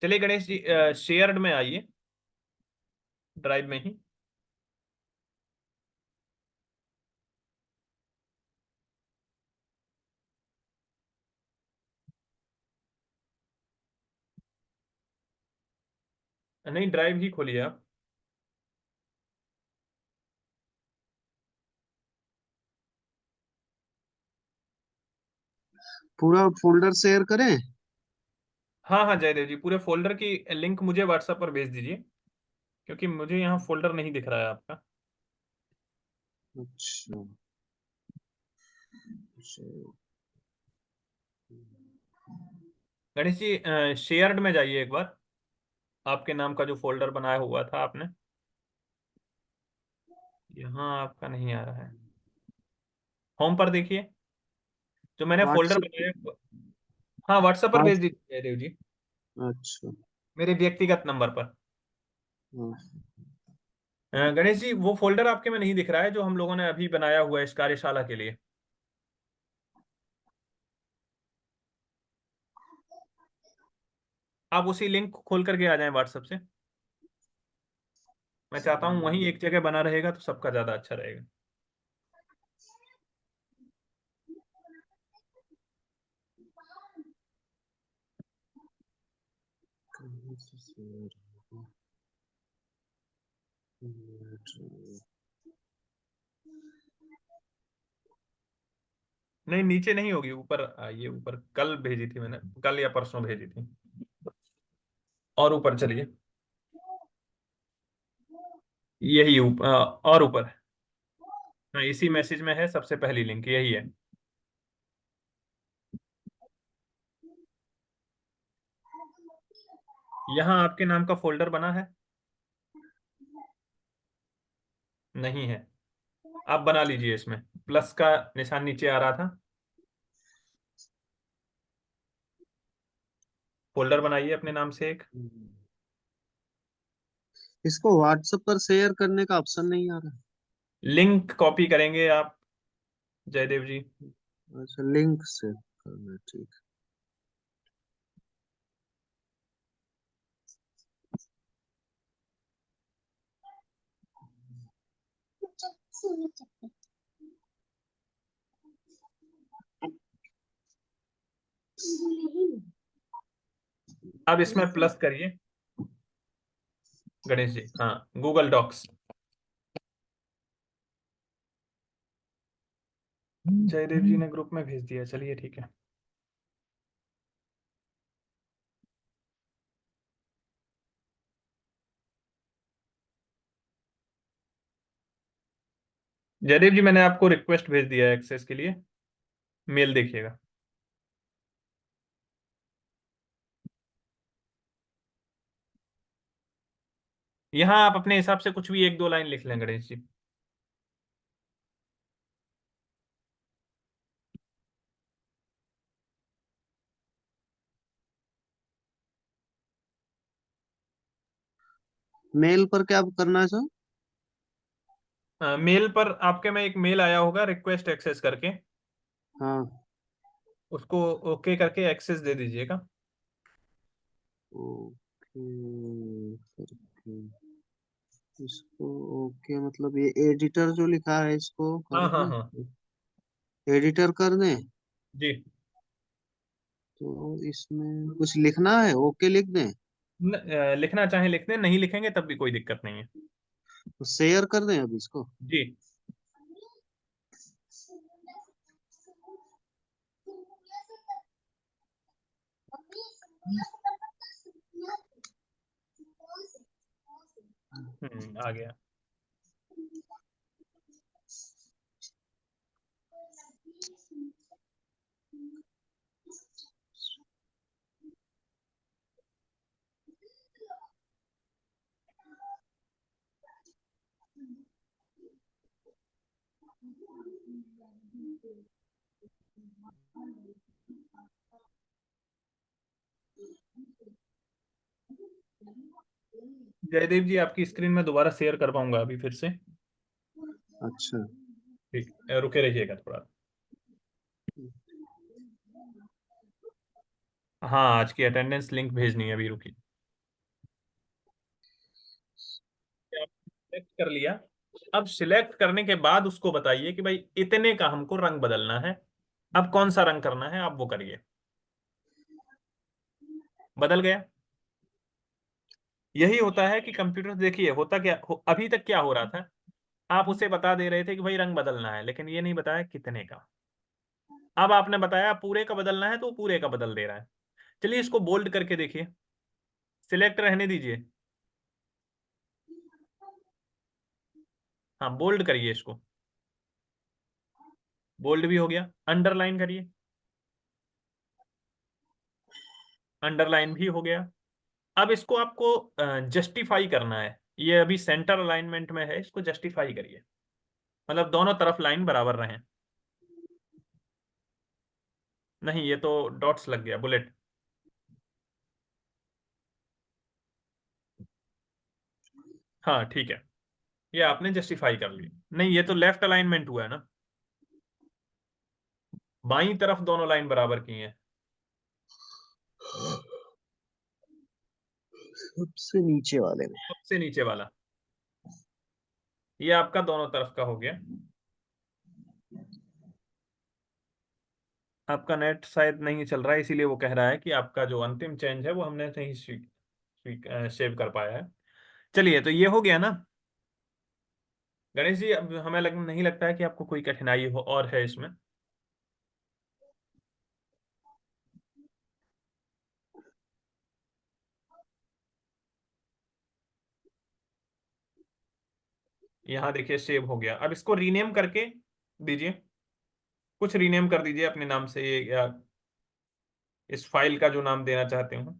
चलिए गणेश जी, शेयर्ड में आइए, ड्राइव में ही। नहीं, ड्राइव ही खोलिए आप। पूरा फोल्डर शेयर करें? हाँ हाँ जयदेव जी, पूरे फोल्डर की लिंक मुझे व्हाट्सएप पर भेज दीजिए, क्योंकि मुझे यहाँ फोल्डर नहीं दिख रहा है आपका। अच्छा। गणेश जी, शेयर्ड में जाइए एक बार, आपके नाम का जो फोल्डर बनाया हुआ था आपने। यहाँ आपका नहीं आ रहा है, होम पर देखिए जो मैंने फोल्डर व्हाट्सएप। बनाया हाँ व्हाट्सएप पर हाँ। भेज दीजिए जयदेव जी, अच्छा। मेरे व्यक्तिगत नंबर पर। हाँ। गणेश जी, वो फोल्डर आपके में नहीं दिख रहा है जो हम लोगों ने अभी बनाया हुआ है इस कार्यशाला के लिए। आप उसी लिंक खोल करके आ जाएं व्हाट्सएप से। मैं चाहता हूँ वहीं एक जगह बना रहेगा तो सबका ज्यादा अच्छा रहेगा। कहाँ से शेयर होगा? नहीं नीचे नहीं होगी, ऊपर आइए, ऊपर कल भेजी थी मैंने, कल या परसों भेजी थी। और ऊपर चलिए, यही ऊपर, और ऊपर। हाँ इसी मैसेज में है, सबसे पहली लिंक यही है। यहाँ आपके नाम का फोल्डर बना है? नहीं है, आप बना लीजिए, इसमें प्लस का निशान नीचे आ रहा था, फोल्डर बनाइए अपने नाम से एक। इसको व्हाट्सएप पर शेयर करने का ऑप्शन नहीं आ रहा। लिंक कॉपी करेंगे आप जयदेव जी। अच्छा, लिंक से करना है, ठीक। अब इसमें प्लस करिए गणेश जी, हाँ गूगल डॉक्स। जयदेव जी ने ग्रुप में भेज दिया, चलिए ठीक है। जयदेव जी, मैंने आपको रिक्वेस्ट भेज दिया है एक्सेस के लिए, मेल देखिएगा। यहाँ आप अपने हिसाब से कुछ भी 1-2 लाइन लिख लें गणेश जी। मेल पर क्या करना है सर? मेल पर आपके में एक मेल आया होगा रिक्वेस्ट एक्सेस करके, हाँ, उसको ओके करके एक्सेस दे दीजिएगा। ओके करके इसको ओके, मतलब ये एडिटर जो लिखा है इसको कर हाँ हाँ दें? हाँ एडिटर कर दें? जी। तो इसमें कुछ लिखना है, ओके लिख दें? लिखना चाहे लिख दें, नहीं लिखेंगे तब भी कोई दिक्कत नहीं है। तो शेयर कर दें अब इसको? जी। आ गया। जयदेव जी, आपकी स्क्रीन में दोबारा शेयर कर पाऊंगा अभी फिर से? अच्छा, ठीक, रुके रहिएगा थोड़ा। हाँ, आज की अटेंडेंस लिंक भेजनी है, अभी रुकिए। सिलेक्ट कर लिया। अब सिलेक्ट करने के बाद उसको बताइए कि भाई इतने का हमको रंग बदलना है। अब कौन सा रंग करना है आप वो करिए। बदल गया। यही होता है कि कंप्यूटर, देखिए होता क्या अभी तक क्या हो रहा था, आप उसे बता दे रहे थे कि भाई रंग बदलना है, लेकिन ये नहीं बताया कितने का। अब आपने बताया पूरे का बदलना है तो वो पूरे का बदल दे रहा है। चलिए इसको बोल्ड करके देखिए। सिलेक्ट रहने दीजिए। हाँ, बोल्ड करिए इसको। बोल्ड भी हो गया। अंडरलाइन करिए। अंडरलाइन भी हो गया। अब इसको आपको जस्टिफाई करना है। ये अभी सेंटर अलाइनमेंट में है, इसको जस्टिफाई करिए, मतलब दोनों तरफ लाइन बराबर रहें। नहीं, ये तो डॉट्स लग गया, बुलेट। हाँ ठीक है, ये आपने जस्टिफाई कर ली। नहीं, ये तो लेफ्ट अलाइनमेंट हुआ है ना, बाईं तरफ दोनों लाइन बराबर की हैं। सबसे नीचे वाले में। सबसे नीचे वाला, ये आपका दोनों तरफ का हो गया। आपका नेट शायद नहीं चल रहा है, इसीलिए वो कह रहा है कि आपका जो अंतिम चेंज है वो हमने नहीं सेव कर पाया है। चलिए, तो ये हो गया ना गणेश जी। अब हमें नहीं लगता है कि आपको कोई कठिनाई हो और है इसमें। यहाँ देखिए सेव हो गया। अब इसको रीनेम करके दीजिए, कुछ रीनेम कर दीजिए अपने नाम से, ये या इस फाइल का जो नाम देना चाहते हो।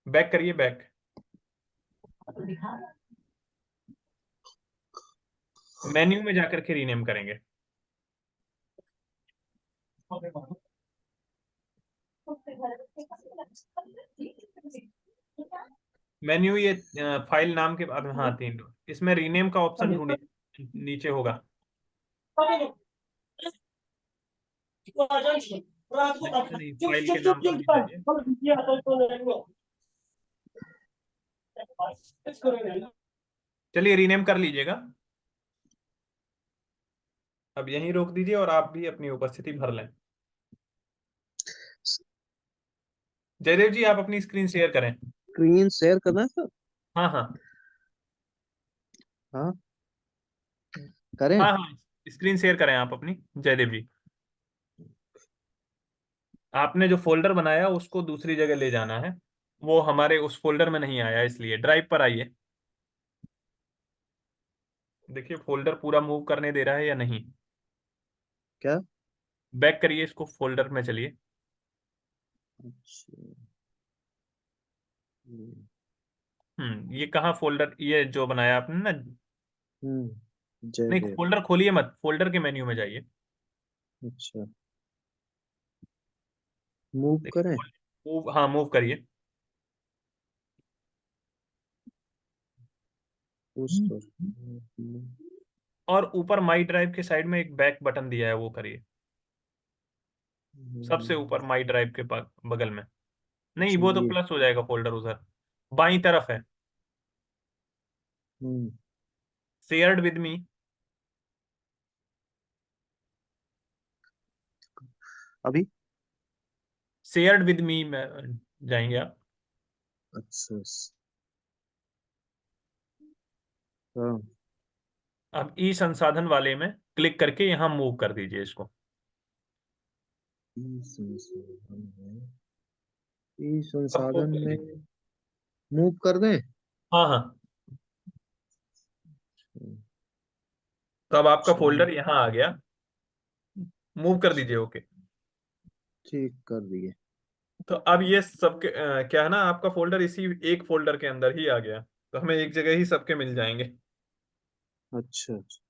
बैक करिए, बैक। मेन्यू में जाकर के रीनेम करेंगे। मेन्यू, ये फाइल नाम के बाद में, हाँ 3 डॉट, इसमें रीनेम का ऑप्शन ढूंढिए, नीचे होगा। नहीं, फाइल के नाम पर भी जाइए। चलिए रीनेम कर लीजिएगा। अब यहीं रोक दीजिए और आप भी अपनी उपस्थिति भर लें। जयदेव जी, आप अपनी स्क्रीन शेयर करें। स्क्रीन शेयर करना है सर? हाँ हाँ हाँ, करें? हाँ हाँ, स्क्रीन शेयर करें आप अपनी, जयदेव जी। आपने जो फोल्डर बनाया उसको दूसरी जगह ले जाना है, वो हमारे उस फोल्डर में नहीं आया, इसलिए ड्राइव पर आइए। देखिए फोल्डर पूरा मूव करने दे रहा है या नहीं। क्या? बैक करिए इसको, फोल्डर में चलिए। अच्छा। ये कहाँ फोल्डर, ये जो बनाया आपने ना। नहीं, जगह। फोल्डर खोलिए मत, फोल्डर के मेन्यू में जाइए। अच्छा, मूव देखिए करें? मूव, हाँ मूव करिए। उस पर और ऊपर माई ड्राइव के साइड में एक बैक बटन दिया है, वो करिए। सबसे ऊपर माई ड्राइव के बगल में। नहीं, अच्छा, वो तो ये। प्लस हो जाएगा, फोल्डर उधर बाई तरफ है। हम्म शेयर्ड विद मी। अभी? शेयर्ड विद मी में जाएंगे आप। अच्छा। हाँ। अब ई संसाधन वाले में क्लिक करके यहाँ मूव कर दीजिए इसको। ई संसाधन में, ई अब मूव संसाधन में करिए। मूव कर दें? हाँ हाँ। तो अब आपका चलो, फोल्डर यहाँ आ गया। मूव कर दीजिए, ओके। ठीक कर दिए। तो अब ये सबके क्या है ना, आपका फोल्डर इसी एक फोल्डर के अंदर ही आ गया, तो हमें एक जगह ही सबके मिल जाएंगे। अच्छा अच्छा।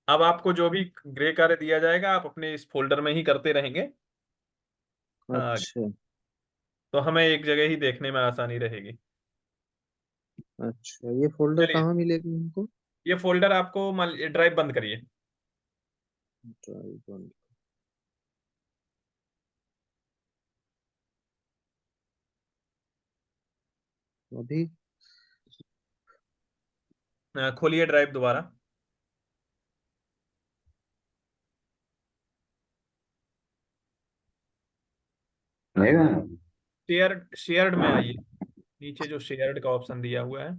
अब आपको जो भी ग्रे कार्य दिया जाएगा आप अपने इस फोल्डर में ही करते रहेंगे। हाँ, अच्छा तो हमें एक जगह ही देखने में आसानी रहेगी। अच्छा, ये फोल्डर चलिए, कहाँ मिलेगा हमको? ये फोल्डर आपको ड्राइव बंद करिए। ड्राइव बंद। अभी? खोलिए ड्राइव दोबारा। रहेगा। शेयर्ड में आइए, नीचे जो शेयर्ड का ऑप्शन दिया हुआ है।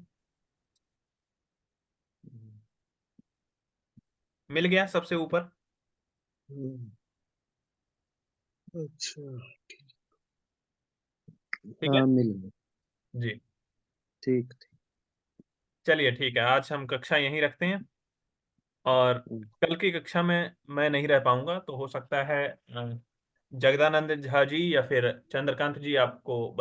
मिल गया सबसे ऊपर। अच्छा, ठीक है हाँ मिल गया। जी। ठीक ठीक। चलिए ठीक है, आज हम कक्षा यहीं रखते हैं। और कल की कक्षा में मैं नहीं रह पाऊंगा, तो हो सकता है जगदानंद झा जी या फिर चंद्रकांत जी आपको